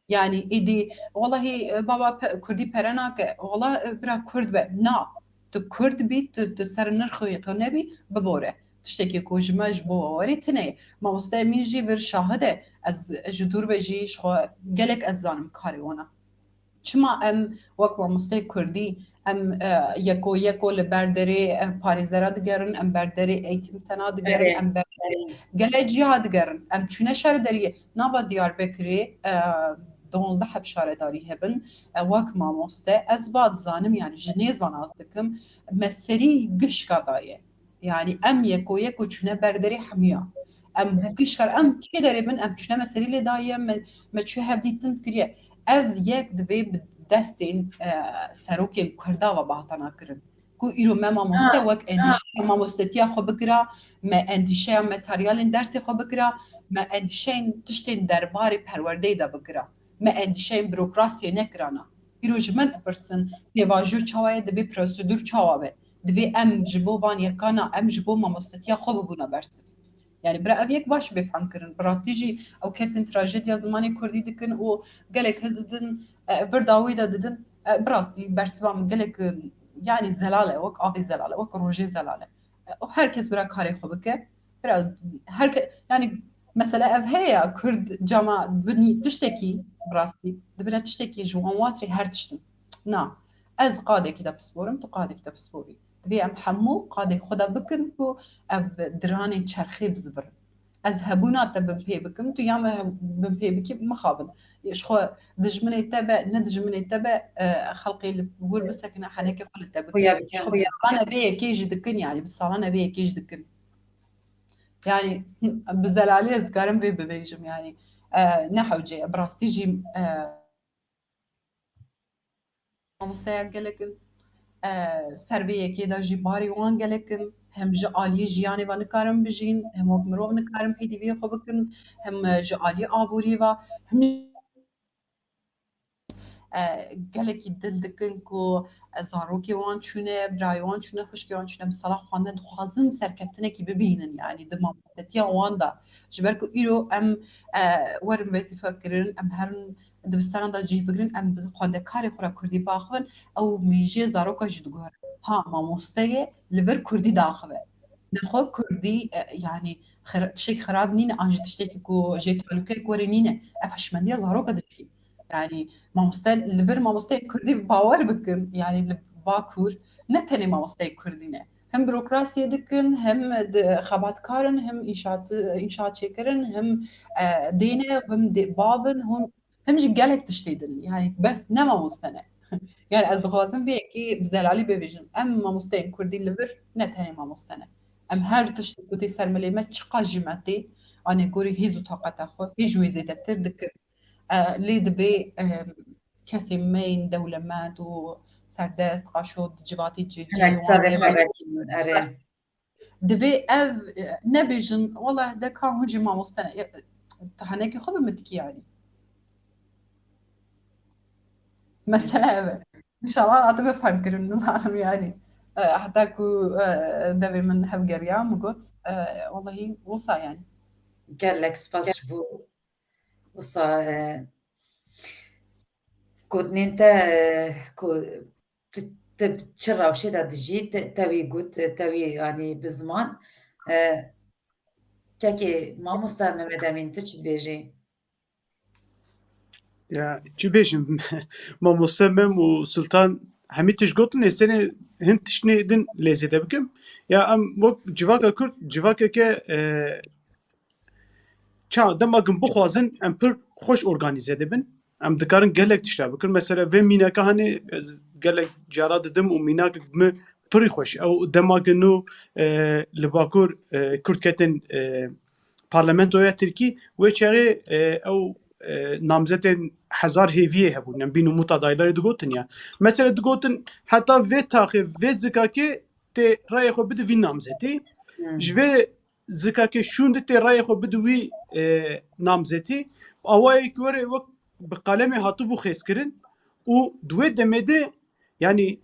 Speaker 4: يعني ايدي والله بابا كردي برناك والله برا كرد به نا تو كرد بيت تسر نرخو يقنبي ببوره تشتكي كوجماج بو وريتني ما مستمين جي بر شاهده از جدور بجيش خو قالك ازانم كاري وانا چما ام وقت مستي كردي ام يكو لبردري باريزرا دگرن ام بردري ايتم سنا دگرن ام بردري قال جهاد دگرن ام چونه شهر دريه نابا ديار بكري 12 حب شارداری هبن وقت ما مسته از بعد زانم يعني جنيز وانا ازدكم مسري قش قضايا يعني ام يكو چونه بردري حميا ام قشكر ام كي داري بن ام چونه مسري لي دايا ما چو هبدي تنكريه ev yek divê bi destên serokên Kurda ve bahtana kirin ku îro me mamoste wek endîşeya mamostetiya xwe bikira me endîşeya materyalên dersê xwe bikira me endîşeyên tiştên derbarê perwerdeyê de bikira me endîşeyên bürokrasiyê nekirana îro ji me dipirsin pêvajoya çawa ye divê prosedûr çawa be divê em ji bo van yekana em ji bo mamostetiya xwe bibûne bersiv يعني برا أبيك باش بفهم كرن براستيجي أو كسن تراجيديا زماني كردي دكن و قالك هل ددن برداوي دا ددن براستي برسوام قالك يعني زلالة وك أبي زلالة وك روجي زلالة وهركز برا كاري خبكة برا يعني مثلا أف هي كرد جامعة بني تشتكي براستي دبنا تشتكي جوان واتري هر تشتن نا از قاده كده بسبورم تو قاده كده بسبوري دوی ام حمو قاده خدا بکن کو اف درانی چرخی بزبر از هبونا تبن پی بکم تو یام بن پی بکی مخابن شخو دجمنه تبع ندجمنه تبع خلقي البور بسكنه حنك خل تبع شخو بصالانه بيه كيج دكن يعني بصالانه بيه كيج دكن يعني بزلالي ازكارم بيه ببيجم يعني نحو جي براستيجي مستيقلك سربیەکێ دا jî barî wan gelekin hem ji aliyê jiyanê ve nikarin bijîn hem wek mirov nikarin pêdiviyê xwe bikin hem ji aliyê aborî ve hem gelekî dil dikin ku zarokê wan çûne birayê wan çûne xişkê wan çûne bi sala xwarinê dixwazin serkeftinekî bibînin yani di mamostetiya wan da ji ber ku îro em werin wezîfe kirin em herin dibistanan da cih bigirin em bi xwendekarê xwe re kurdî biaxivin ew mêjiyê zaroka jî diguherin ha mamosteyê li vir kurdî daxive nexwe kurdî yani tiştekî xirab nîne an jî tiştekî ku jê talûkek werê nîne ev hişmendiya zaroka dişkî يعني مامۆستا li vir mamosteyê Kurdî bawer bikin yani li Bakur ne tenê mamosteyê Kurdî ne hem bürokrasiyê dikin hem xebatkarin hem înşaat çêkirin hem dêne hem bavin hem jî gelek tiştê din yani bes ne mamoste ne yani ez dixwazim vêyekê bi zelalî bibêjim em mamosteyên Kurdî li vir ne tenê mamoste ne em her tiştê ku tê ser milê me çiqa jî me tê anê gorî hêz û taqeta xwe hêj wê zêdetir dikin لێ دەبێ کەسێ مین دەولەمەند و سەردەست قاشۆ جواتی دەبێ ئەv نەبێژن وەڵا دەکا هونجی مامۆستەنە هەنێکی خۆ بمتکی یاری مەسەلە ئەوە انشاءالله ئاتە بفهمکردن نزانم یانی حتا کو دەبێ من هەبگەریام وگوت وەڵی وسا یانی
Speaker 2: gelek spas ji bo وصا كودنين تا تشرا وشي دا دجي تاوي قوت تاوي يعني بزمان كاكي ما مستعمل مدامين تشد بيجي
Speaker 3: Ya çi bêjim mamoste me û Sultan hemî tişt gotin ê senê hin tiştînê din lêzê bikim ya em wek civaka Kurd civakeke ça dema kin bixwazin em pir xweş organize dibin em dikarin gelek tişta bikin mesela vê mînaka henê ez gelek cara didim û mînakek me pirî xweş ew dema kin nû li Bakur Kurd ketin parlamentoya Tirkî wê çerê ew namzetên hezar hêviyê hebûn em bîn û muta dayîlarê digotin ya mesela digotin heta vê taxê vê zikakê tê rayê xwe bide vî namzetê ji vê zikakê şûn de tê rayê xwe bide wî namzetê awayekî were wek bi qalemê hatibû xêzkirin û di wê demê de yanî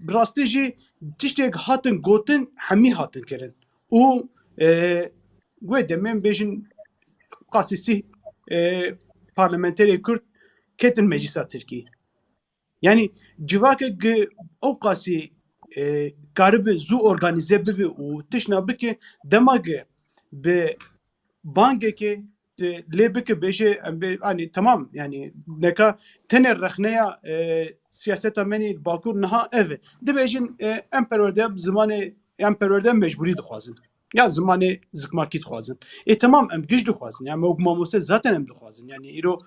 Speaker 3: bi rastî jî tiştێk hatin gotin hemî hatin kirin û wê demê em bêjin qasî sî parlamenterê Kurd ketin meclisa Tirkî yani civakek ew qasî karibe zû organize bibe û tişna bike dema ge bi bangekê lê bike bêje em bê hani tamam yani neka tenê rexneya siyaseta menî Bakur niha ev e dibêjin em perwerde zimanê em perwerde mecburî dixwazin ya zimanê zikmakî dixwazin tamam em giş dixwazin yani wek mamoste zaten em dixwazin yani îro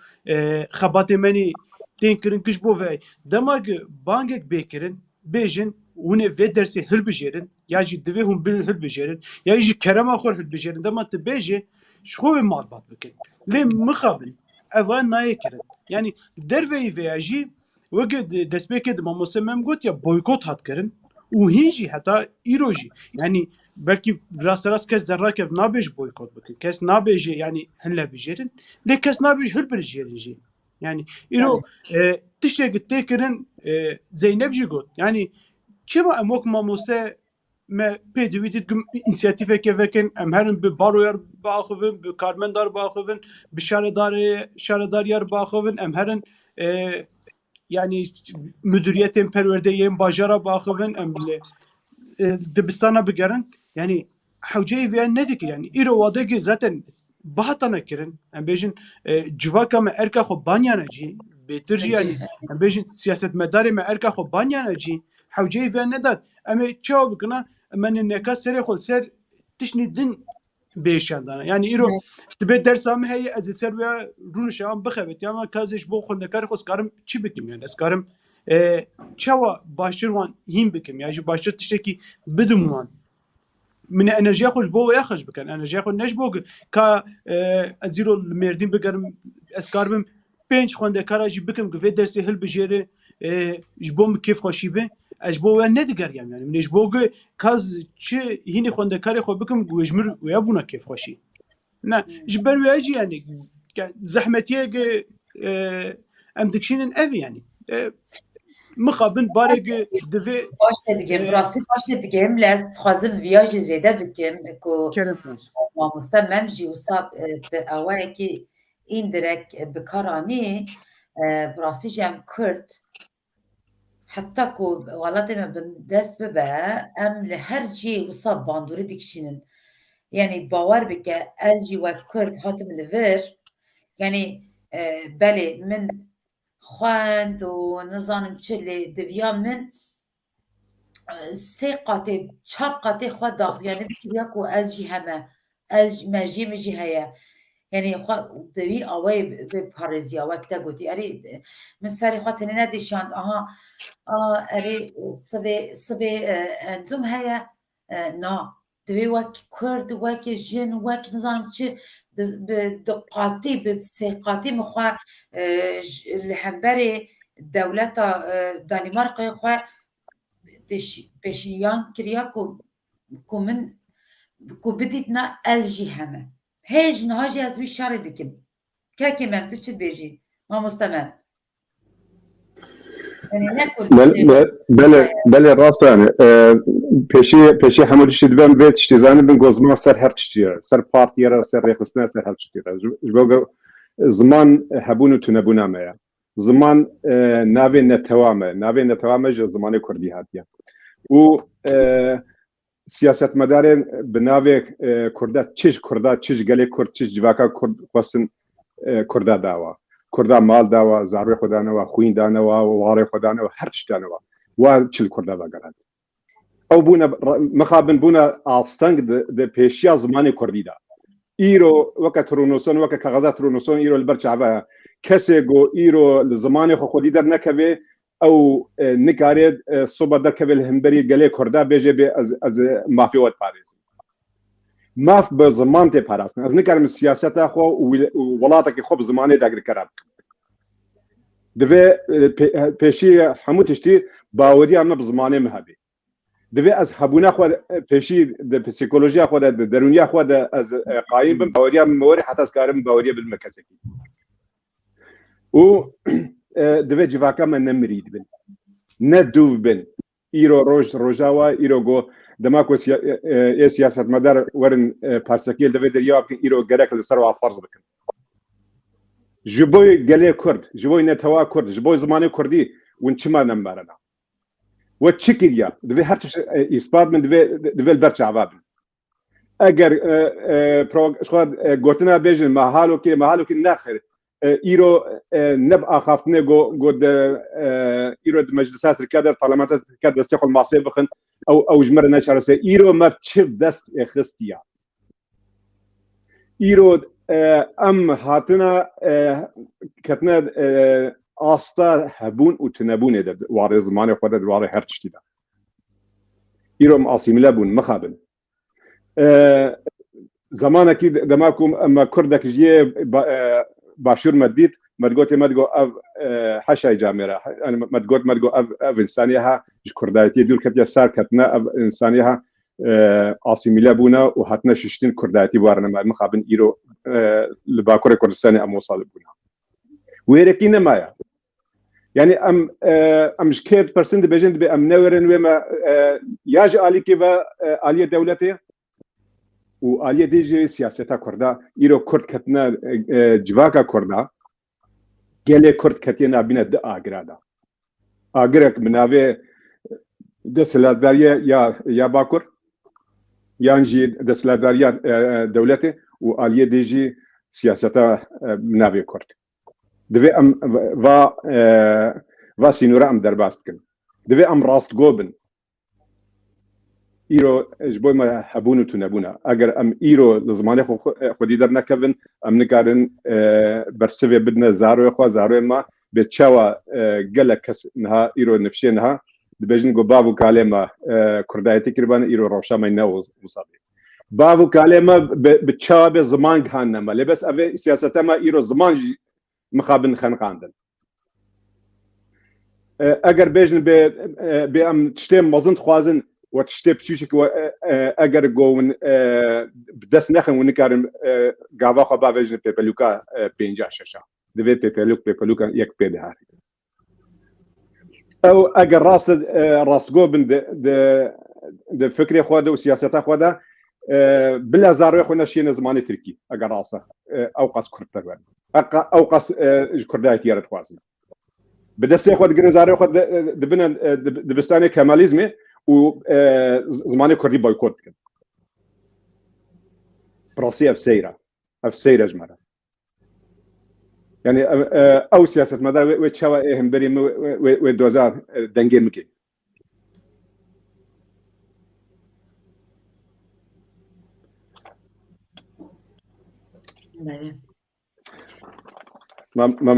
Speaker 3: xebatê menî tên kirin giş bo ve dema ge bangek bêkirin bêjin hûn ê vê dersê hilbijêrin ya jî divê hûn hilbijêrin ya jî kerema xwe hilbijêrin dema tu bêjî ji xwe wê malbat bikin lê mixabin ev nayê kirin yani derveyî vêya jî wek destpêkê di mamoste me em got ya boykot hat kirin û hîn jî heta îro jî yani belkî rasterast kes zerrakev nabêj boykot bikin kes nabêje yani hin lebijêrin lê kes nabêj hilbijêrin jî yani îro tiştekî tê kirin Zeynep jî got yani çima em wek mamoste me pê dîwî dikim însiyatîveke vekin em herin bi baroyar biaxivin bi karmendar biaxivin bi şaredariyar biaxivin em herin yani müdüriyetên perwerdeyên bajara biaxivin em dibistana bigerin yani hewceyê vêya nedikir yani îro wadekî zaten bahata nekirin em bêjin civaka me erka xwe banyane cî bêtir jî yani em bêjin siyasetmedarê me erka xwe banyane cî hewceyê vêya nedat em ê çawa bikina emenê neka serê xwe ser tiştî din bêşandana yani îro sibê dersa me heye ez ê ser vêya rûnişan bixebit ya me kazê ji bo xwendekarê xwe karim çi bikim yani ez karim çawa baştir wan hîn bikim ya jî baştir tiştekî bidim wan min enerjiya xwe ji bo wêya xweş bikin enerjiya xwe ne ji bo ka ez îro li Mêrdîn bigerim ez karibim 5 xwendekara jî bikim ku vê dersê hilbijêre ji bo min kêfxweşî be ez ji bo we nedigeriyam yani min ji bo kaz çi hînî xwendekarê xwe bikim ku ji mir wêya bûna kêfxweşî ne ji ber wêya jî yani zehmetiyek em dikişînin ev yani mixabin barê divê
Speaker 2: baş dikim rastî baş dikim lez xwazim viya jî zêde bikim ku mamoste mem jî wisa bi awayekî îndirek bikaranî bi rastî jî em Kurd heta ku welatê me bi dest bibe em li her cî wisa bandorî dikişînin yani bawer bike ez jî wek Kurd hatim li vir yani belê min xwend û nizanim çi lê diviya min sê qatê çar qatê xwe daxuyanî bikiriya ku ez jî heme ez merciyê min jî heye yani xwe di wî awayê vê parêziya wek te gotî erê min serê xwe tenê nedîşand aha erê sivê encûm heye na divê wek Kurd wekî jin wek nizanim çi di qatî bi sê qatî min xwe li hemberê dewleta Danîmarkayê xwe pêşiyan kiriya ku min ku bidîtina ez jî heme hê ji niha jî ez wî şerê dikim kekê me tu çi dibêjî mamoste me
Speaker 5: بله راست yani peşi hemû tiştî dibem vê tiştî zanîbin ku ziman ser her tiştî ye ser partiyera ser rêxistina ser her tiştî ji bo زمان هبون و تنبونا ما زمان ناوی نتوامه جو زمان کردی هاتیه و سیاست مدارن بناوی کرده چش گله کرد چش جواکا کرد خواستن کرده داوا کرده مال داوا زاروی خدانوا خوین دانوا واره خدانوا هر چی دانوا و چل کرده واگرد او بونا مخابن بونا آستانگ د پیشیا زمان کردی دا ایرو وقت رونوسون وقت کاغذات رونوسون ایرو البرچعبه کسی گو ایرو زمان خودی در نکوه او نکارید صبح در کبل همبری گله کرده بیجه به از مافیات پاریز ماف به زمان ته پاراستن از نکارم سیاست خو ولاته که خوب زمانه داگر کرد دوی پیشی همو تشتی باوری هم به زمانه مهبی دوی از هبونه خو پیشی د پسیکولوژی خو د درونیا خو د از قایم باوری هم موری حتی از کارم باوری بالمکسکی و دوی جواکا من نمرید بن ندوف بن ایرو روجاوا ایرو گو دماکو سیاست مدار ورن پارسکیل دوی دریا که ایرو گرک لسر و فرض بکن جبوی گله کرد جبوی نتوا کرد جبوی زمان کردی ون چما نمبرنا و چکیریا دوی هر چش اثبات من دوی البرچ عواب اگر خود گوتنا بیجن محالو که ناخر ایرو نبقى خافتني قد ایرو مجلسات الكادر برلمانات الكادر استيقظ معصيه بخن او جمر نشر سي ایرو ما تشف دست خستيا ایرو ام هاتنا كتنا استا هبون وتنبون ده واري زمان خود واري هرچتي ده ایرو معصيم لبون مخابن زمان اكيد دماكم اما كردك جيه باشور مديت مدقو اف حشاي جامره انا مدقو اف انسانيها كردايتي دول كتيا سار كتنا اف انسانيها عاصمه بونا وهاتنا ششتين كردايتي وارنا مخابن ايرو لباكور كردستاني ام وصالبونا ويركينا مايا يعني ام شكيت برسنت بجند بام نورن وما ياج علي كيفا علي دولتي و آلیه دیجی سیاستا کرده ایرو کرد کتنا جواکا کرده گله کرد کتینا بینه ده آگرادا آگرک مناوی دستلاتداری یا باکر یانجی دستلاتداری دولتی و آلیه دیجی سیاستا مناوی کرد دوی ام و سینورا ام درباست کن دوی ام راست گوبن ایرو جبوی ما هبون و تنبونا اگر ام ایرو لزمانی خودی در نکوین ام نکارن برسوی بدن زاروی ما به چوا گله کس نها ایرو نفشه نها دبیجن گو باو کاله ما کردایتی کربان ایرو روشا ما نوز مصابی باو کاله ما به چوا به زمان کهان نما لبس اوه سیاست ما ایرو زمان مخابن خنقاندن اگر بیجن به ام تشتیم مزند خوازن وتشتي بتشيك اگر گون بدس نخن ونكارم غاوا خبا فيجن بيبلوكا بينجا شاشا دبي بيبلوكا يك بيدها او اگر راس گوبن د فكري خواده وسياستا خواده بلا زارو خونا شي زماني تركي اگر راسه اوقاس كرتر اوقاس كردايت يارد خوازن بدس خود گرزارو خود دبنا دبستاني كماليزمي و زمانی کردی بایکوت کرد براسي اف سيرة جمرة يعني او سياسة مدار وتشوا هم بريم و 2000 دنگين مكي ما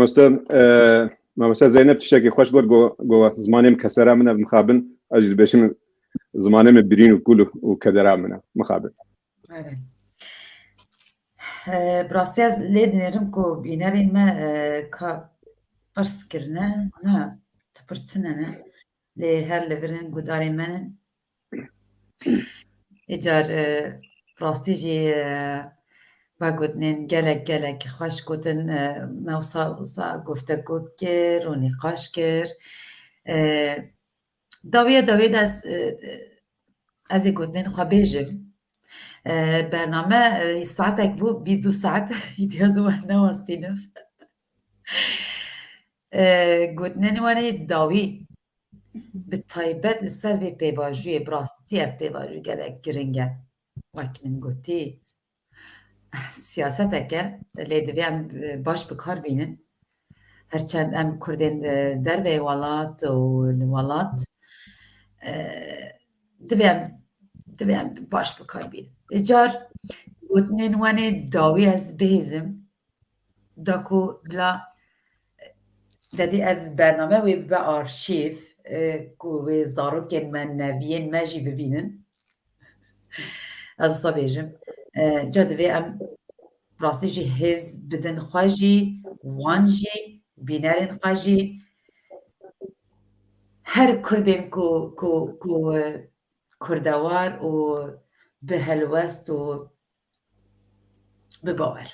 Speaker 5: مثلا زينب تشكي خوش قول جو زماني مكسرة منها بمخابن اجل بيشم زمانه من برين وكله وكدرا منها مخابن
Speaker 2: براسي از ليدنرم كو بيناري ما كا برس كرنا نا تبرتنا لي هر لفرن قداري من اجار براسي جي باقودنين جلك خوش قدن موصا گفتگو كر و نقاش كر داویه از گودن خواه بیجم برنامه ساعتك بو بيدو ساعت يتيازو احنا الصنف قلتنا واني داوي بالطيبات للسر بيباجوي براستي اف بيباجو قالك جرنجا وقت من قلتي سياستك اللي دبيان باش بكار بينن هرچند ام كردين در به ولات و الولات دبيان باش بكار بينن اجار قلتنين واني داوي از بهزم داكو بلا دادي اف برنامه وي با آرشیف کو زاروکن من نوین ماجی ببینن از صبیجم جدوی ام راستی جی هز بدن خواجی وانجی بینارن خواجی هر کردین کو کردوار و به هلوست و بباور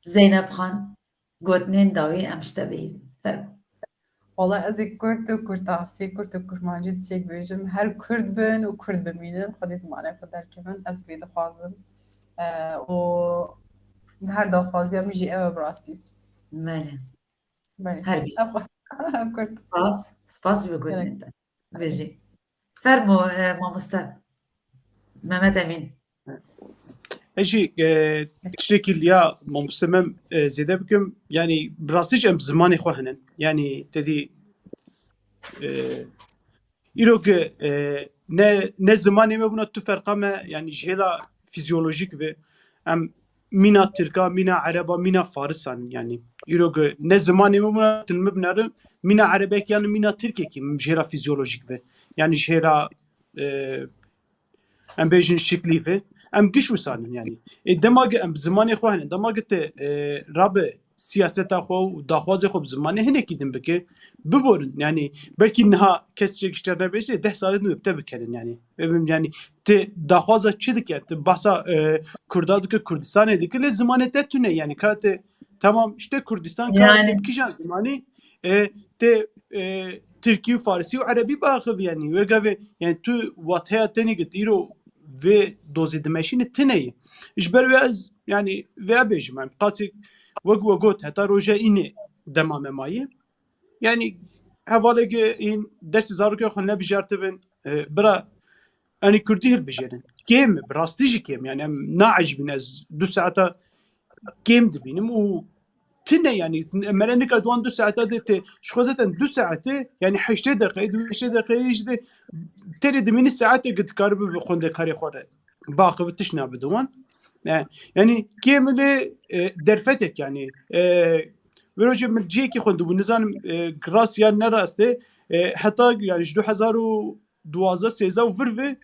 Speaker 2: زینب خان گوتنین داوی امشتا بهیزن فرمو
Speaker 4: والله از کرد و کرداسی کرد و کرمانجی دیگه بیشم هر کرد بن و کرد بمینن خودی زمانه خود در کمن از بید خوازم و هر دخوازی هم میجی او براستی
Speaker 2: ماله
Speaker 4: بله
Speaker 2: هر بیش
Speaker 4: کرد
Speaker 2: سپاس جو گوتنین دا بجی فرمو مامستر محمد امین
Speaker 3: اجي تشتكي ليا مصمم زياده بكم يعني براستيج ام زماني خو هنن يعني تدي يروك نه زماني ما بنا تو فرقه ما يعني جهلا فيزيولوجيك و ام مينا تركا مينا عربا مينا فارسان يعني يروك نه زماني ما بنا تلمبنر مينا عربك يعني مينا تركي جهلا فيزيولوجيك و يعني جهلا ام بيجن شكلي في ام قش وسانن يعني الدماغ ام زماني خو هن دماغت راب سياسه خو داخواز خو بزمانه هنه كيدن بك ببورن يعني بلكي انها كسر اشترنا بيش 10 سال نو بتبكن يعني ت داخواز تشدك يعني بحثا كردادك كردستان ديك الزمانه تتونه يعني كانت تمام işte كردستان كان بكيجان زماني ت تركي وفارسي وعربي باخذ يعني وقف يعني تو واتها تاني قتيرو في دوزي دماشين تنية إجبر وياز يعني في أبيج ما قاتي وقوت حتى روجا إني دمام ماي يعني هفالك إن درس زاروك خلنا بجارتبن برا أنا كرديه البجرن كيم براستيجي كيم يعني ناعج من از 2 ساعة كيم دبينم و تنه يعني مرنك ادوان 2 ساعات دت شخوزت 2 ساعات يعني 8 دقيقه 2 دقيقه يجد تري دمين الساعات قد قرب بخوند كاري خور باقي تشنا بدوان يعني كامل درفتك يعني وروج من جيكي خوند بالنظام كراس يعني نراسته حتى يعني 2012 13 وفرفه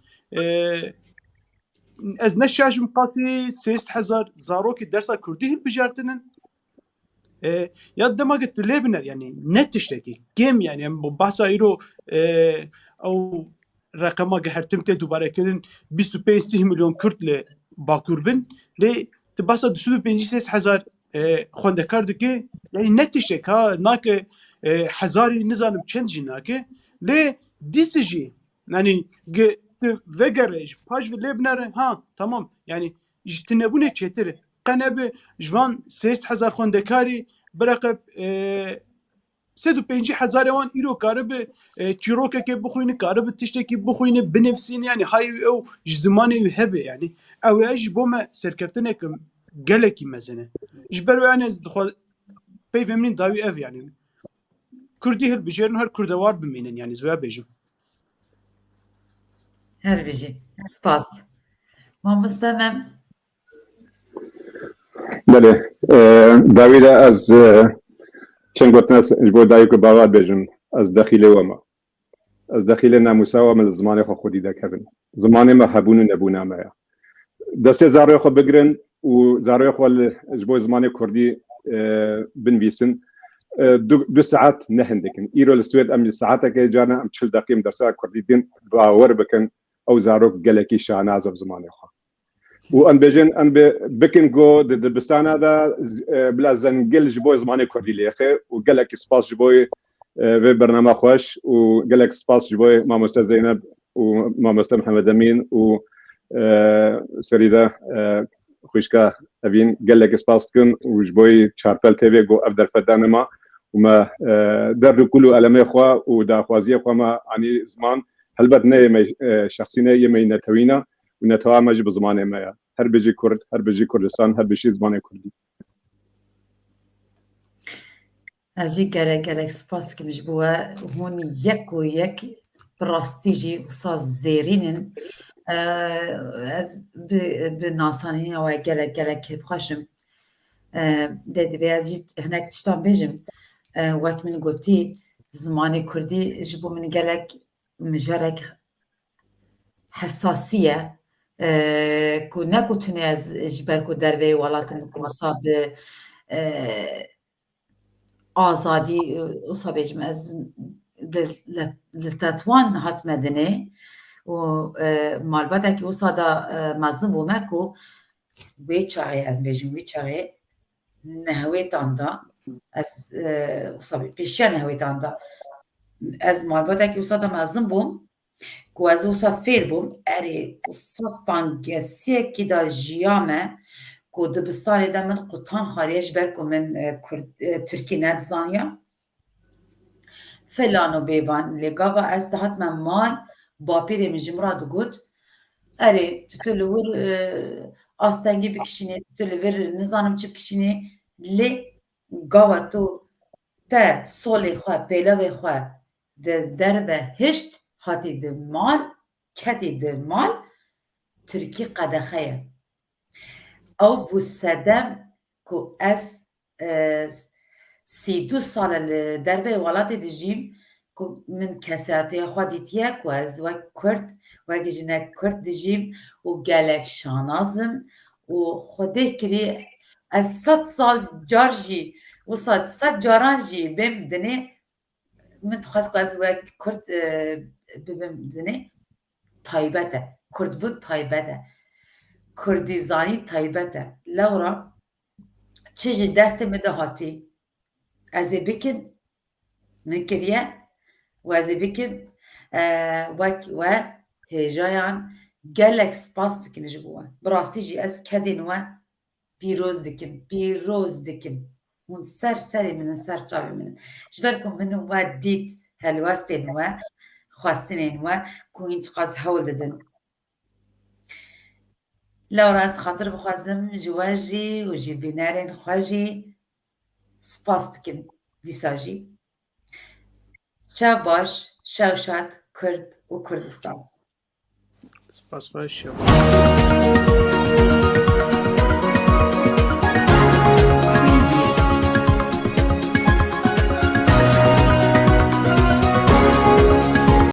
Speaker 3: از نشاش مقاسي 6000 زاروك درس كردي بجارتنن يا دماغت ليبنر يعني نتشتكي جيم يعني بحثا يرو او رقما هرتمته دوباره كردن 25 مليون كرد ل باكوربن ل تباسا 25,000 خوندكار دكي يعني نتشك ها ناك حزاري نظام چند جناكه ل ديسجي يعني وگرج باش ليبنر ها تمام يعني جتنبونه چتره قنبه جوان 6000 خوندکاری برقب 150,000 وان ایرو کارب چیروکه که بخوینه کارب تشتکی بخوینه بنفسین يعني هاي او زمانه يهبه يعني او ايش بوما سركفتنه كم گلکی مزنه جبرو يعني از دخو بيفهمين داوي اف يعني كردي هر بجيرن هر كردوار بمينن يعني زوا بيجو
Speaker 2: هر بيجي سپاس ما مستمم
Speaker 5: بله داویده از چند گوتنس جبو دایو که باور بجن از داخل وما از داخل ناموسا و من زمان خودی دکبن زمان ما هبون و نبونه ما دست زاروی خو بگرن و زاروی خو جبو زمان کردی بنویسن 2 ساعات نهندكن ايرو السويد ام ساعتك جانا ام 40 دقيقه درسا كردي دين باور بكن او زاروك جلكي شاناز زمان خو وان بيجن ان بكن جو دبستان هذا بلا زنقل جبوي زماني كردي ليخي وقالك سباس جبوي في برنامج خوش وقالك سباس جبوي مع مستر زينب ومع مستر محمد امين سريدا خوشكا أبين قال لك سباستكن وجبوي شاربل تيفي جو أفدر فدانما وما در كله ألمي خوا ودا خوازي خوا ما يعني زمان هل بدنا شخصينا يمي نتوينا ونتوا ما جب زمان ما هر بيجي كرد هر بيجي كردستان هر بيجي زمان كردي
Speaker 2: أجي قالك سباس كم جبوا هون يك براستيجي وصاز زيرين از بناسانين أو قالك بخشم ده بيازيد هناك تشتان بيجم وقت من قلتي زماني كردي جبوا من قالك مجرك حساسية كنا كنتني از جبالكو دربي ولاتن كمصاب آزادی اصابیجم از لتاتوان هات مدنه و مالباتا که اصادا مزم بومکو ویچاره از بیجم ویچاره نهوی تاندا از اصابی پیشیا نهوی تاندا از مالباتا که اصادا مزم بوم که از اصاب فیر بوم اری اصاب تانگسیه که دا جیامه کو دبستانی دا من قطان خارج برکو من ترکی ندزانیا فلانو بیوان لگاوا از دهات من مال باپیری من جمراد گوت اری تتلور آستنگی بکشینی تتلور نزانم چی بکشینی لی گاوا تو تا سولی خواه پیلاوی خواه در به هشت هاتی در مال کتی در مال ترکی قدخه او بوسدم کو از 32 سال دربه ولات دجیم کو من کساتی خودیتیه کو از و کرد و جنک کرد دجیم و گلک شانازم و خوده کری از 100 سال جارجی و 100 جارانجی بیم دنه من تخواست کو از و کرد بیم دنه تایبته کرد بود تایبته کردیزانی تایبته لورا چیزی دست مده هاتی از بکن من کریه و از بکن و هجایان گلک سپاس دکن جبوه براستی جی از کدین و پیروز دکن من سری من سر چاوی من جبرکم من و دیت هلواستین و خواستین و کوینت قاز هول ددن لورا از خاطر بخوازم جواجی و جی بینارین خواجی سپاس دکن دیساجی شا باش شوشات کرد و کردستان
Speaker 3: سپاس باش